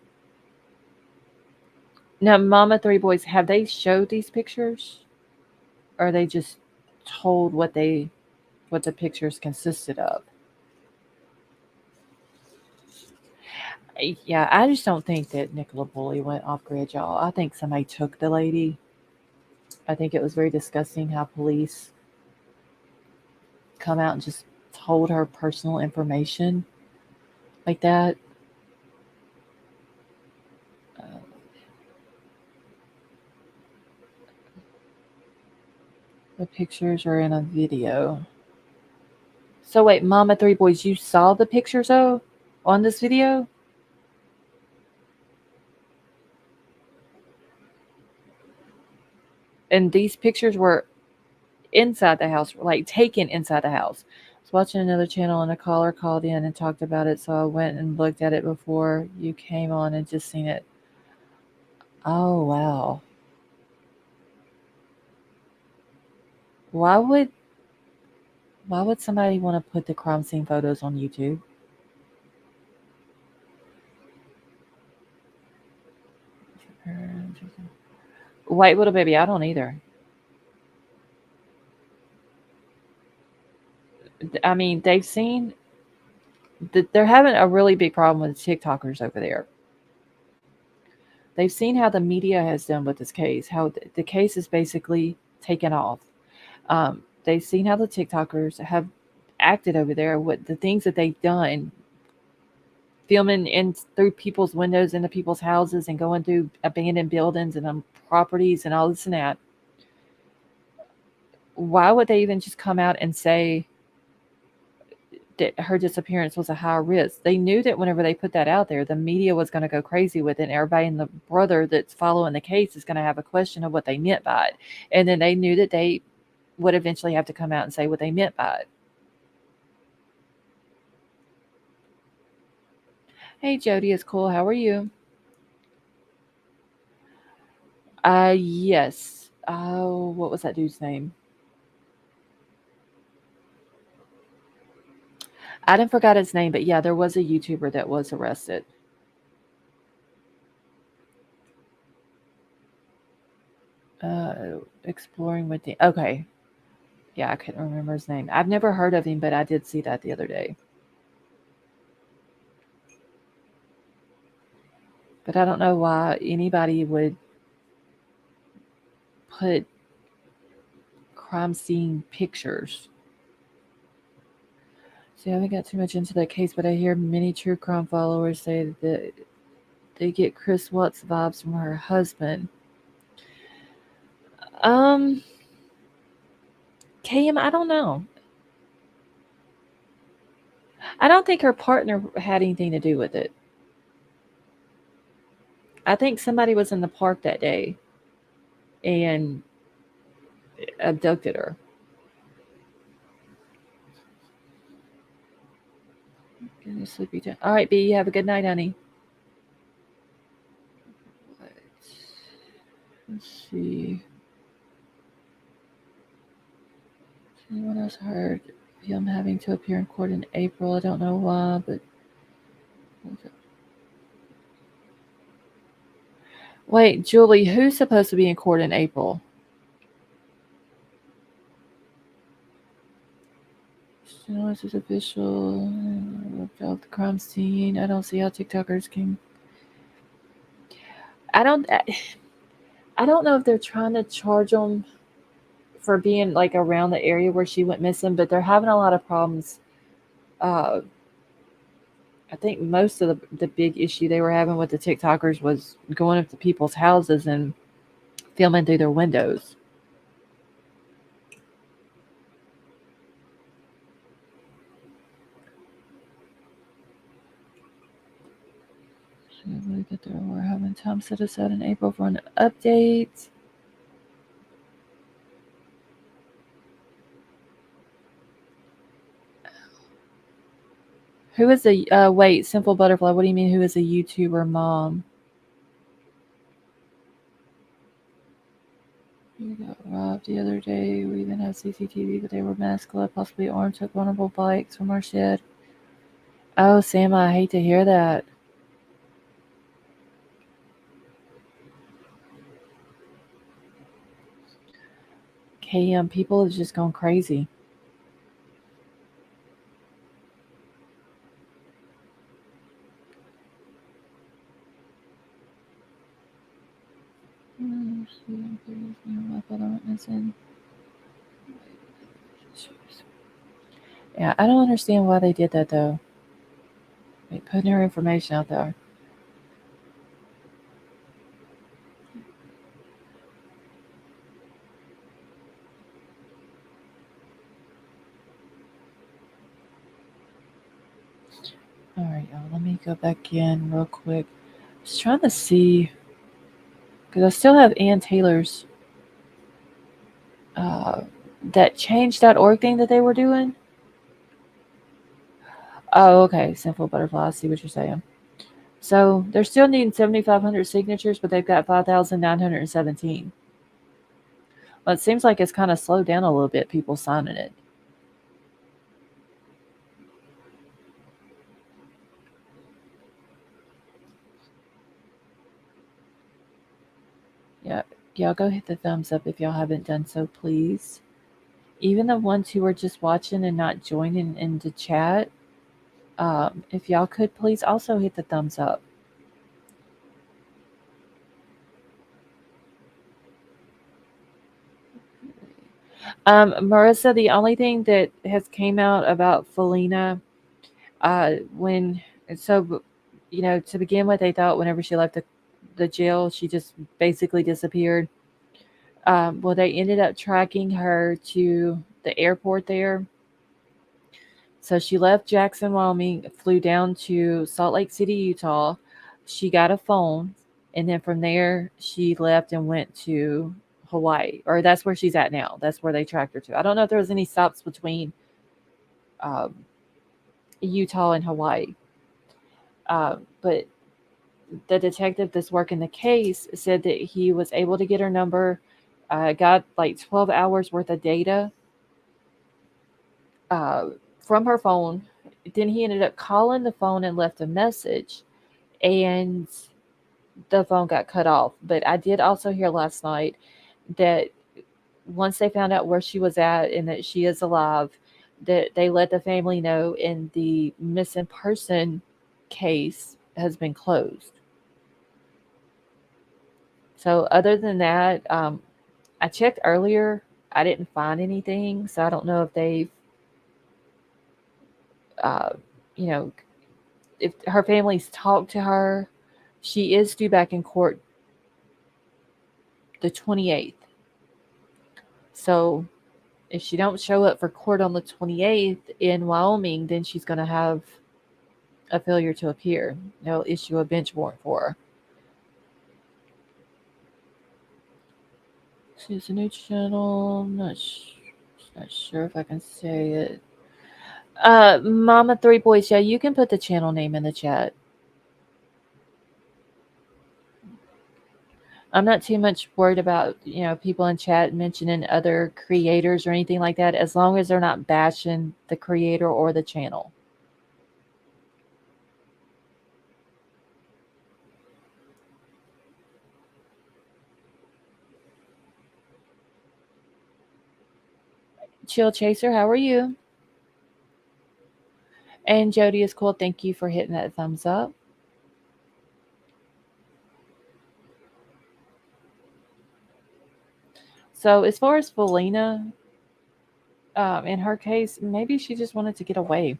Now, Mama Three Boys, have they showed these pictures? Or are they just told what the pictures consisted of? Yeah, I just don't think that Nicola Bully went off grid, y'all. I think somebody took the lady. I think it was very disgusting how police come out and just told her personal information like that. Uh, the pictures are in a video. So wait, Mama Three Boys, you saw the pictures though on this video? And these pictures were inside the house, like taken inside the house. I was watching another channel and a caller called in and talked about it, so I went and looked at it before you came on and just seen it. Oh wow. Why would why would somebody want to put the crime scene photos on YouTube? White Widow Baby, I don't either. I mean, they've seen they're having a really big problem with TikTokers over there. They've seen how the media has done with this case, how the case is basically taken off. They've seen how the TikTokers have acted over there, what the things that they've done, filming in through people's windows into people's houses and going through abandoned buildings and properties and all this and that. Why would they even just come out and say that her disappearance was a high risk? They knew that whenever they put that out there, the media was going to go crazy with it. And everybody and the brother that's following the case is going to have a question of what they meant by it. And then they knew that they would eventually have to come out and say what they meant by it. Hey, Jody, it's cool. How are you? Yes. Oh, what was that dude's name? I didn't forgot his name, but yeah, there was a YouTuber that was arrested. Exploring with the okay. Yeah, I couldn't remember his name. I've never heard of him, but I did see that the other day. But I don't know why anybody would put crime scene pictures. See, I haven't got too much into that case, but I hear many true crime followers say that they get Chris Watts vibes from her husband. Um, KM, I don't know. I don't think her partner had anything to do with it. I think somebody was in the park that day and abducted her. Getting sleepy time. All right, B, you have a good night, honey. Let's see. Has anyone else heard him having to appear in court in April? I don't know why, but wait, Julie, who's supposed to be in court in April? This is official. About the crime scene. I don't see how TikTokers can. I don't. I don't know if they're trying to charge them for being like around the area where she went missing, but they're having a lot of problems. Uh, I think most of the big issue they were having with the TikTokers was going up to people's houses and filming through their windows. We're having time set aside in April for an update. Who is a wait, Simple Butterfly? What do you mean? Who is a YouTuber mom? up the other day. We even had CCTV, but they were masked up, possibly armed, took vulnerable bikes from our shed. Oh, Sam, I hate to hear that. KM, people have just gone crazy. Yeah, I don't understand why they did that though. Like putting her information out there. All right, y'all. Let me go back in real quick. Just trying to see because I still have Ann Taylor's uh, that change.org thing that they were doing. Oh, okay. Simple Butterfly. I see what you're saying. So they're still needing 7,500 signatures, but they've got 5,917. Well, it seems like it's kind of slowed down a little bit, people signing it. Yeah, y'all go hit the thumbs up if y'all haven't done so, please. Even the ones who are just watching and not joining in the chat, if y'all could please also hit the thumbs up. Marissa, the only thing that has came out about Felina, when so you know, to begin with, they thought whenever she left the jail, she just basically disappeared. Well, they ended up tracking her to the airport there. So she left Jackson, Wyoming, flew down to Salt Lake City, Utah. She got a phone, and then from there she left and went to Hawaii, or that's where she's at now. That's where they tracked her to. I don't know if there was any stops between um, Utah and Hawaii, but the detective that's working the case said that he was able to get her number, got like 12 hours worth of data uh, from her phone. Then he ended up calling the phone and left a message, and the phone got cut off. But I did also hear last night that once they found out where she was at and that she is alive, that they let the family know, and the missing person case has been closed. So other than that, I checked earlier. I didn't find anything, so I don't know if they've, uh, you know, if her family's talked to her. She is due back in court the 28th. So if she don't show up for court on the 28th in Wyoming, then she's going to have a failure to appear. They'll issue a bench warrant for her. She's a new channel. I'm not sure if I can say it. Mama Three Boys, yeah, you can put the channel name in the chat. I'm not too much worried about, you know, people in chat mentioning other creators or anything like that, as long as they're not bashing the creator or the channel. Chill Chaser, how are you? And Jody is cool. Thank you for hitting that thumbs up. So as far as Felina, in her case, maybe she just wanted to get away.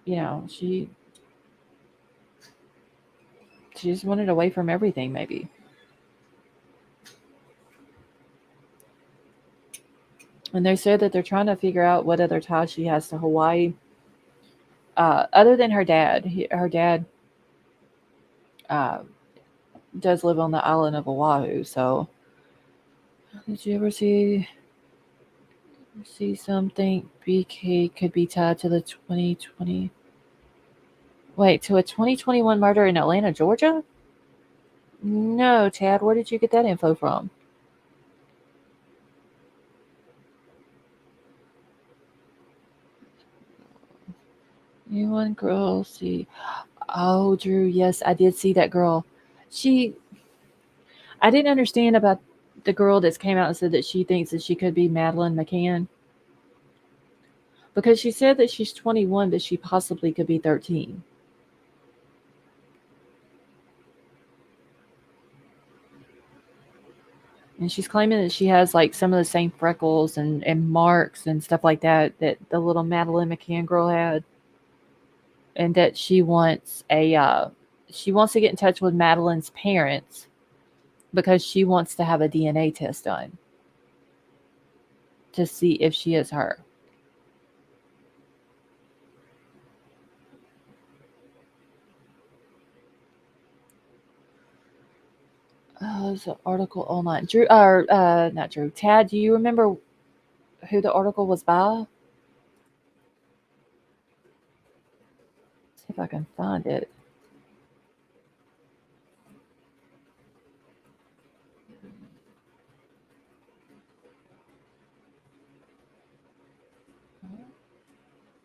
You know, she just wanted away from everything, maybe. And they said that they're trying to figure out what other ties she has to Hawaii. Other than her dad. Her dad does live on the island of Oahu. So, did you ever see something? BK could be tied to the 2020. Wait, to a 2021 murder in Atlanta, Georgia? No, Tad. Where did you get that info from? You one girl, see. Oh, Drew, yes, I did see that girl. She, I didn't understand about the girl that's came out and said that she thinks that she could be Madeline McCann because she said that she's 21, but she possibly could be 13. And she's claiming that she has like some of the same freckles and marks and stuff like that that the little Madeline McCann girl had, and that she wants to get in touch with Madeline's parents because she wants to have a DNA test done to see if she is her. Oh, there's an article online. Drew, or not Drew. Tad, do you remember who the article was by? See if I can find it.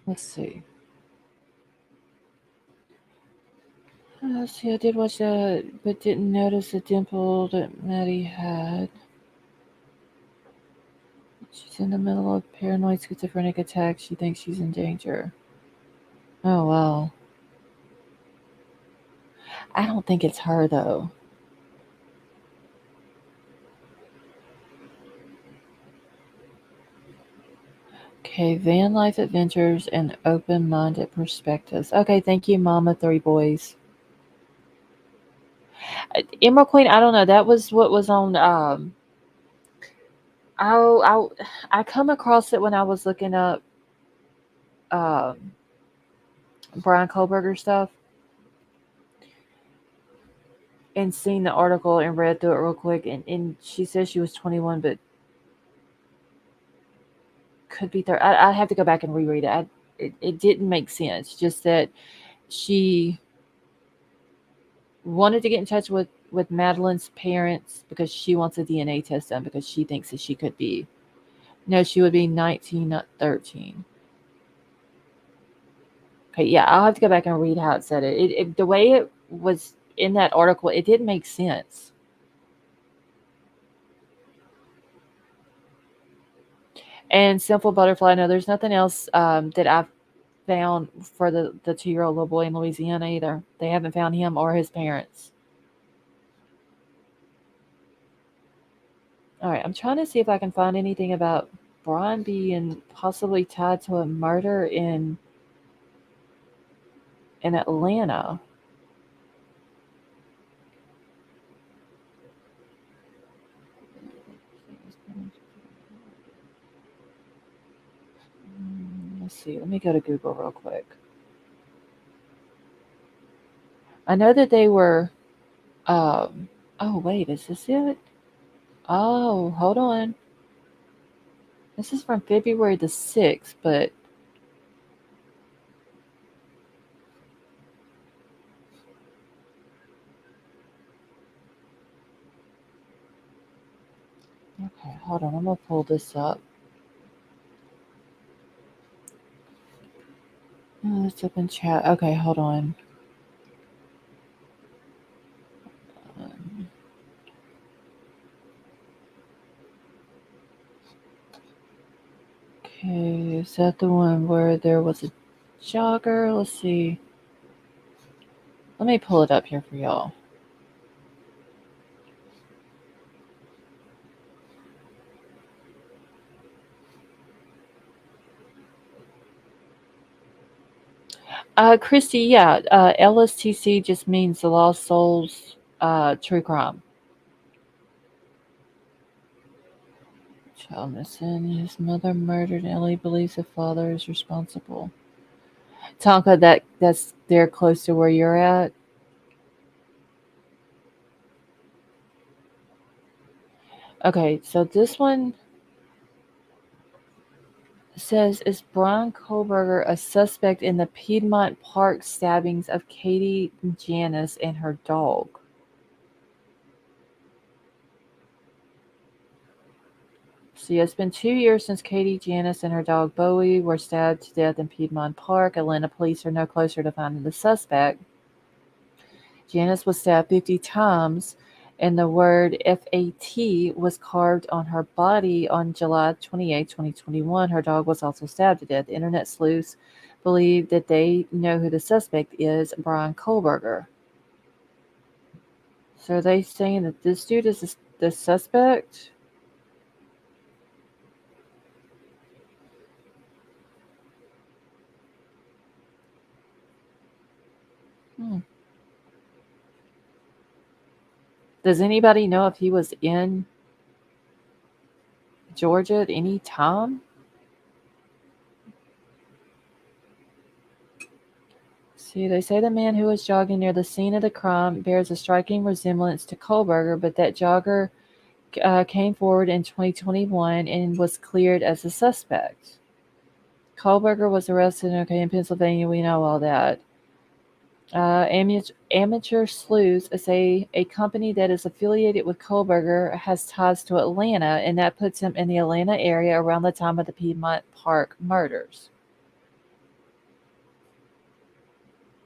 Let's see. Let's see. I did watch that, but didn't notice the dimple that Maddie had. She's in the middle of paranoid schizophrenic attack. She thinks she's in danger. Oh wow. I don't think it's her though. Okay, van life adventures and open-minded perspectives. Okay, thank you, Mama. Three boys. Emerald Queen. I don't know. That was what was on. I come across it when I was looking up um Bryan Kohberger stuff and seen the article and read through it real quick. And she says she was 21, but could be 30. I have to go back and reread it. It didn't make sense. Just that she wanted to get in touch with Madeline's parents because she wants a DNA test done because she thinks that she could be. No, she would be 19, not 13. Okay, yeah, I'll have to go back and read how it said it. The way it was in that article, it didn't make sense. And Simple Butterfly, no, there's nothing else that I've found for the 2-year-old little boy in Louisiana either. They haven't found him or his parents. All right, I'm trying to see if I can find anything about Bryan being possibly tied to a murder in Atlanta. Let's see. Let me go to Google real quick. I know that they were. Oh wait, is this it? Oh, hold on. This is from February the 6th, but okay, hold on. I'm gonna pull this up. Oh, it's up in chat. Okay, hold on. Um, Okay, is that the one where there was a jogger? Let's see. Let me pull it up here for y'all. Christy, yeah, LSTC just means the Lost Souls True Crime. Child missing. His mother murdered. Ellie believes the father is responsible. Tonka, that's there close to where you're at. Okay, so this one says, is Bryan Kohberger a suspect in the Piedmont Park stabbings of Katie Janice and her dog? See, it's been 2 years since Katie, Janice, and her dog Bowie were stabbed to death in Piedmont Park. Atlanta police are no closer to finding the suspect. Janice was stabbed 50 times, and the word FAT was carved on her body on July 28, 2021. Her dog was also stabbed to death. Internet sleuths believe that they know who the suspect is, Bryan Kohberger. So are they saying that this dude is the suspect? Does anybody know if he was in Georgia at any time? See, they say the man who was jogging near the scene of the crime bears a striking resemblance to Kohberger, but that jogger came forward in 2021 and was cleared as a suspect. Kohberger was arrested in Pennsylvania. We know all that. Amateur sleuths say a company that is affiliated with Kohberger has ties to Atlanta, and that puts him in the Atlanta area around the time of the Piedmont Park murders.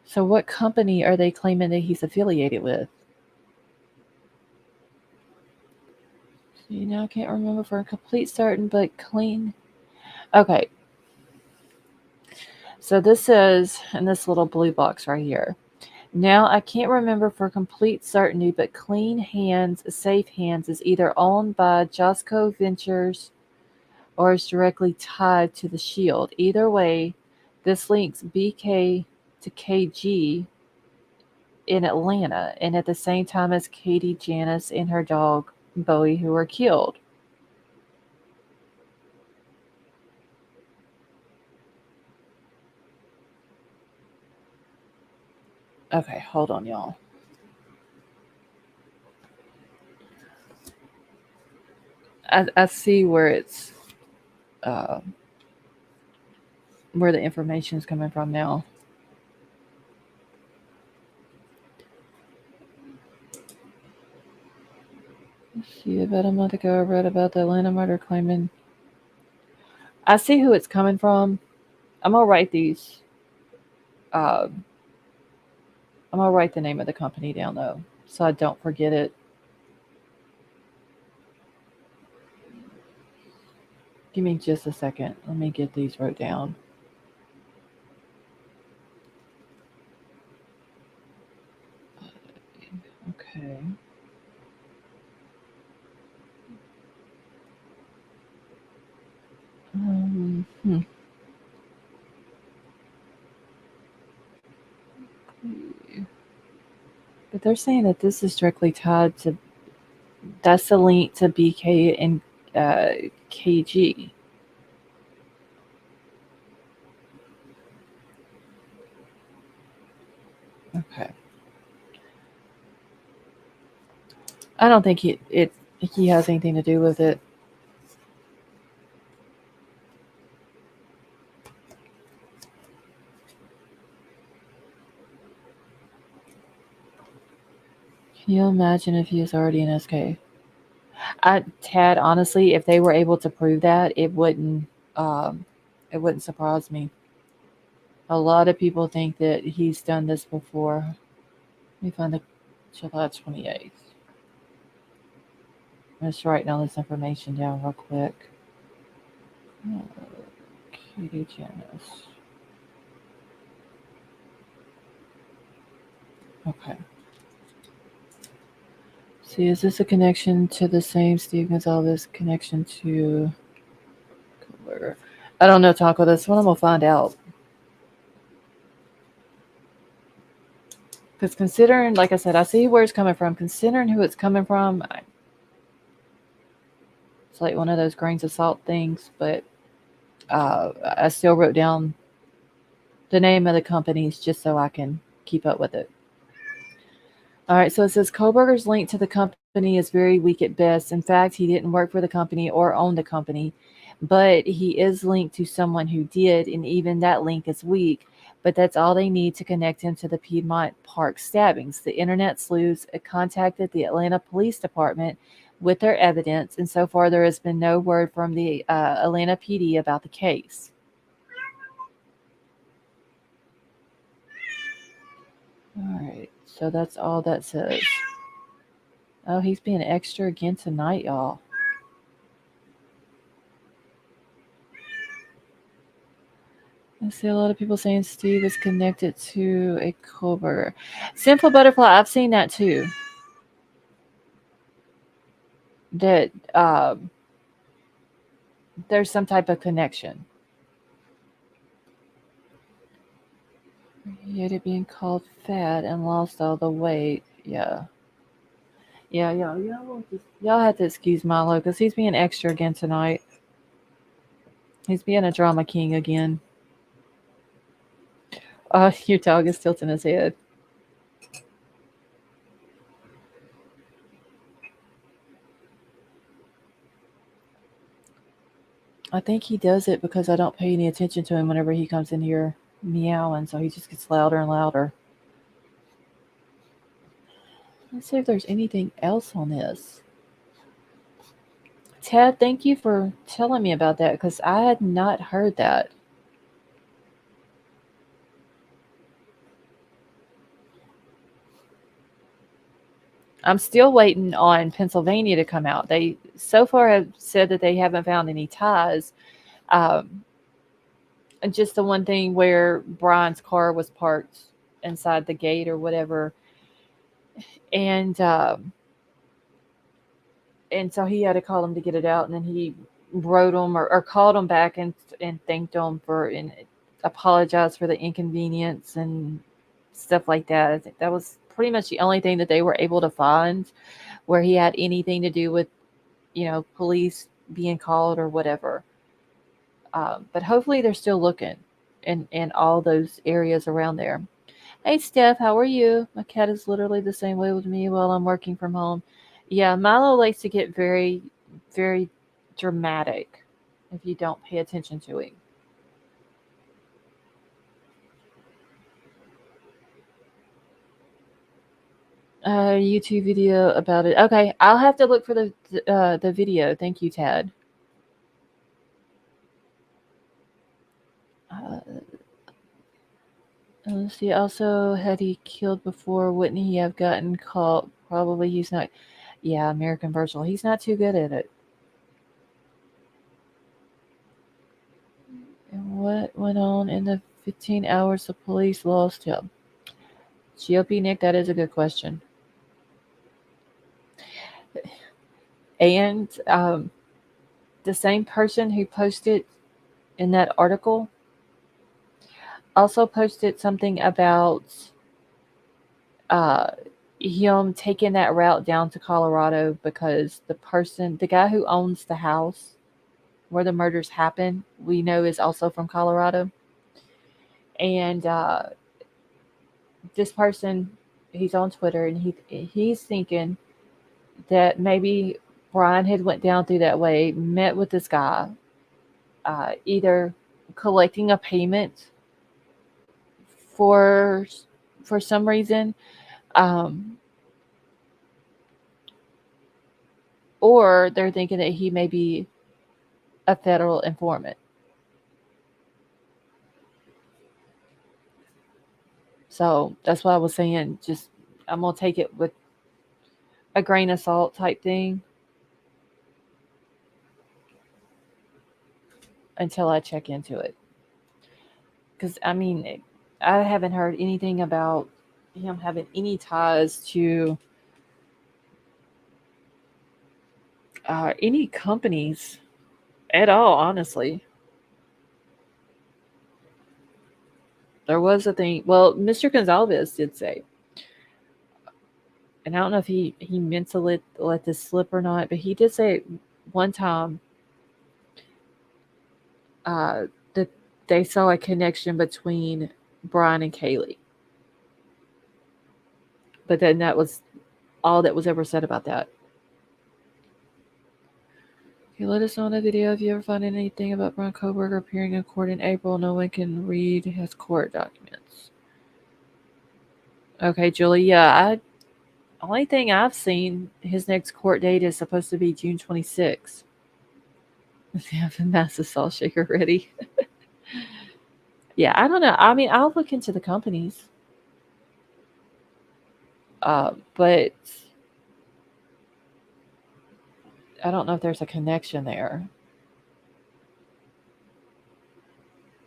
So what company are they claiming that he's affiliated with? See, now I can't remember for a complete certain, but clean. Okay. So this says in this little blue box right here. Now I can't remember for complete certainty, but Clean Hands, Safe Hands is either owned by Josco Ventures or is directly tied to the Shield. Either way, this links BK to KG in Atlanta, and at the same time as Katie, Janice, and her dog Bowie, who were killed. Okay, hold on, y'all. I see where it's where the information is coming from now. Let's see, about a month ago, I read about the Atlanta murder claiming. I see who it's coming from. I'm gonna write these. I'm gonna write the name of the company down though, so I don't forget it. Give me just a second. Let me get these wrote down. Okay. But they're saying that this is directly tied to. That's the link to BK and KG. Okay. I don't think he has anything to do with it. Can you imagine if he was already in SK? Tad, honestly, if they were able to prove that, it wouldn't surprise me. A lot of people think that he's done this before. Let me find the July 28th. I'm just writing all this information down real quick. Katie Janice. Okay. See, is this a connection to the same Steve Gonzalez connection to Kohberger? I don't know, Taco. This one I'm going to find out. Because considering, like I said, I see where it's coming from. Considering who it's coming from, it's like one of those grains of salt things. But I still wrote down the name of the companies just so I can keep up with it. All right, so it says Kohberger's link to the company is very weak at best. In fact, he didn't work for the company or own the company, but he is linked to someone who did, and even that link is weak. But that's all they need to connect him to the Piedmont Park stabbings. The internet sleuths contacted the Atlanta Police Department, with their evidence, and so far there has been no word from the Atlanta PD about the case. All right, so that's all that says. Oh, he's being extra again tonight, y'all. I see a lot of people saying Steve is connected to a Kohberger. Simple Butterfly, I've seen that too. That there's some type of connection. He hated being called fat and lost all the weight. Yeah. Yeah, y'all have to excuse Milo because he's being extra again tonight. He's being a drama king again. Your dog is tilting his head. I think he does it because I don't pay any attention to him whenever he comes in here meowing, so he just gets louder and louder. Let's see if there's anything else on this. Ted, thank you for telling me about that because I had not heard that. I'm still waiting on Pennsylvania to come out. They so far have said that they haven't found any ties. Um, and just the one thing where Brian's car was parked inside the gate or whatever, and so he had to call him to get it out, and then he wrote him or called him back and thanked him for and apologized for the inconvenience and stuff like that. I think that was pretty much the only thing that they were able to find where he had anything to do with, police being called or whatever. But hopefully they're still looking in all those areas around there. Hey, Steph, how are you? My cat is literally the same way with me while I'm working from home. Yeah, Milo likes to get very, very dramatic if you don't pay attention to him. YouTube video about it. Okay, I'll have to look for the video. Thank you, Tad. Let's see. Also, had he killed before, wouldn't he have gotten caught? Probably he's not. Yeah, American Virtual. He's not too good at it. And what went on in the 15 hours the police lost him? GOP Nick, that is a good question. And the same person who posted in that article also posted something about him taking that route down to Colorado because the guy who owns the house where the murders happened, we know is also from Colorado. And this person, he's on Twitter, and he's thinking that maybe Bryan had went down through that way, met with this guy, either collecting a payment for some reason, or they're thinking that he may be a federal informant. So that's why I was saying, just I'm gonna take it with a grain of salt type thing until I check into it. Because I haven't heard anything about him having any ties to any companies at all, honestly. There was a thing. Well, Mr. Gonzalez did say, and I don't know if he meant to let this slip or not, but he did say one time that they saw a connection between Bryan and Kaylee. But then that was all that was ever said about that. Okay, let us know in the video if you ever find anything about Bryan Kohberger appearing in court in April. No one can read his court documents. Okay, Julie. Yeah, Only thing I've seen, his next court date is supposed to be June 26th. If you have a massive salt shaker ready. Yeah, I don't know. I mean, I'll look into the companies, but I don't know if there's a connection there.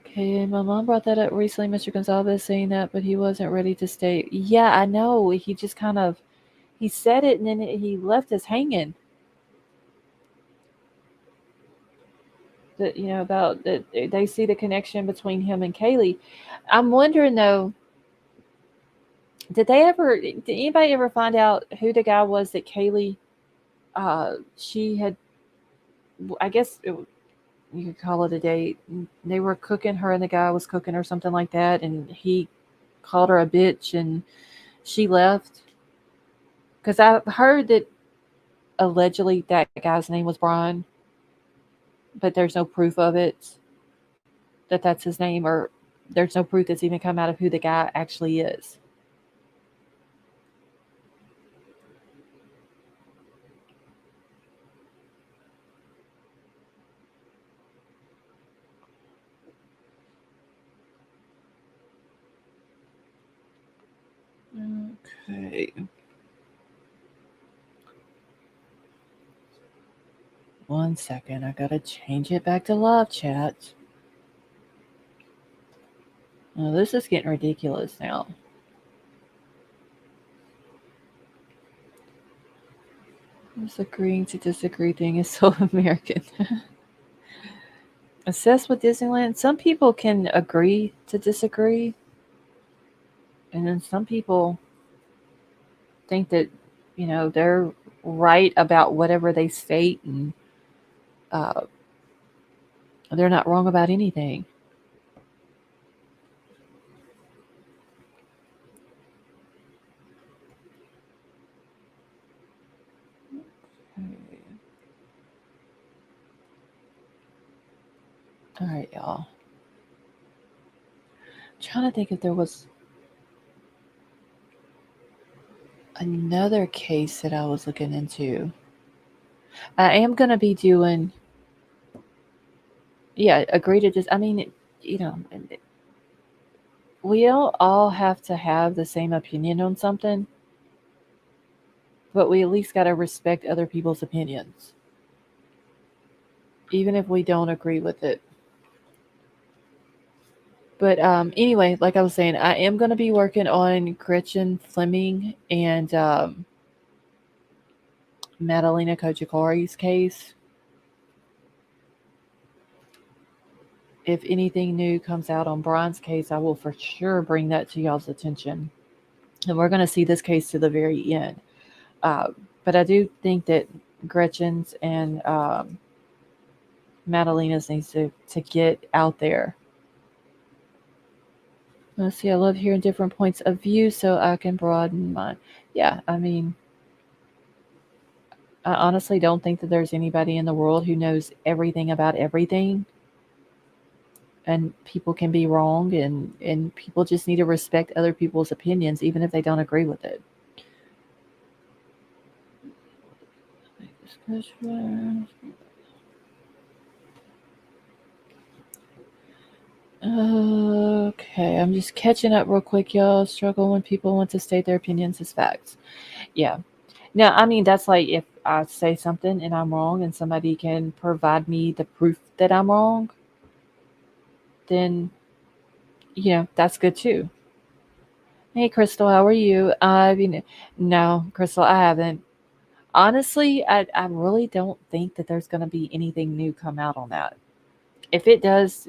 Okay, my mom brought that up recently, Mr. Gonzalez saying that, but he wasn't ready to stay. Yeah, I know. He just kind of he said it and then he left us hanging. That about that they see the connection between him and Kaylee. I'm wondering though, did anybody ever find out who the guy was that Kaylee she had I guess you could call it a date. They were cooking her and the guy was cooking or something like that and he called her a bitch and she left because I heard that allegedly that guy's name was Bryan, but there's no proof of it that that's his name or there's no proof that's even come out of who the guy actually is. Okay. One second. I gotta change it back to live chat. Oh, this is getting ridiculous now. This agreeing to disagree thing is so American. Assess with Disneyland. Some people can agree to disagree, and then some people think that they're right about whatever they state, and uh, they're not wrong about anything. All right, y'all. I'm trying to think if there was another case that I was looking into. I am gonna be doing, yeah, agree to this. I mean, you know, we don't all have to have the same opinion on something, but we at least gotta respect other people's opinions, even if we don't agree with it. But anyway, like I was saying, I am gonna be working on Gretchen Fleming and Madalena Kojikori's case. If anything new comes out on Bryan's case, I will for sure bring that to y'all's attention. And we're going to see this case to the very end. Uh, but I do think that Gretchen's and Madalena's needs to get out there. Let's see, I love hearing different points of view so I can broaden mine. Yeah, I mean, I honestly don't think that there's anybody in the world who knows everything about everything. And people can be wrong, and people just need to respect other people's opinions, even if they don't agree with it. Okay, I'm just catching up real quick, y'all. Struggle when people want to state their opinions as facts. Yeah. Now, I mean, that's like if I say something and I'm wrong and somebody can provide me the proof that I'm wrong, then, that's good too. Hey, Crystal, how are you? I mean, no, Crystal, I haven't. Honestly, I really don't think that there's going to be anything new come out on that. If it does,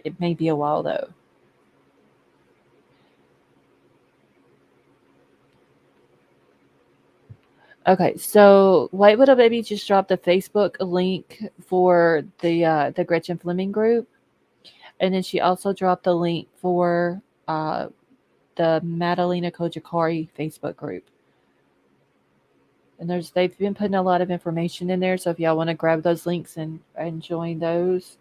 it may be a while though. Okay, so White Widow Baby just dropped a Facebook link for the Gretchen Fleming group, and then she also dropped the link for uh, the Madalena Kojikari Facebook group. And they've been putting a lot of information in there, so if y'all want to grab those links and join those,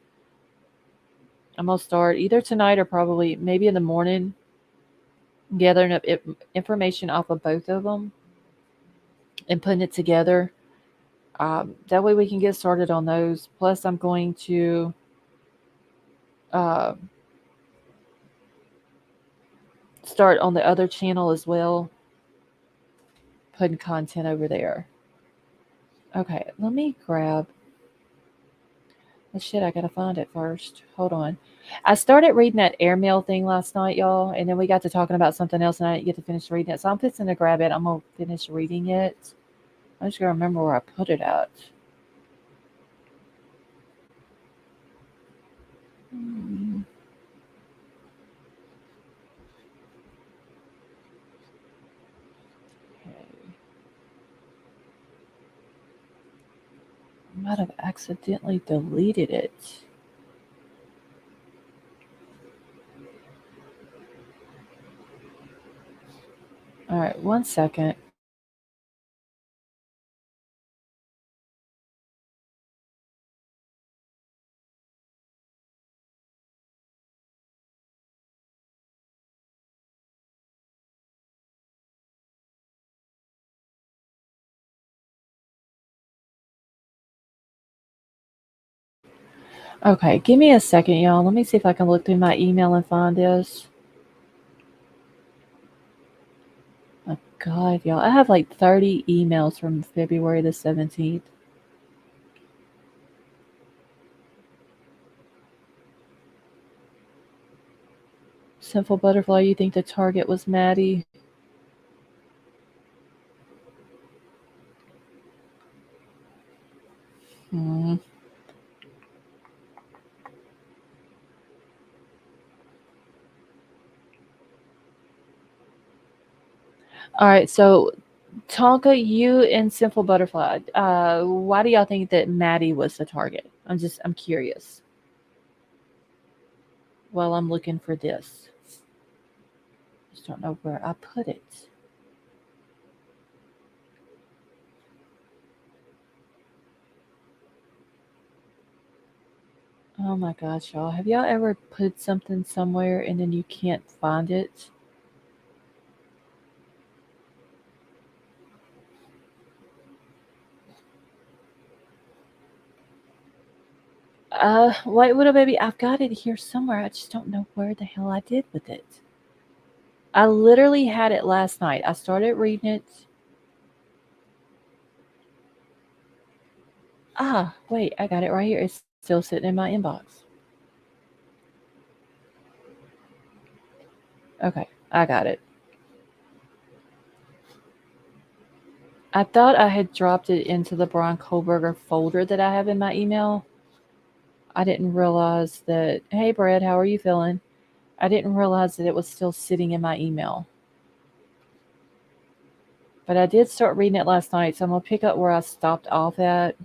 I'm gonna start either tonight or probably maybe in the morning, gathering up information off of both of them. and putting it together. That way we can get started on those. Plus, I'm going to uh, start on the other channel as well, putting content over there. Okay, let me grab. Oh, shit, I gotta find it first. Hold on. I started reading that airmail thing last night, y'all, and then we got to talking about something else, and I didn't get to finish reading it. So I'm fixing to grab it. I'm gonna finish reading it. I just gotta remember where I put it at. Hmm. Okay. I might have accidentally deleted it. All right, 1 second. Okay, give me a second, y'all. Let me see if I can look through my email and find this. My God, y'all. I have like 30 emails from February the 17th. Simple Butterfly, you think the target was Maddie? Hmm. All right, so Tonka, you and Simple Butterfly, why do y'all think that Maddie was the target? I'm curious. While I'm looking for this, just don't know where I put it. Oh my gosh, y'all. Have y'all ever put something somewhere and then you can't find it? Wait, little baby, I've got it here somewhere. I just don't know where the hell I did with it. I literally had it last night. I started reading it. Ah, wait, I got it right here. It's still sitting in my inbox. Okay, I got it. I thought I had dropped it into the Bryan Kohberger folder that I have in my email. I didn't realize that. Hey, Brad, how are you feeling? I didn't realize that it was still sitting in my email. But I did start reading it last night, so I'm going to pick up where I stopped off at.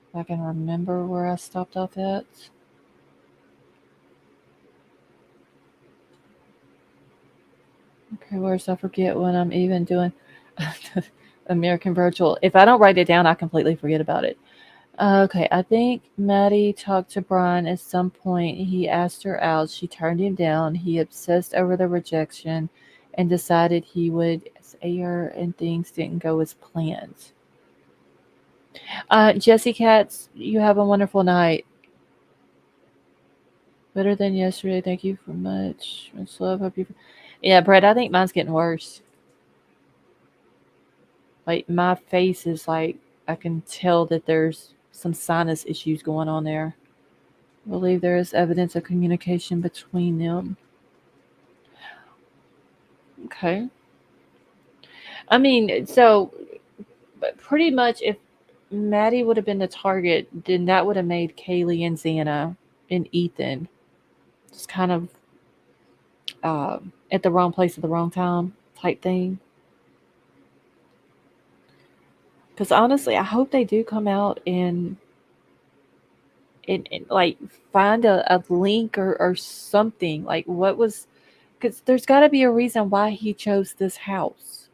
If I can remember where I stopped off at. Okay, where's I forget when I'm even doing American Virtual. If I don't write it down, I completely forget about it. Okay, I think Maddie talked to Bryan at some point. He asked her out. She turned him down. He obsessed over the rejection and decided he would say her, and things didn't go as planned. Jesse Katz, you have a wonderful night. Better than yesterday. Thank you for much. Much love. Hope you. Yeah, Brett, I think mine's getting worse. Like, my face is like, I can tell that there's some sinus issues going on there. I believe there is evidence of communication between them. Okay. I mean, so but pretty much if Maddie would have been the target, then that would have made Kaylee and Xana and Ethan just kind of at the wrong place at the wrong time type thing. Because honestly, I hope they do come out and like find a link or something. Like, what was, because there's got to be a reason why he chose this house.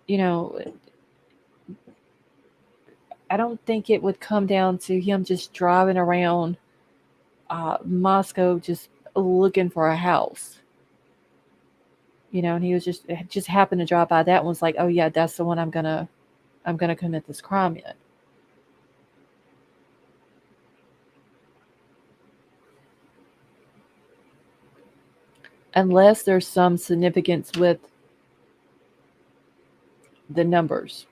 You know, I don't think it would come down to him just driving around Moscow just looking for a house. And he was just happened to drive by that one, was like, oh yeah, that's the one I'm gonna commit this crime in. Unless there's some significance with the numbers,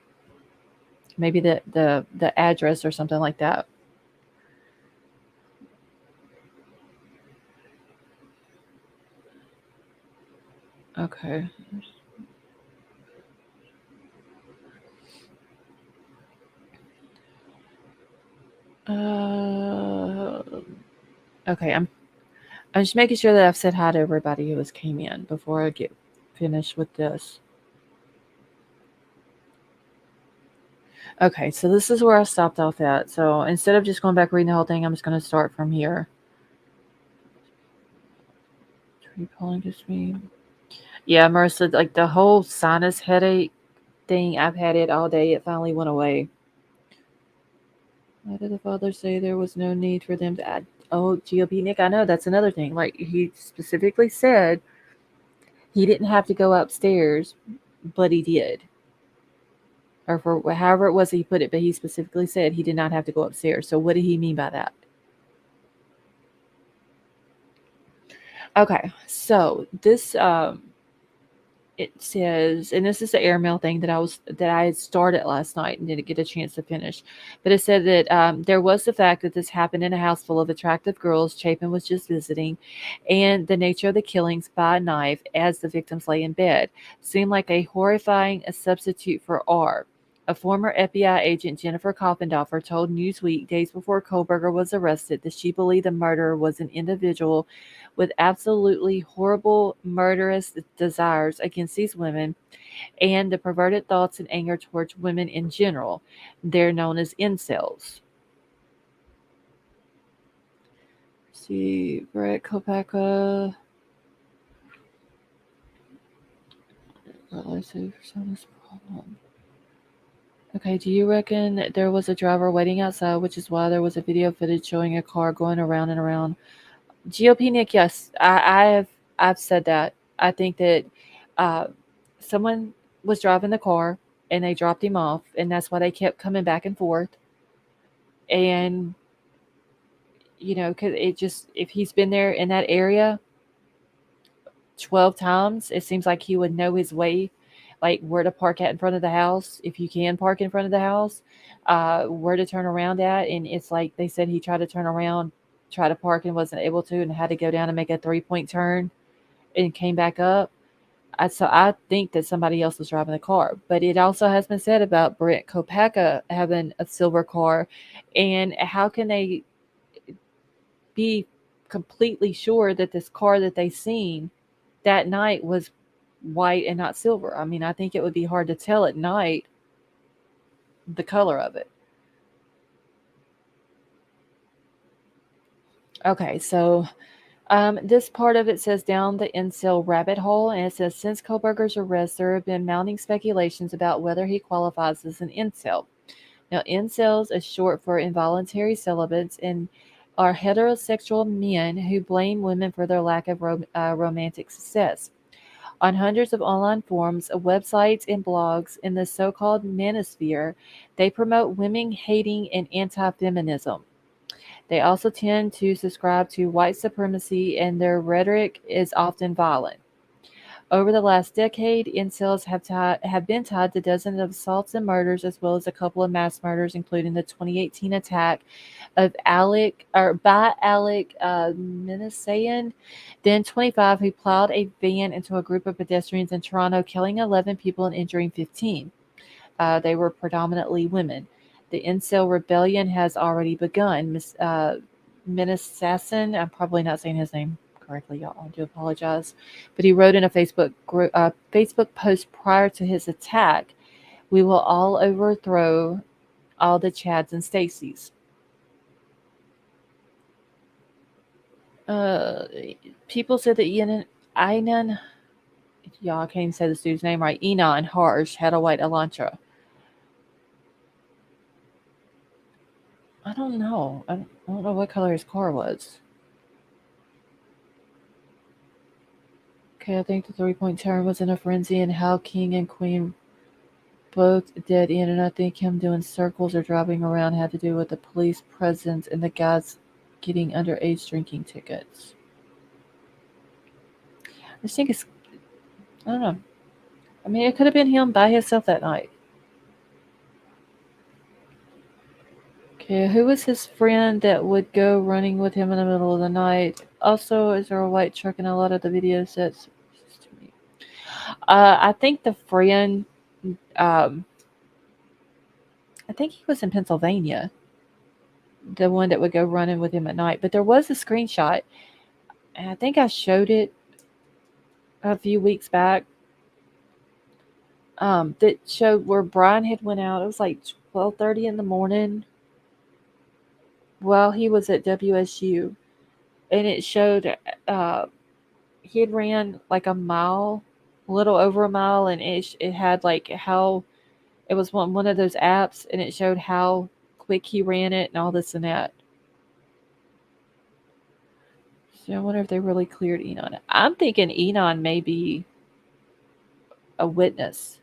maybe the address or something like that. Okay. Uh, okay, I'm just making sure that I've said hi to everybody who has came in before I get finished with this. Okay, so this is where I stopped off at. So instead of just going back reading the whole thing, I'm just going to start from here. Tree pollen gives me. Yeah, Marissa, like the whole sinus headache thing, I've had it all day. It finally went away. Why did the father say there was no need for them to add? Oh, GOP Nick, I know that's another thing. Like he specifically said he didn't have to go upstairs, but he did. Or for however it was that he put it, but he specifically said he did not have to go upstairs. So what did he mean by that? Okay, so this it says, and this is the airmail thing that I had started last night and didn't get a chance to finish, but it said that there was the fact that this happened in a house full of attractive girls Chapin was just visiting, and the nature of the killings by knife as the victims lay in bed seemed like a horrifying substitute for R. A former FBI agent, Jennifer Koppendorfer, told Newsweek days before Kohberger was arrested that she believed the murderer was an individual with absolutely horrible, murderous desires against these women and the perverted thoughts and anger towards women in general. They're known as incels. See, Brett Kopaka. Okay, do you reckon there was a driver waiting outside, which is why there was a video footage showing a car going around and around? GOP Nick, yes, I've said that. I think that uh, someone was driving the car and they dropped him off, and that's why they kept coming back and forth. And because it just, if he's been there in that area 12 times, it seems like he would know his way, like where to park at in front of the house, if you can park in front of the house, where to turn around at. And it's like they said he tried to turn around, try to park and wasn't able to, and had to go down and make a 3-point turn and came back up. So I think that somebody else was driving the car. But it also has been said about Brent Kopaka having a silver car. And how can they be completely sure that this car that they seen that night was white and not silver? I mean, I think it would be hard to tell at night the color of it. Okay, so this part of it says down the incel rabbit hole, and it says since Kohberger's arrest, there have been mounting speculations about whether he qualifies as an incel. Now, incels is short for involuntary celibates and are heterosexual men who blame women for their lack of romantic success. On hundreds of online forums, websites, and blogs in the so-called manosphere, they promote women-hating and anti-feminism. They also tend to subscribe to white supremacy, and their rhetoric is often violent. Over the last decade, incels have been tied to dozens of assaults and murders, as well as a couple of mass murders, including the 2018 attack of Alec Minasayan, then 25, who plowed a van into a group of pedestrians in Toronto, killing 11 people and injuring 15. They were predominantly women. The incel rebellion has already begun. Minasasan, I'm probably not saying his name correctly, y'all. I do apologize. But he wrote in a Facebook post prior to his attack, "We will all overthrow all the Chads and Stacys." People said that Einan, y'all, I can't even say this dude's name right, Enon Harsh had a white Elantra. I don't know. I don't know what color his car was. Okay, I think the 3-point turn was in a frenzy, and how King and Queen both dead end, and I think him doing circles or driving around had to do with the police presence and the guys getting underage drinking tickets. I just think it's, I don't know. I mean, it could have been him by himself that night. Okay, who was his friend that would go running with him in the middle of the night? Also, is there a white truck in a lot of the videos? That's I think the friend, um, I think he was in Pennsylvania, the one that would go running with him at night. But there was a screenshot, and I think I showed it a few weeks back, that showed where Bryan had went out. It was like 12:30 in the morning while he was at WSU, and it showed uh, he had ran like a mile, a little over a mile, and it had like how it was one of those apps, and it showed how quick he ran it and all this and that. So I wonder if they really cleared Enon. I'm thinking Enon may be a witness.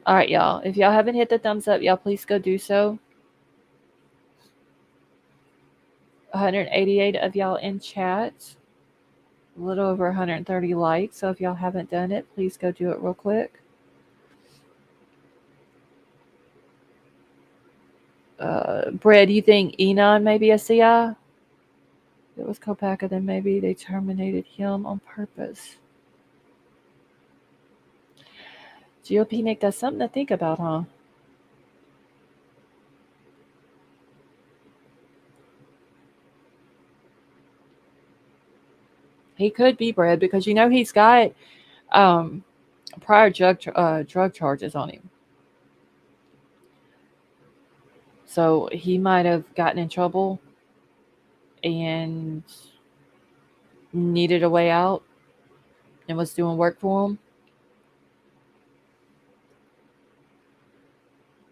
All right, y'all. If y'all haven't hit the thumbs up, y'all please go do so. 188 of y'all in chat. A little over 130 likes. So if y'all haven't done it, please go do it real quick. Brad, you think Enon may be a CI? If it was Kopaka, then maybe they terminated him on purpose. GOP Nick, that's something to think about, huh? He could be Brad because he's got prior drug charges on him. So he might have gotten in trouble and needed a way out and was doing work for him.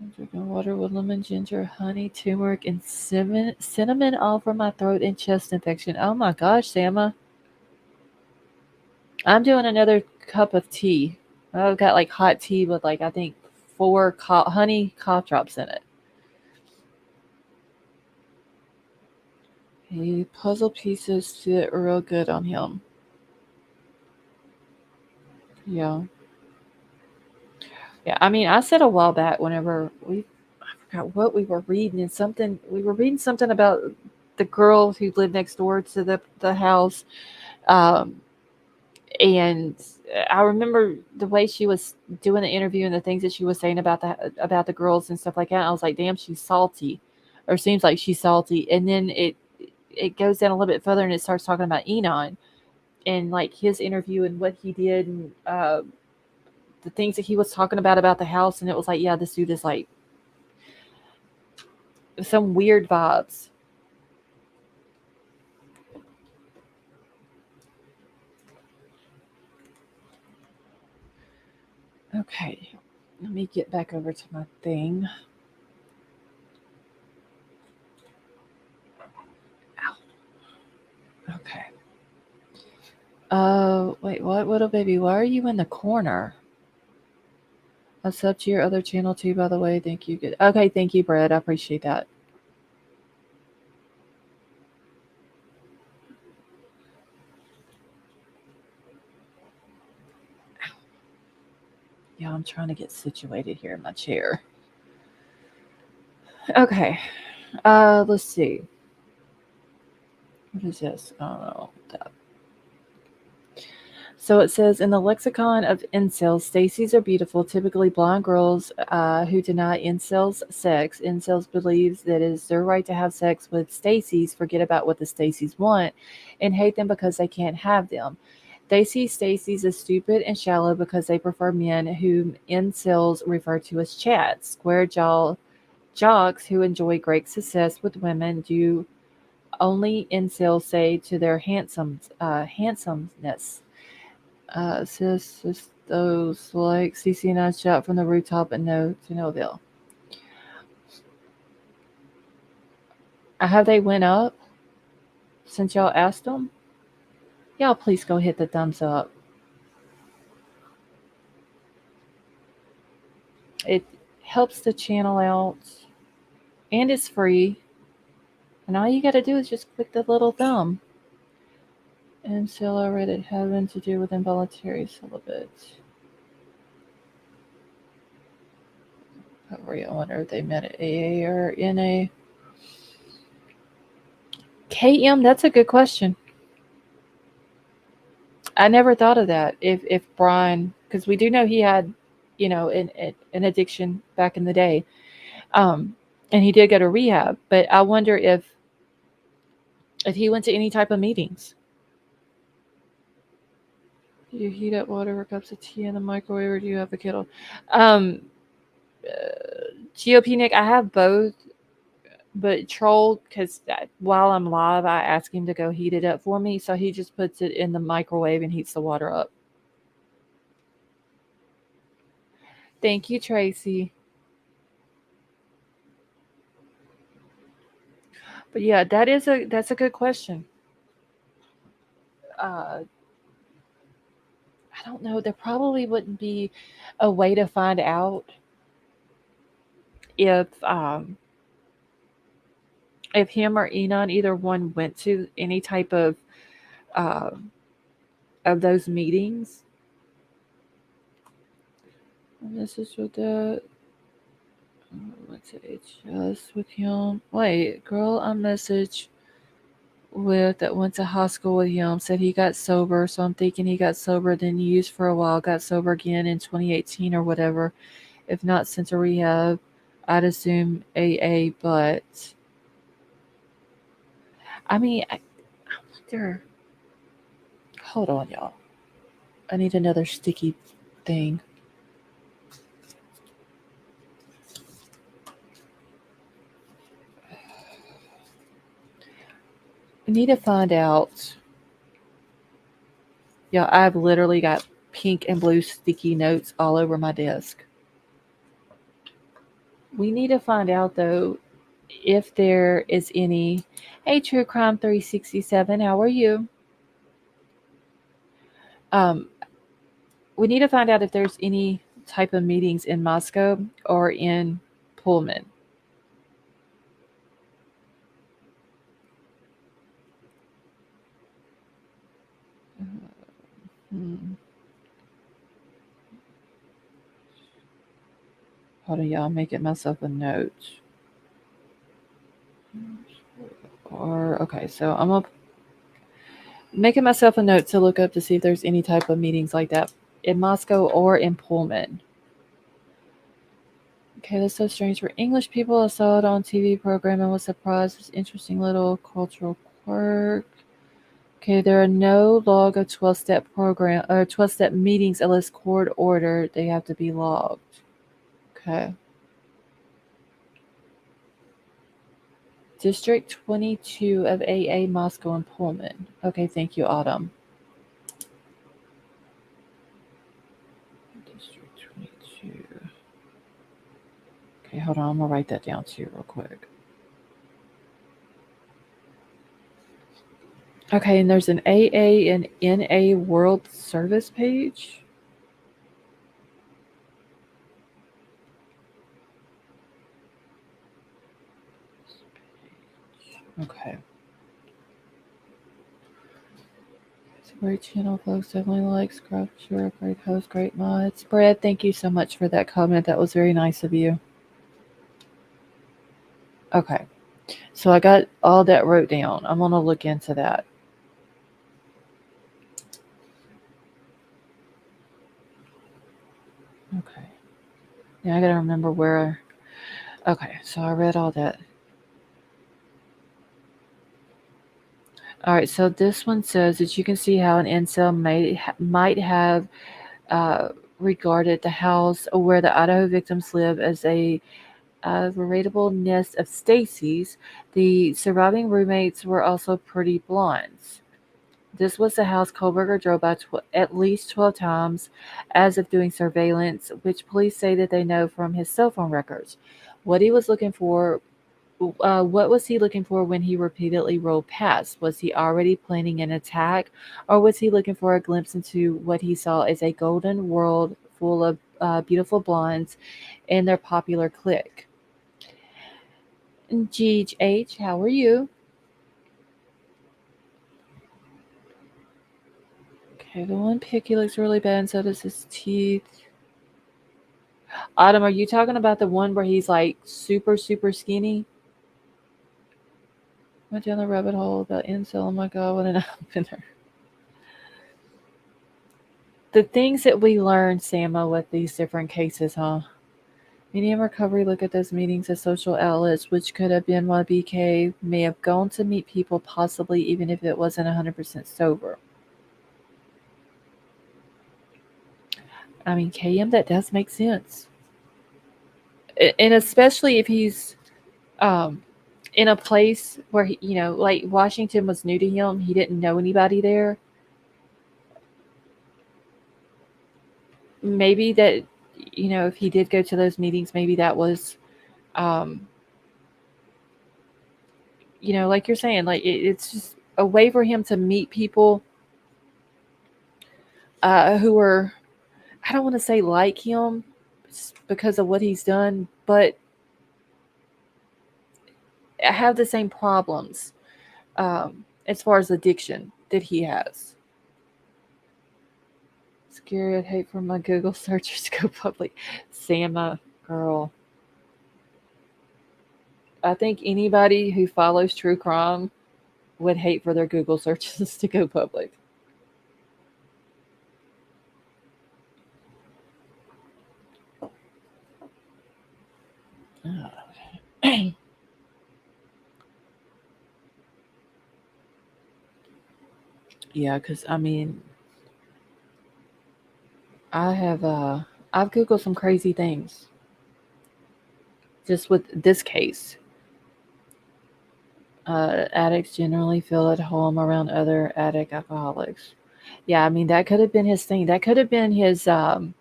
I'm drinking water with lemon, ginger, honey, turmeric, and cinnamon all for my throat and chest infection. Oh my gosh, Sama. I'm doing another cup of tea. I've got like hot tea with like I think 4 honey cough drops in it. Hey, puzzle pieces fit real good on him. Yeah. Yeah, I mean, I said a while back whenever I forgot what we were reading, and we were reading something about the girl who lived next door to the house, um, and I remember the way she was doing the interview and the things that she was saying about the girls and stuff like that. I was like, damn, she's salty, or seems like she's salty. And then it goes down a little bit further and it starts talking about Enon and like his interview and what he did and the things that he was talking about the house. And it was like, yeah, this dude is like some weird vibes. Okay, let me get back over to my thing. Ow. Okay. Wait, what, little baby? Why are you in the corner? I sub to your other channel too, by the way. Thank you. Good. Okay, thank you, Brad. I appreciate that. Yeah, I'm trying to get situated here in my chair. Okay. Let's see. What is this? I don't know. So it says in the lexicon of incels, Stacy's are beautiful, typically blonde girls who deny incels sex. Incels believes that it is their right to have sex with Stacy's, forget about what the Stacy's want, and hate them because they can't have them. They see Stacy's as stupid and shallow because they prefer men whom incels refer to as chads, square jaw jocks who enjoy great success with women do only incels say to their handsomeness. Sis, those like CC and I shout from the rooftop and no to no avail. Have they went up since y'all asked them? Y'all please go hit the thumbs up. It helps the channel out and it's free. And all you got to do is just click the little thumb. And still I read it having to do with involuntary celibate. I wonder if they met at AA or NA. KM, that's a good question. I never thought of that. If Bryan, because we do know he had, an addiction back in the day, and he did go to rehab. But I wonder if he went to any type of meetings. Do you heat up water or cups of tea in the microwave, or do you have a kettle? GOP Nick, I have both. But Troll, because while I'm live, I ask him to go heat it up for me. So he just puts it in the microwave and heats the water up. Thank you, Tracy. But yeah, that's a good question. I don't know. There probably wouldn't be a way to find out if him or Enon, either one, went to any type uh, of those meetings. This is with the what's it? Just with him. Wait, girl, I messaged with that went to high school with him. Said he got sober, so I'm thinking he got sober, then used for a while, got sober again in 2018 or whatever. If not since a rehab, I'd assume AA. But I mean, I wonder. Hold on, y'all. I need another sticky thing. I need to find out. Yeah, I've literally got pink and blue sticky notes all over my desk. We need to find out, though, if there is any. Hey, True Crime 367, how are you? We need to find out if there's any type of meetings in Moscow or in Pullman. Hold on, y'all. I'm making myself a note. Or okay, so I'm making myself a note to look up to see if there's any type of meetings like that in Moscow or in Pullman. Okay, that's so strange for English people. I saw it on TV program and was surprised. It's interesting little cultural quirk. Okay, there are no log of 12-step program or 12-step meetings unless court ordered. They have to be logged. Okay. District 22 of AA Moscow and Pullman. Okay, thank you, Autumn. District 22. Okay, hold on. I'm going to write that down too real quick. Okay, and there's an AA and NA World Service page. Okay. It's a great channel, folks. Definitely like, subscribe, share, great host, great mods. Brad, thank you so much for that comment. That was very nice of you. Okay. So I got all that wrote down. I'm going to look into that. Okay. Now I got to remember where. Okay, so I read all that. All right, so this one says that you can see how an incel might have regarded the house where the Idaho victims live as a veritable nest of. Stacy's. The surviving roommates were also pretty blondes. This was the house Kohberger drove by at least 12 times as if doing surveillance, which police say that they know from his cell phone records. What he was looking for, what was he looking for when he repeatedly rolled past? Was he already planning an attack, or was he looking for a glimpse into what he saw as a golden world full of beautiful blondes and their popular clique? GH, how are you? Okay, the one picky looks really bad, and so does his teeth. Autumn, are you talking about the one where he's like super, super skinny? Went down the rabbit hole about incel. Oh my god, what an opener. The things that we learned, Sama, with these different cases, huh? Medium recovery look at those meetings as social outlets, which could have been why BK may have gone to meet people, possibly even if it wasn't 100% sober. I mean, KM, that does make sense. And especially if he's um, in a place where, like Washington was new to him, he didn't know anybody there. Maybe that, if he did go to those meetings, maybe that was, um, like you're saying, like it's just a way for him to meet people who are, I don't want to say like him because of what he's done, but have the same problems as far as addiction that he has. Scary, I'd hate for my Google searches to go public. Sama, girl. I think anybody who follows true crime would hate for their Google searches to go public. Yeah, because I mean, I've Googled some crazy things just with this case. Addicts generally feel at home around other addict alcoholics. Yeah, I mean that could have been his thing. That could have been his mm,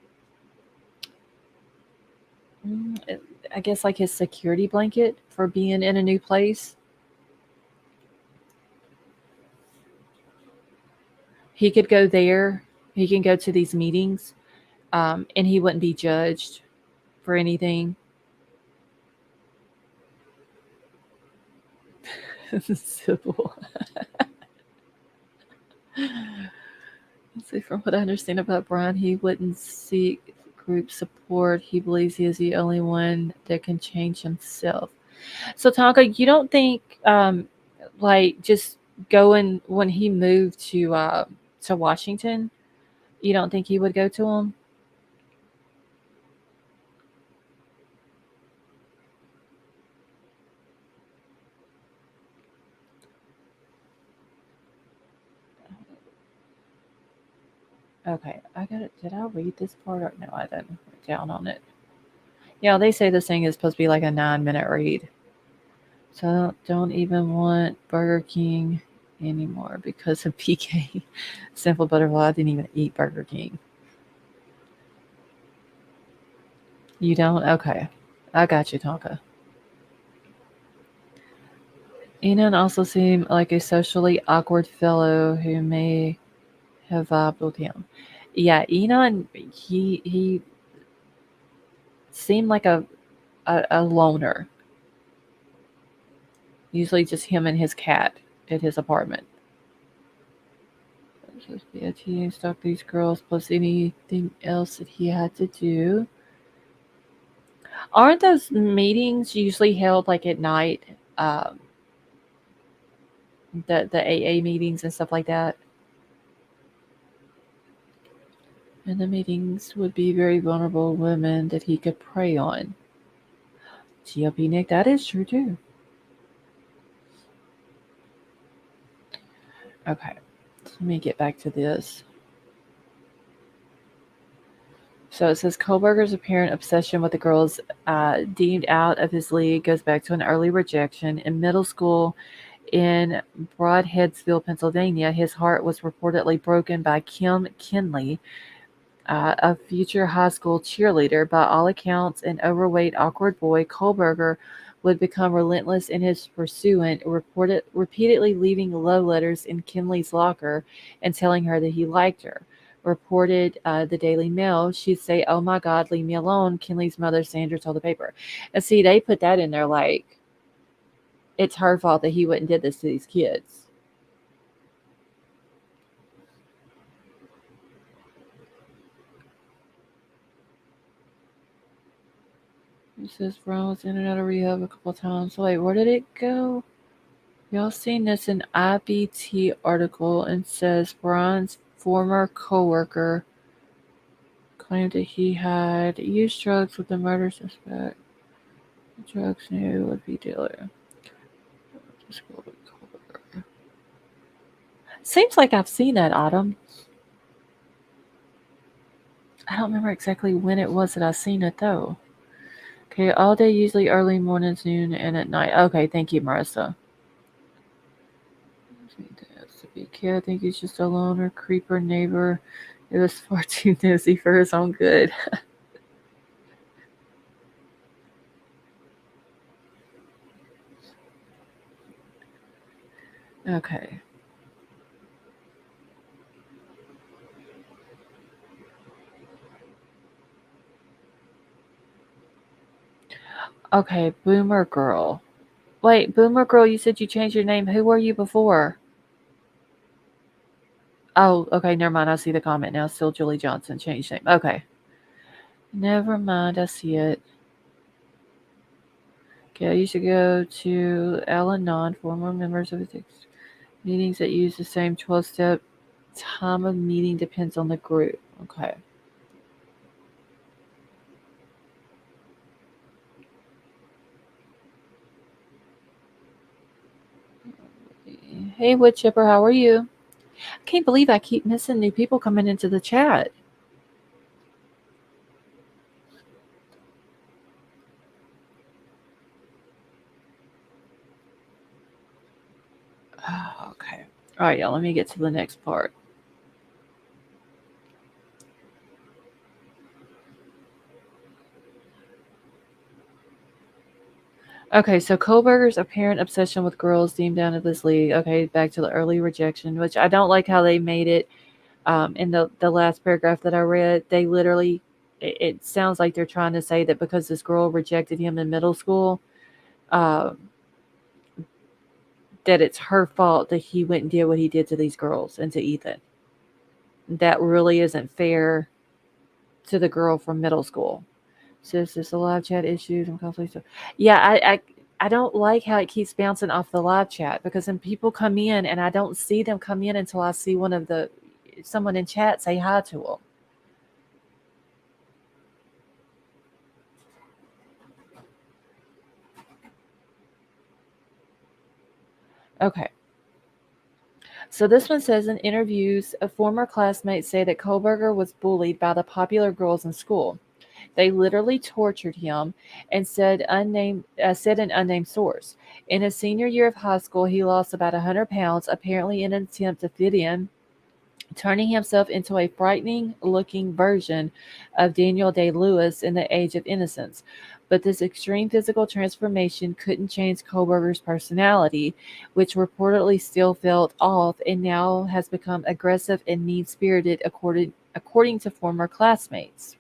I guess like his security blanket for being in a new place. He could go there. He can go to these meetings, and he wouldn't be judged for anything. Civil. Let's see, from what I understand about Bryan, he wouldn't seek group support. He believes he is the only one that can change himself. So, Tonka, you don't think, like, just going when he moved to Washington, you don't think he would go to him? Okay, I got it. Did I read this part or no? I didn't write down on it. Yeah, they say this thing is supposed to be like a 9-minute read. So I don't even want Burger King anymore because of PK. Simple Butterfly. I didn't even eat Burger King. You don't? Okay. I got you, Tonka. Enon also seemed like a socially awkward fellow who may have vibed with him. Yeah, Enon, he seemed like a loner. Usually just him and his cat at his apartment. Supposed to be a teenage stalk these girls plus anything else that he had to do. Aren't those meetings usually held like at night? Um, the AA meetings and stuff like that. And the meetings would be very vulnerable women that he could prey on. GLP Nick, that is true too. Okay, let me get back to this. So it says Kohberger's apparent obsession with the girls deemed out of his league goes back to an early rejection. In middle school, in Broadheadsville, Pennsylvania. His heart was reportedly broken by Kim Kinley, a future high school cheerleader. By all accounts, an overweight, awkward boy, Kohberger would become relentless in his pursuit, repeatedly leaving love letters in Kinley's locker and telling her that he liked her. Reported the Daily Mail, she'd say, "Oh my God, leave me alone," Kinley's mother, Sandra, told the paper. And see, they put that in there like it's her fault that he wouldn't did this to these kids. It says Bryan was in and out of rehab a couple of times. Wait, where did it go? Y'all seen this in IBT article and says Bryan's former coworker claimed that he had used drugs with the murder suspect. The drugs knew would be dealer. Seems like I've seen that, Autumn. I don't remember exactly when it was that I seen it though. Okay, all day, usually early mornings, noon, and at night. Okay, thank you, Marissa. To be kid, I think he's just a loner, creeper neighbor. It was far too nosy for his own good. Okay. Okay, Boomer Girl. Wait, Boomer Girl, you said you changed your name. Who were you before? Oh, okay, never mind. I see the comment now. Still Julie Johnson, changed name. Okay. Never mind, I see it. Okay, I used to go to Al Anon, former members of the meetings that use the same 12-step. Time of meeting depends on the group. Okay. Hey, Wood Chipper, how are you? I can't believe I keep missing new people coming into the chat. Okay. All right, y'all, let me get to the next part. Okay, so Kohberger's apparent obsession with girls deemed down of this league. Okay, back to the early rejection, which I don't like how they made it in the last paragraph that I read. They literally, it sounds like they're trying to say that because this girl rejected him in middle school, um, that it's her fault that he went and did what he did to these girls and to Ethan. That really isn't fair to the girl from middle school. Says there's a live chat issues and conflicts. Yeah, I don't like how it keeps bouncing off the live chat because then people come in and I don't see them come in until I see someone in chat say hi to them. Okay. So this one says in interviews, former classmates say that Kohberger was bullied by the popular girls in school. They literally tortured him and said an unnamed source. In his senior year of high school, he lost about 100 pounds, apparently in an attempt to fit in, turning himself into a frightening-looking version of Daniel Day-Lewis in The Age of Innocence. But this extreme physical transformation couldn't change Kohberger's personality, which reportedly still felt off and now has become aggressive and mean-spirited, according to former classmates.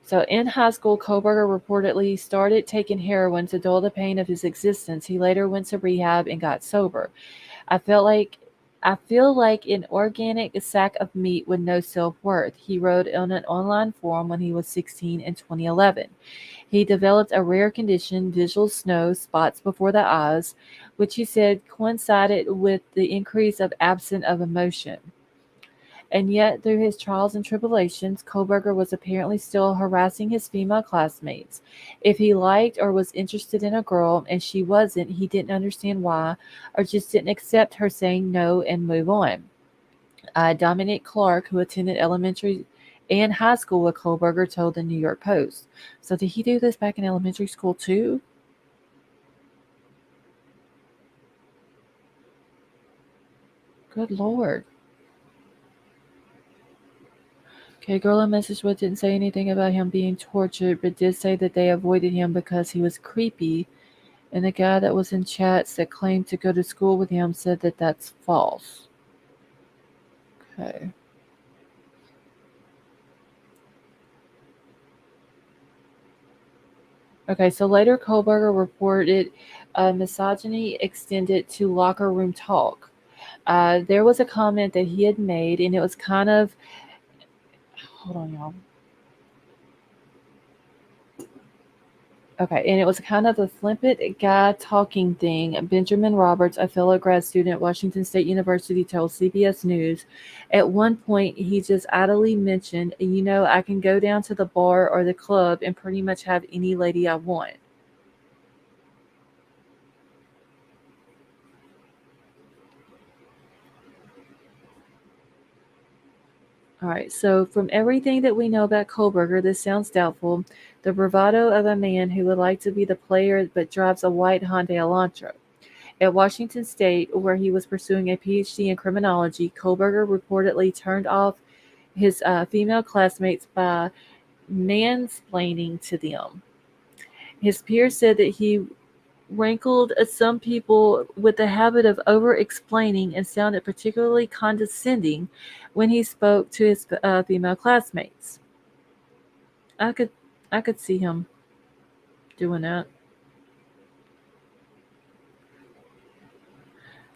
So in high school, Kohberger reportedly started taking heroin to dull the pain of his existence. He later went to rehab and got sober. I feel like an organic sack of meat with no self-worth, he wrote on an online forum when he was 16 in 2011. He developed a rare condition, visual snow, spots before the eyes, which he said coincided with the increase of absence of emotion. And yet, through his trials and tribulations, Kohberger was apparently still harassing his female classmates. If he liked or was interested in a girl and she wasn't, he didn't understand why or just didn't accept her saying no and move on. Dominic Clark, who attended elementary and high school, what Kohberger told the New York Post. So did he do this back in elementary school too? Good Lord. Okay, girl I messaged with didn't say anything about him being tortured, but did say that they avoided him because he was creepy. And the guy that was in chats that claimed to go to school with him said that that's false. Okay. Okay, so later Kohberger reported misogyny extended to locker room talk. There was a comment that he had made, and it was kind of, hold on, y'all. Okay, and it was kind of a flippant guy talking thing. Benjamin Roberts, a fellow grad student at Washington State University, told CBS News at one point he just idly mentioned, I can go down to the bar or the club and pretty much have any lady I want. All right, so from everything that we know about Kohberger, this sounds doubtful. The bravado of a man who would like to be the player but drives a white Hyundai Elantra. At Washington State, where he was pursuing a PhD in criminology, Kohberger reportedly turned off his female classmates by mansplaining to them. His peers said that he rankled at some people with the habit of over explaining and sounded particularly condescending when he spoke to his female classmates. I could I could see him doing that.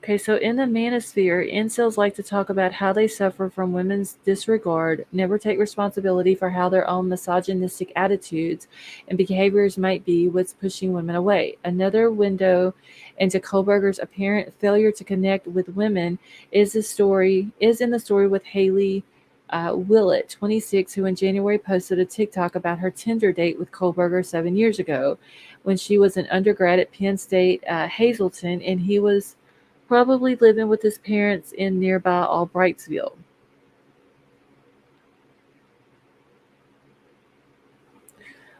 Okay, so in the manosphere, incels like to talk about how they suffer from women's disregard, never take responsibility for how their own misogynistic attitudes and behaviors might be what's pushing women away. Another window into Kohberger's apparent failure to connect with women is in the story with Haley Willett, 26, who in January posted a TikTok about her Tinder date with Kohberger 7 years ago, when she was an undergrad at Penn State Hazleton, and he was probably living with his parents in nearby Albrightsville.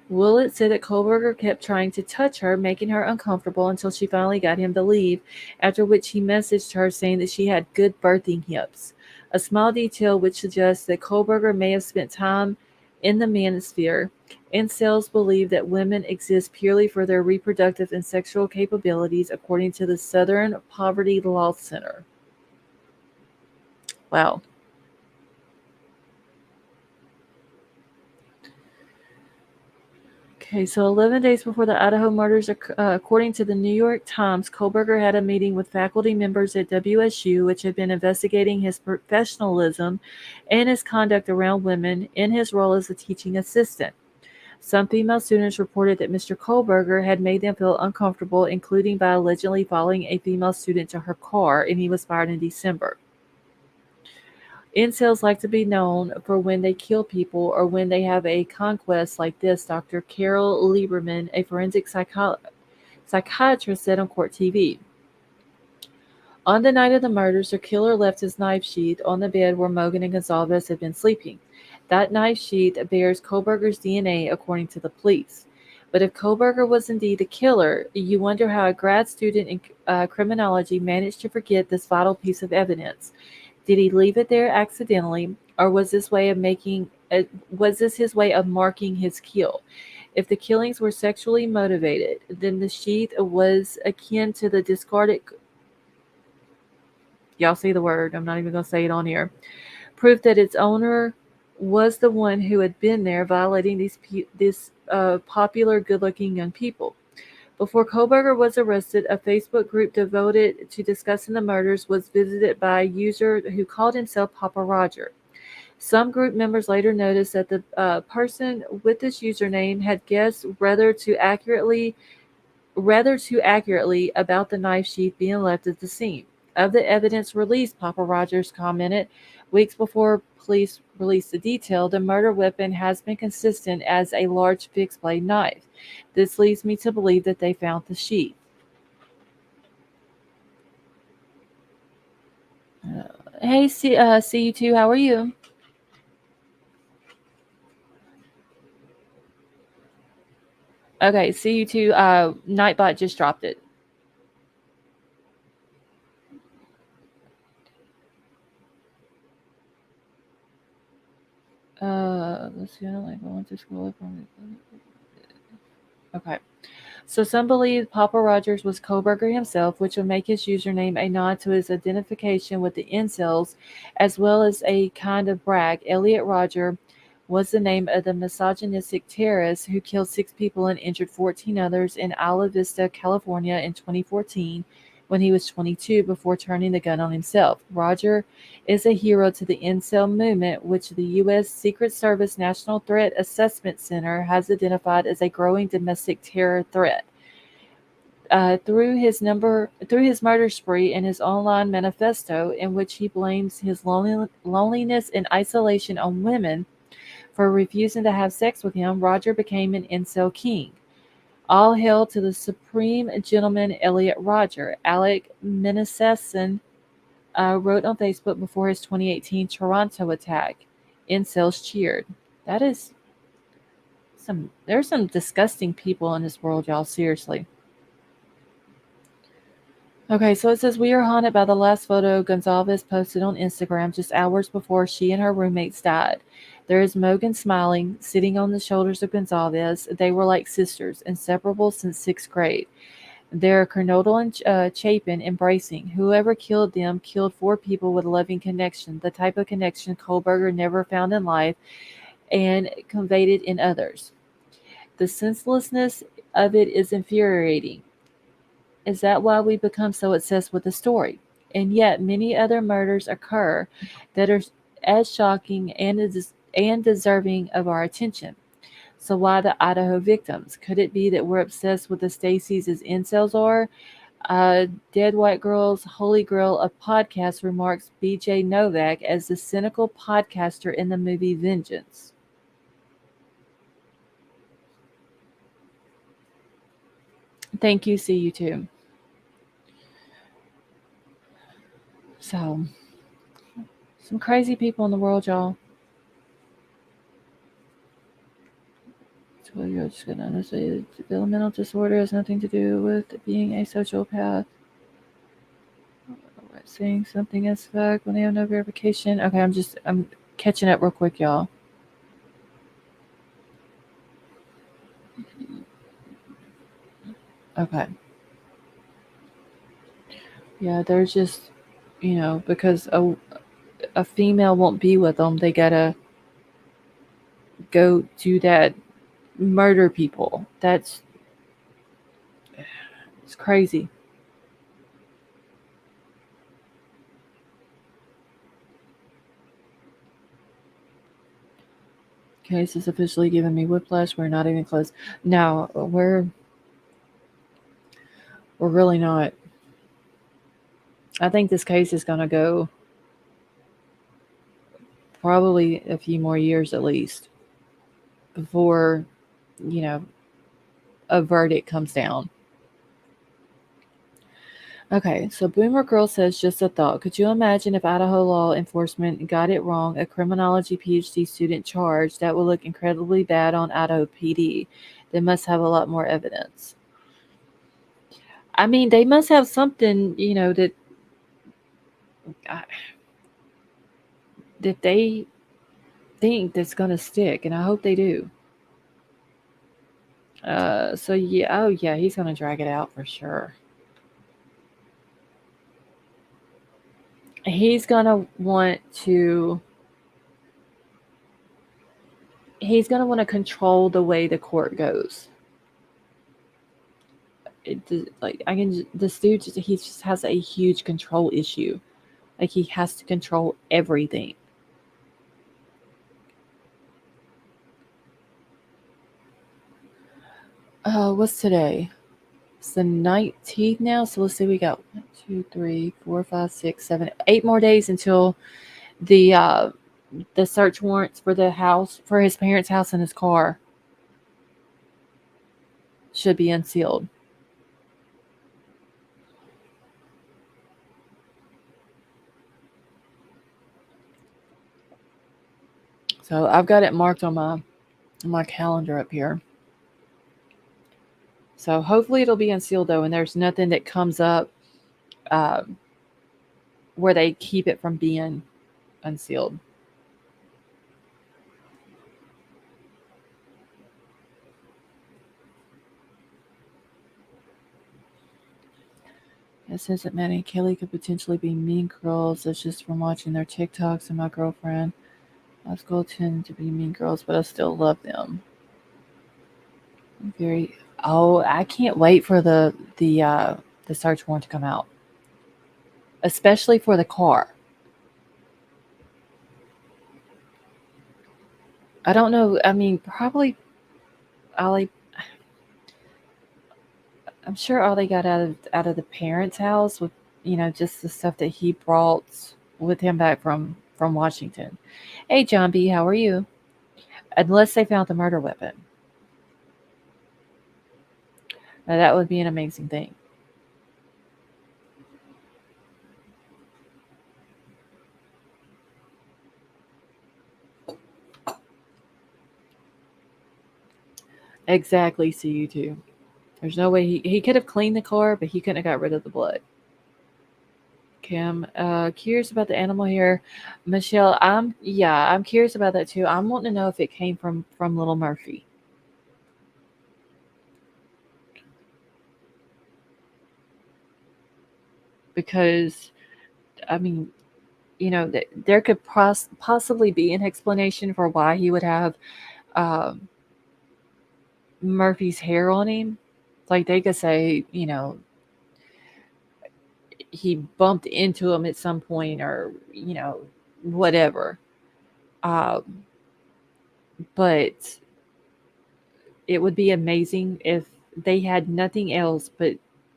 Willett said that Kohberger kept trying to touch her, making her uncomfortable until she finally got him to leave, after which he messaged her saying that she had good birthing hips. A small detail which suggests that Kohberger may have spent time in the manosphere. Incels believe that women exist purely for their reproductive and sexual capabilities, according to the Southern Poverty Law Center. Wow. Okay, so 11 days before the Idaho murders, according to the New York Times, Kohberger had a meeting with faculty members at WSU, which had been investigating his professionalism and his conduct around women in his role as a teaching assistant. Some female students reported that Mr. Kohberger had made them feel uncomfortable, including by allegedly following a female student to her car, and he was fired in December. Incels like to be known for when they kill people or when they have a conquest like this, Dr. Carol Lieberman, a forensic psychiatrist, said on Court TV. On the night of the murders, their killer left his knife sheath on the bed where Mogan and Gonzalez had been sleeping. That knife sheath bears Kohberger's DNA, according to the police. But if Kohberger was indeed the killer, you wonder how a grad student in criminology managed to forget this vital piece of evidence. Did he leave it there accidentally, or was this his way of marking his kill? If the killings were sexually motivated, then the sheath was akin to the discarded. Y'all see the word? I'm not even going to say it on here. Proof that its owner was the one who had been there violating these popular, good-looking young people. Before Kohberger was arrested, a Facebook group devoted to discussing the murders was visited by a user who called himself Papa Roger. Some group members later noticed that the person with this username had guessed rather too accurately about the knife sheath being left at the scene. Of the evidence released, Papa Rogers commented, weeks before police released the detail, the murder weapon has been consistent as a large fixed blade knife. This leads me to believe that they found the sheath. Hey, CU2, how are you? Okay, see you too. Nightbot just dropped it. Let's see. I don't like I want to scroll up on it. Okay. So some believe Papa Rogers was Kohberger himself, which would make his username a nod to his identification with the incels, as well as a kind of brag. Elliot Roger was the name of the misogynistic terrorist who killed 6 people and injured 14 others in Isla Vista, California in 2014 when he was 22 before turning the gun on himself. Roger is a hero to the incel movement, which the U.S. Secret Service National Threat Assessment Center has identified as a growing domestic terror threat. Through his murder spree and his online manifesto, in which he blames his loneliness and isolation on women for refusing to have sex with him, Roger became an incel king. All hail to the supreme gentleman Elliot Roger. Alec Minnesesson wrote on Facebook before his 2018 Toronto attack. Incels cheered. That is there's some disgusting people in this world, y'all. Seriously. Okay, so it says we are haunted by the last photo Gonzalez posted on Instagram just hours before she and her roommates died. There is Mogan smiling, sitting on the shoulders of Gonzalez. They were like sisters, inseparable since 6th grade. There are Kernodle and Chapin embracing. Whoever killed them killed 4 people with a loving connection, the type of connection Kohberger never found in life and conveyed it in others. The senselessness of it is infuriating. Is that why we become so obsessed with the story? And yet, many other murders occur that are as shocking and deserving of our attention. So, why the Idaho victims? Could it be that we're obsessed with the Stacys as incels are? Dead White Girl's Holy Grail of podcasts remarks BJ Novak as the cynical podcaster in the movie Vengeance. Thank you. See you too. So, some crazy people in the world, y'all. So you're just gonna say developmental disorder has nothing to do with being a sociopath. Saying something as fact when they have no verification. Okay, I'm catching up real quick, y'all. Okay. Yeah, they're just, because a female won't be with them, they gotta go do that, murder people. It's crazy. Case is officially giving me whiplash. We're not even close. No, we're really not. I think this case is gonna go probably a few more years at least before, you know, a verdict comes down. Okay, so Boomer Girl says just a thought. Could you imagine if Idaho law enforcement got it wrong, a criminology PhD student charged? That would look incredibly bad on Idaho PD. They must have a lot more evidence. I mean, they must have something, uh, that they think that's going to stick, and I hope they do. So yeah, oh yeah, he's going to drag it out for sure. He's going to want to he's going to want to control the way the court goes. Like this dude he just has a huge control issue. Like he has to control everything. What's today? It's the 19th now. So let's see, we got 1, 2, 3, 4, 5, 6, 7, 8 more days until the search warrants for the house, for his parents' house and his car, should be unsealed. So I've got it marked on my calendar up here. So hopefully it'll be unsealed though, and there's nothing that comes up um, where they keep it from being unsealed. It says that Maddie and Kelly could potentially be mean girls. That's just from watching their TikToks and my girlfriend. High school tend to be mean girls, but I still love them. Very. Oh, I can't wait for the search warrant to come out, especially for the car. I don't know. I mean, probably Ollie. I'm sure all they got out of the parents' house with just the stuff that he brought with him back from Washington. Hey, John B, how are you? Unless they found the murder weapon, now, that would be an amazing thing. Exactly. See you too. There's no way he could have cleaned the car, but he couldn't have got rid of the blood. Kim, curious about the animal hair. Michelle, I'm curious about that too. I'm wanting to know if it came from Little Murphy because I mean, there could possibly be an explanation for why he would have um, Murphy's hair on him. Like they could say, he bumped into him at some point, or whatever. Um, but it would be amazing if they had nothing else, but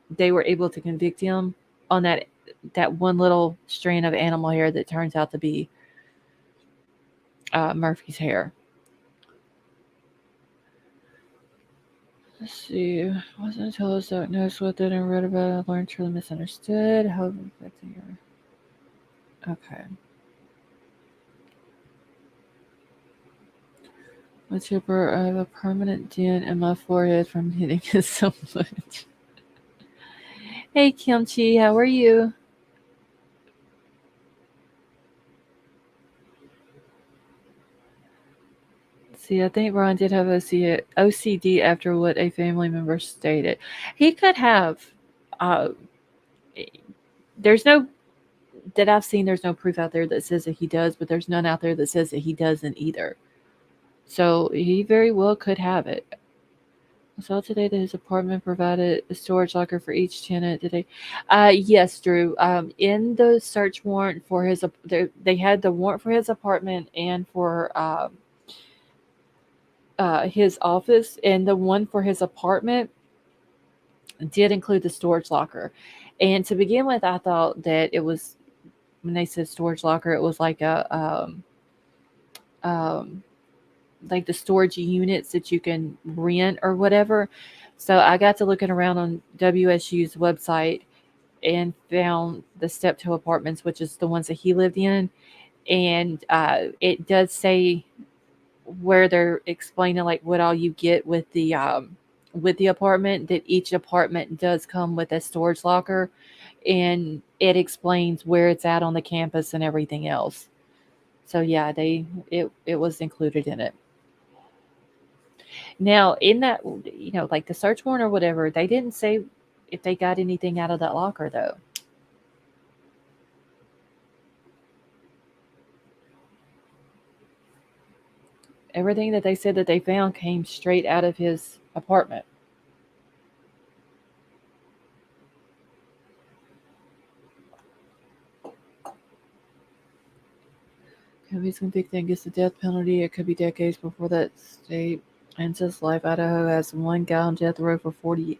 they were able to convict him on that one little strand of animal hair that turns out to be Murphy's hair. Let's see. Wasn't until I was diagnosed with it and read about it, I learned truly misunderstood. How affecting your. Okay. My chipper, I have a permanent dent in my forehead from hitting it so much. Hey, Kimchi, how are you? See, I think Ron did have OCD after what a family member stated. He could have. Uh, there's no that I've seen. There's no proof out there that says that he does, but there's none out there that says that he doesn't either. So he very well could have it. I saw today that his apartment provided a storage locker for each tenant. Did they? Yes, Drew. In the search warrant for they had the warrant for his apartment and for his office, and the one for his apartment did include the storage locker. And to begin with, I thought that it was when they said storage locker, it was like um, like the storage units that you can rent or whatever. So I got to looking around on WSU's website and found the step two apartments, which is the ones that he lived in, and it does say where they're explaining like what all you get with the apartment, that each apartment does come with a storage locker, and it explains where it's at on the campus and everything else. So yeah, it was included in it. Now, in that, like the search warrant or whatever, they didn't say if they got anything out of that locker though. Everything that they said that they found came straight out of his apartment. If he's convicted and gets the death penalty, it could be decades before that state ends his life. Idaho has one guy on death row for 40.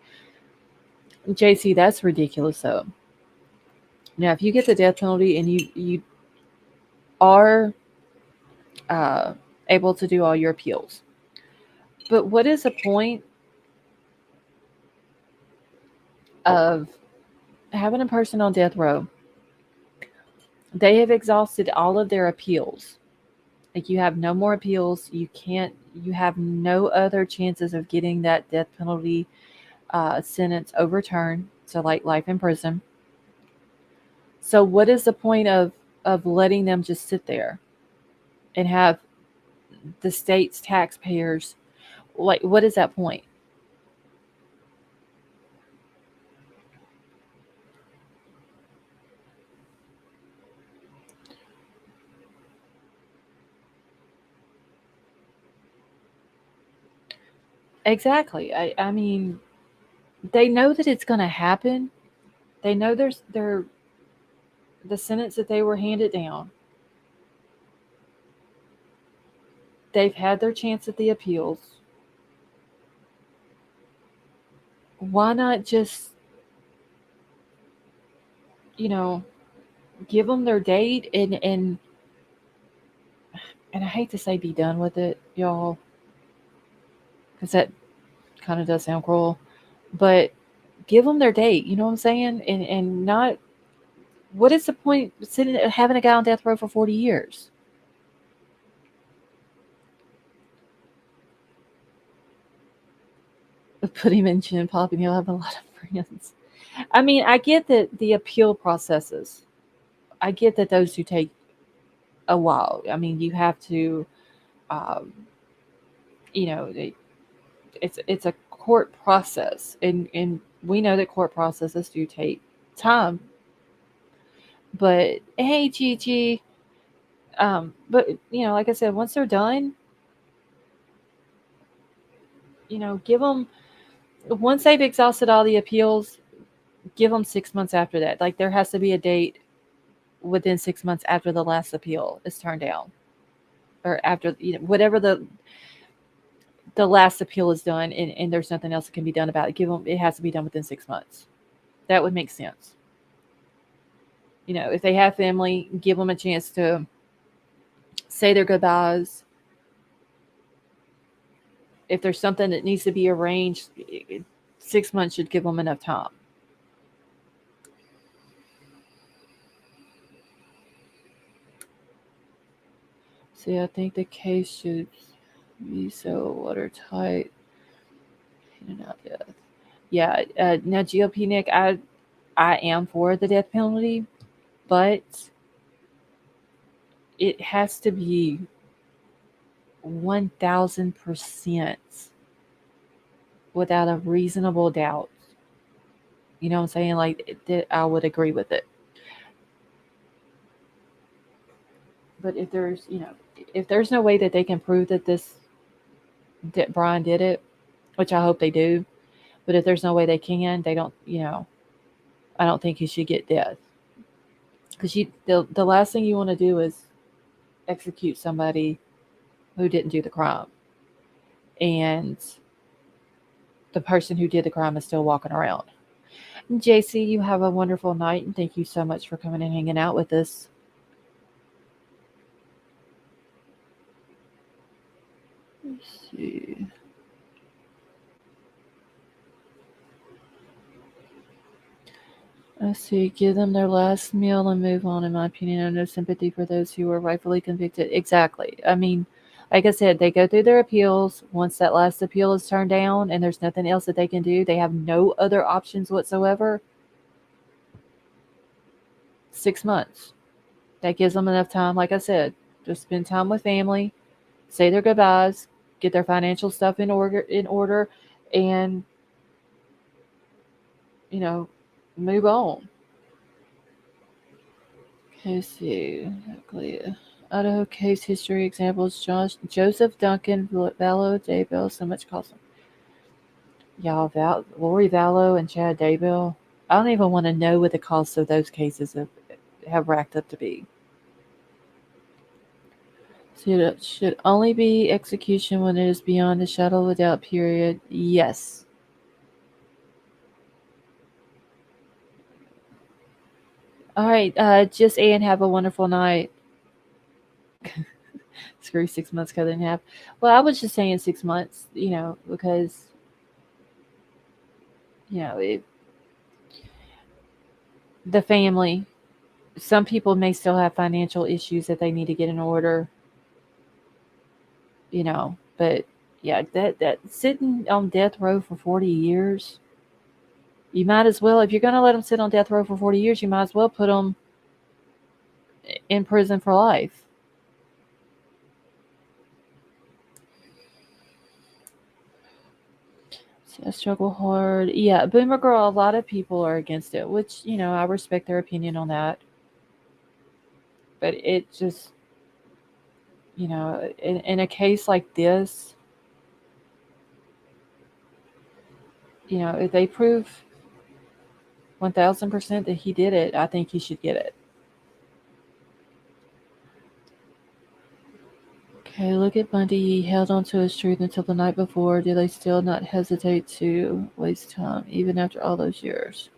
JC, that's ridiculous though. Now, if you get the death penalty and you are uh, able to do all your appeals, but what is the point of having a person on death row? They have exhausted all of their appeals. Like you have no more appeals. You have no other chances of getting that death penalty sentence overturned, so like life in prison. So what is the point of letting them just sit there and have the state's taxpayers, like, what is that point? Exactly. I mean, they know that it's going to happen. They know they're the sentence that they were handed down. They've had their chance at the appeals. Why not just, you know, give them their date and I hate to say be done with it, y'all, because that kind of does sound cruel, but give them their date. You know what I'm saying? And not, what is the point sitting having a guy on death row for 40 years? Put him in gin pop and he'll have a lot of friends. I mean, I get that the appeal processes, I get that those do take a while. I mean, you have to, um, you know, it's a court process, and we know that court processes do take time. But hey, Gigi, but like I said, once they're done, give them, once they've exhausted all the appeals, give them 6 months after that. Like there has to be a date within 6 months after the last appeal is turned down, or after whatever the last appeal is done, and there's nothing else that can be done about it. Give them, it has to be done within 6 months. That would make sense. If they have family, give them a chance to say their goodbyes. If there's something that needs to be arranged, 6 months should give them enough time. See, I think the case should be so watertight. In and out death. Yeah, now GOP Nick, I am for the death penalty, but it has to be 1000% without a reasonable doubt. You know what I'm saying? Like I would agree with it. But if there's no way that they can prove that that Bryan did it, which I hope they do, but if there's no way they can, they don't. I don't think he should get death, because the last thing you want to do is execute somebody who didn't do the crime, and the person who did the crime is still walking around. JC, you have a wonderful night, and thank you so much for coming and hanging out with us. Let's see. Let's see. Give them their last meal and move on, in my opinion. I have no sympathy for those who were rightfully convicted. Exactly. I mean, like I said, they go through their appeals. Once that last appeal is turned down and there's nothing else that they can do, they have no other options whatsoever. 6 months. That gives them enough time, like I said, to spend time with family, say their goodbyes, get their financial stuff in order, and move on. Okay, let's see. Exactly. Idaho case history examples: Joseph Duncan, Vallow, Daybell. So much cost. Y'all, Lori Vallow and Chad Daybell. I don't even want to know what the cost of those cases have racked up to be. So it should only be execution when it is beyond a shadow of a doubt. Period. Yes. All right. Just Ann, have a wonderful night. Screw 6 months cut in half. Well, I was just saying 6 months, because the family, some people may still have financial issues that they need to get in order, but yeah, that sitting on death row for 40 years, You might as well, if you're going to let them sit on death row for 40 years, you might as well put them in prison for life. See, I struggle hard. Yeah, Boomer Girl, a lot of people are against it, which, I respect their opinion on that. But it just, in a case like this, if they prove 1000% that he did it, I think he should get it. Okay, look at Bundy. He held on to his truth until the night before. Do they still not hesitate to waste time, even after all those years?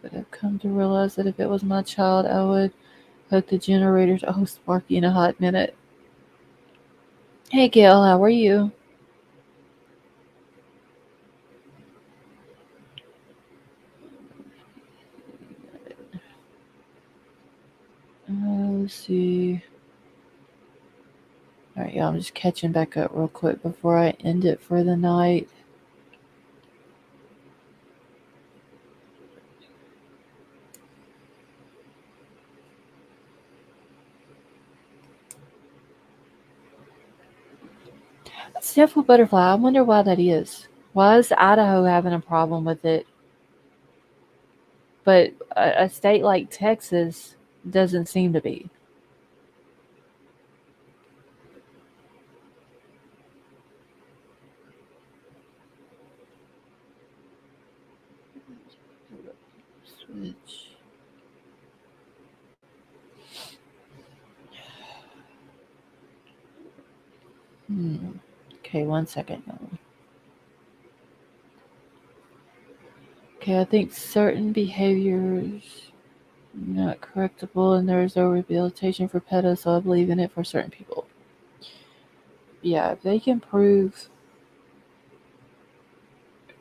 But I've come to realize that if it was my child, I would hook the generators. Oh, Sparky, in a hot minute. Hey, Gail, how are you? Let's see. All right, y'all, I'm just catching back up real quick before I end it for the night. Sniffle butterfly, I wonder why that is. Why is Idaho having a problem with it? But a state like Texas doesn't seem to be. Switch. Okay, 1 second. Okay, I think certain behaviors not correctable, and there is no rehabilitation for pedos, so I believe in it for certain people. Yeah, if they can prove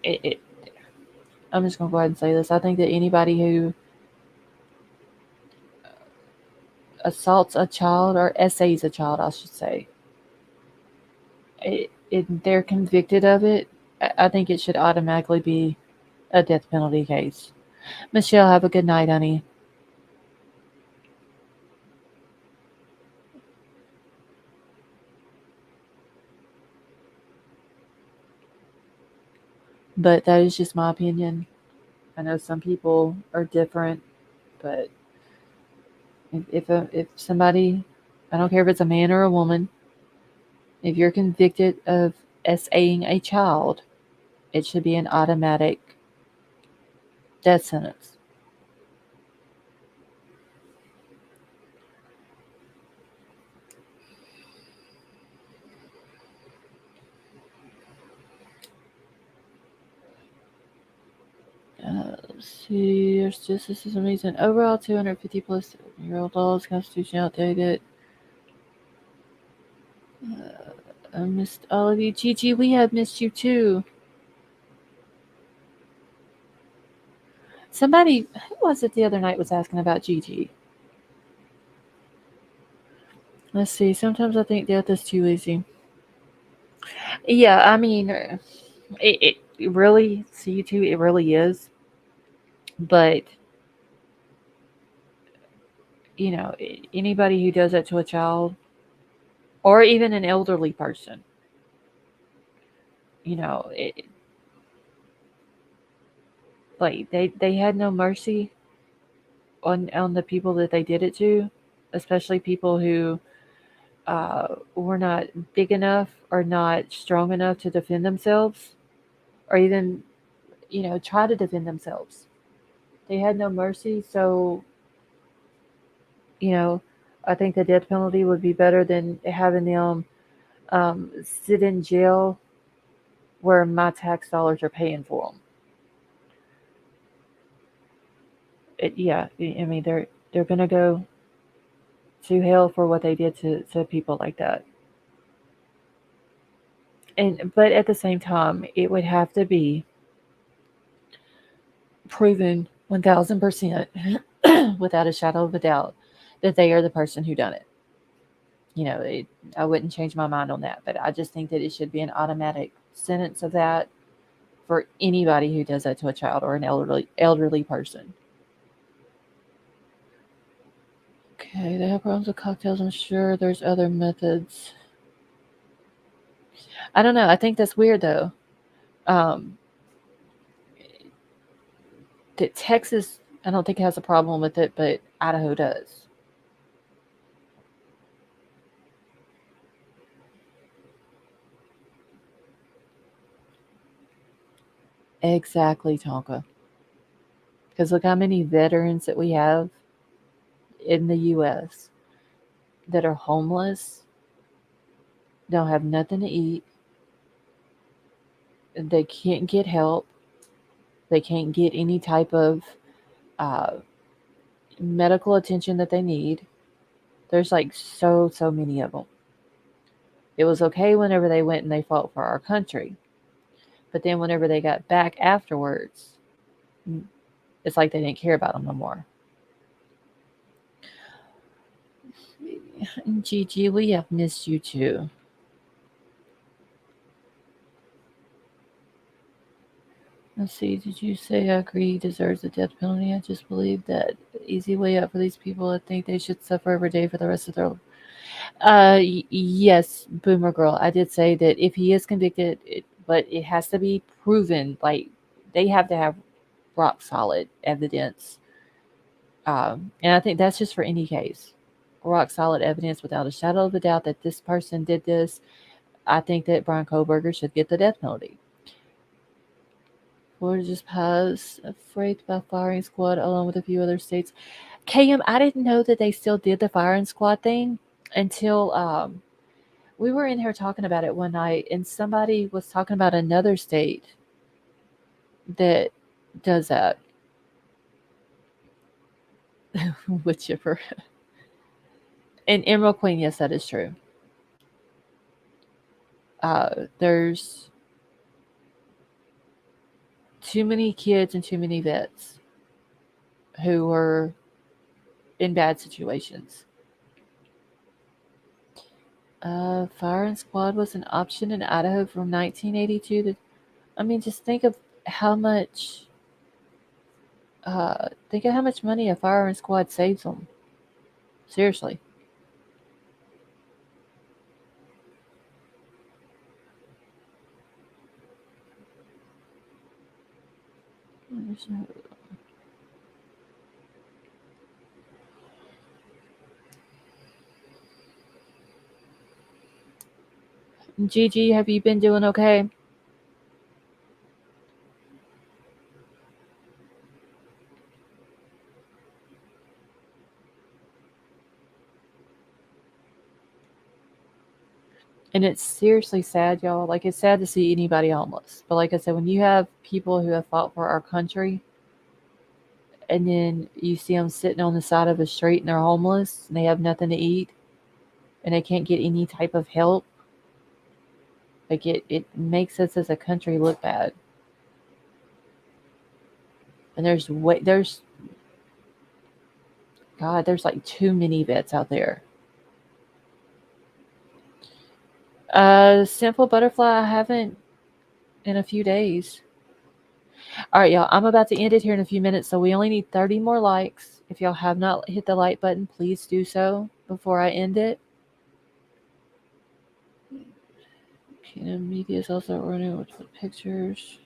it, I'm just gonna go ahead and say this. I think that anybody who assaults a child or essays a child, I should say, they're convicted of it, I think it should automatically be a death penalty case. Michelle, have a good night, honey. But that is just my opinion. I know some people are different, but if somebody, I don't care if it's a man or a woman, if you're convicted of SAing a child, it should be an automatic death sentence. Let's see. There's just this is amazing. Overall, 250 plus year old laws, Constitution outdated. I missed all of you. Gigi, we have missed you too. Somebody, who was it the other night was asking about Gigi? Let's see. Sometimes I think death is too easy. Yeah, I mean, it really, see you too, it really is. But, anybody who does that to a child or even an elderly person, like they had no mercy on the people that they did it to, especially people who were not big enough or not strong enough to defend themselves or even try to defend themselves. They had no mercy. So I think the death penalty would be better than having them sit in jail where my tax dollars are paying for them. Yeah, I mean they're gonna go to hell for what they did to people like that. But at the same time, it would have to be proven 1000% without a shadow of a doubt that they are the person who done it. I wouldn't change my mind on that, but I just think that it should be an automatic sentence of that for anybody who does that to a child or an elderly person. Okay, they have problems with cocktails. I'm sure there's other methods. I don't know. I think that's weird though. Um, that Texas, I don't think has a problem with it, but Idaho does. Exactly, Tonka. Because look how many veterans that we have in the U.S. that are homeless, don't have nothing to eat, they can't get help, they can't get any type of uh, medical attention that they need. There's like so many of them. It was okay whenever they went and they fought for our country, but then whenever they got back afterwards, it's like they didn't care about them no more. Gigi, we have missed you too. Let's see, did you say I agree he deserves the death penalty? I just believe that the easy way out for these people. I think they should suffer every day for the rest of their life. Yes, Boomer Girl. I did say that if he is convicted, but it has to be proven. Like they have to have rock solid evidence, and I think that's just for any case. Rock solid evidence without a shadow of a doubt that this person did this. I think that Bryan Kohberger should get the death penalty. Florida just passed a freight by firing squad along with a few other states. KM, I didn't know that they still did the firing squad thing until we were in here talking about it one night, and somebody was talking about another state that does that. Whichever. And Emerald Queen, yes, that is true. There's too many kids and too many vets who were in bad situations. Firing squad was an option in Idaho from 1982 to, I mean, just think of how much money a firing squad saves them. Seriously. Gigi, have you been doing okay? And it's seriously sad, y'all. Like, it's sad to see anybody homeless. But like I said, when you have people who have fought for our country, and then you see them sitting on the side of a street and they're homeless and they have nothing to eat and they can't get any type of help, like it makes us as a country look bad. And there's like too many vets out there. Simple Butterfly, I haven't in a few days. All right, y'all, I'm about to end it here in a few minutes, so we only need 30 more likes. If y'all have not hit the like button, please do so before I end it. Okay, media is also running with pictures.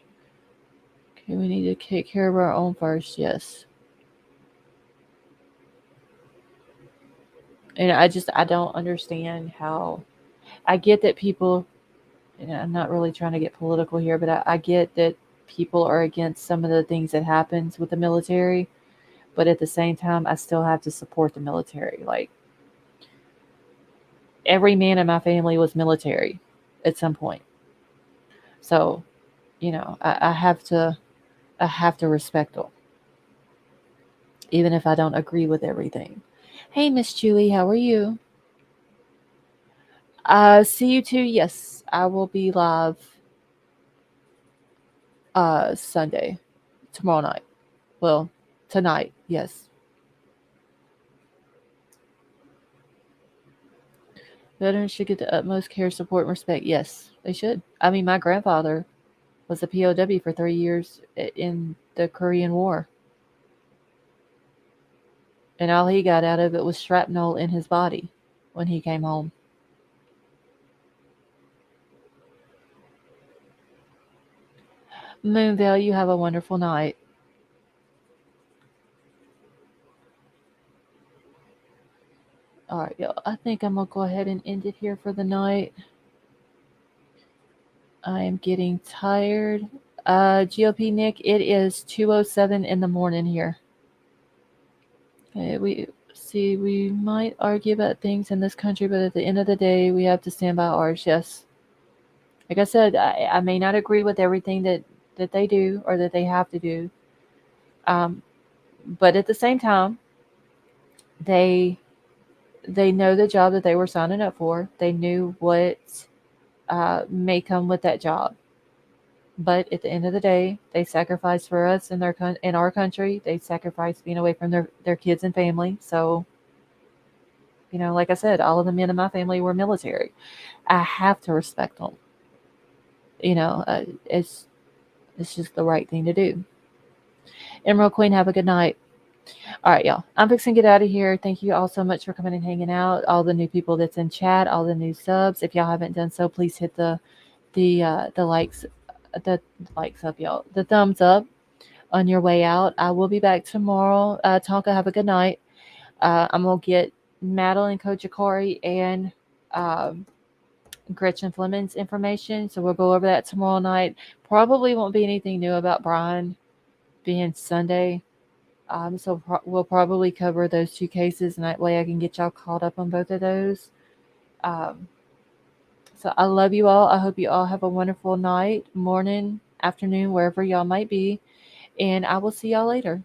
Okay, we need to take care of our own first, yes. And I don't understand how. I get that people, and I'm not really trying to get political here, but I get that people are against some of the things that happens with the military, but at the same time, I still have to support the military. Like, every man in my family was military at some point. So, I have to respect them, even if I don't agree with everything. Hey, Miss Julie, how are you? See you too. Yes, I will be live Sunday, tomorrow night. Well, tonight, yes. Veterans should get the utmost care, support, and respect. Yes. They should. I mean, my grandfather was a POW for 3 years in the Korean War, and all he got out of it was shrapnel in his body when he came home. Moonvale, you have a wonderful night. All right, y'all. I think I'm gonna go ahead and end it here for the night. I am getting tired. GOP Nick, it is 2:07 in the morning here. Okay, we might argue about things in this country, but at the end of the day, we have to stand by ours. Yes. Like I said, I may not agree with everything that they do or that they have to do. Um, but at the same time, they they know the job that they were signing up for. They knew what may come with that job. But at the end of the day, they sacrificed for us in in our country. They sacrificed being away from their kids and family. So, like I said, all of the men in my family were military. I have to respect them. It's just the right thing to do. Emerald Queen, have a good night. All right, y'all. I'm fixing to get out of here. Thank you all so much for coming and hanging out. All the new people that's in chat, all the new subs. If y'all haven't done so, please hit the likes up, y'all. The thumbs up on your way out. I will be back tomorrow. Tonka, have a good night. I'm gonna get Madeline Kojakari and um, Gretchen Fleming's information, so we'll go over that tomorrow night. Probably won't be anything new about Bryan being Sunday. So we'll probably cover those two cases, and that way I can get y'all caught up on both of those. Um, so I love you all. I hope you all have a wonderful night, morning, afternoon, wherever y'all might be, and I will see y'all later.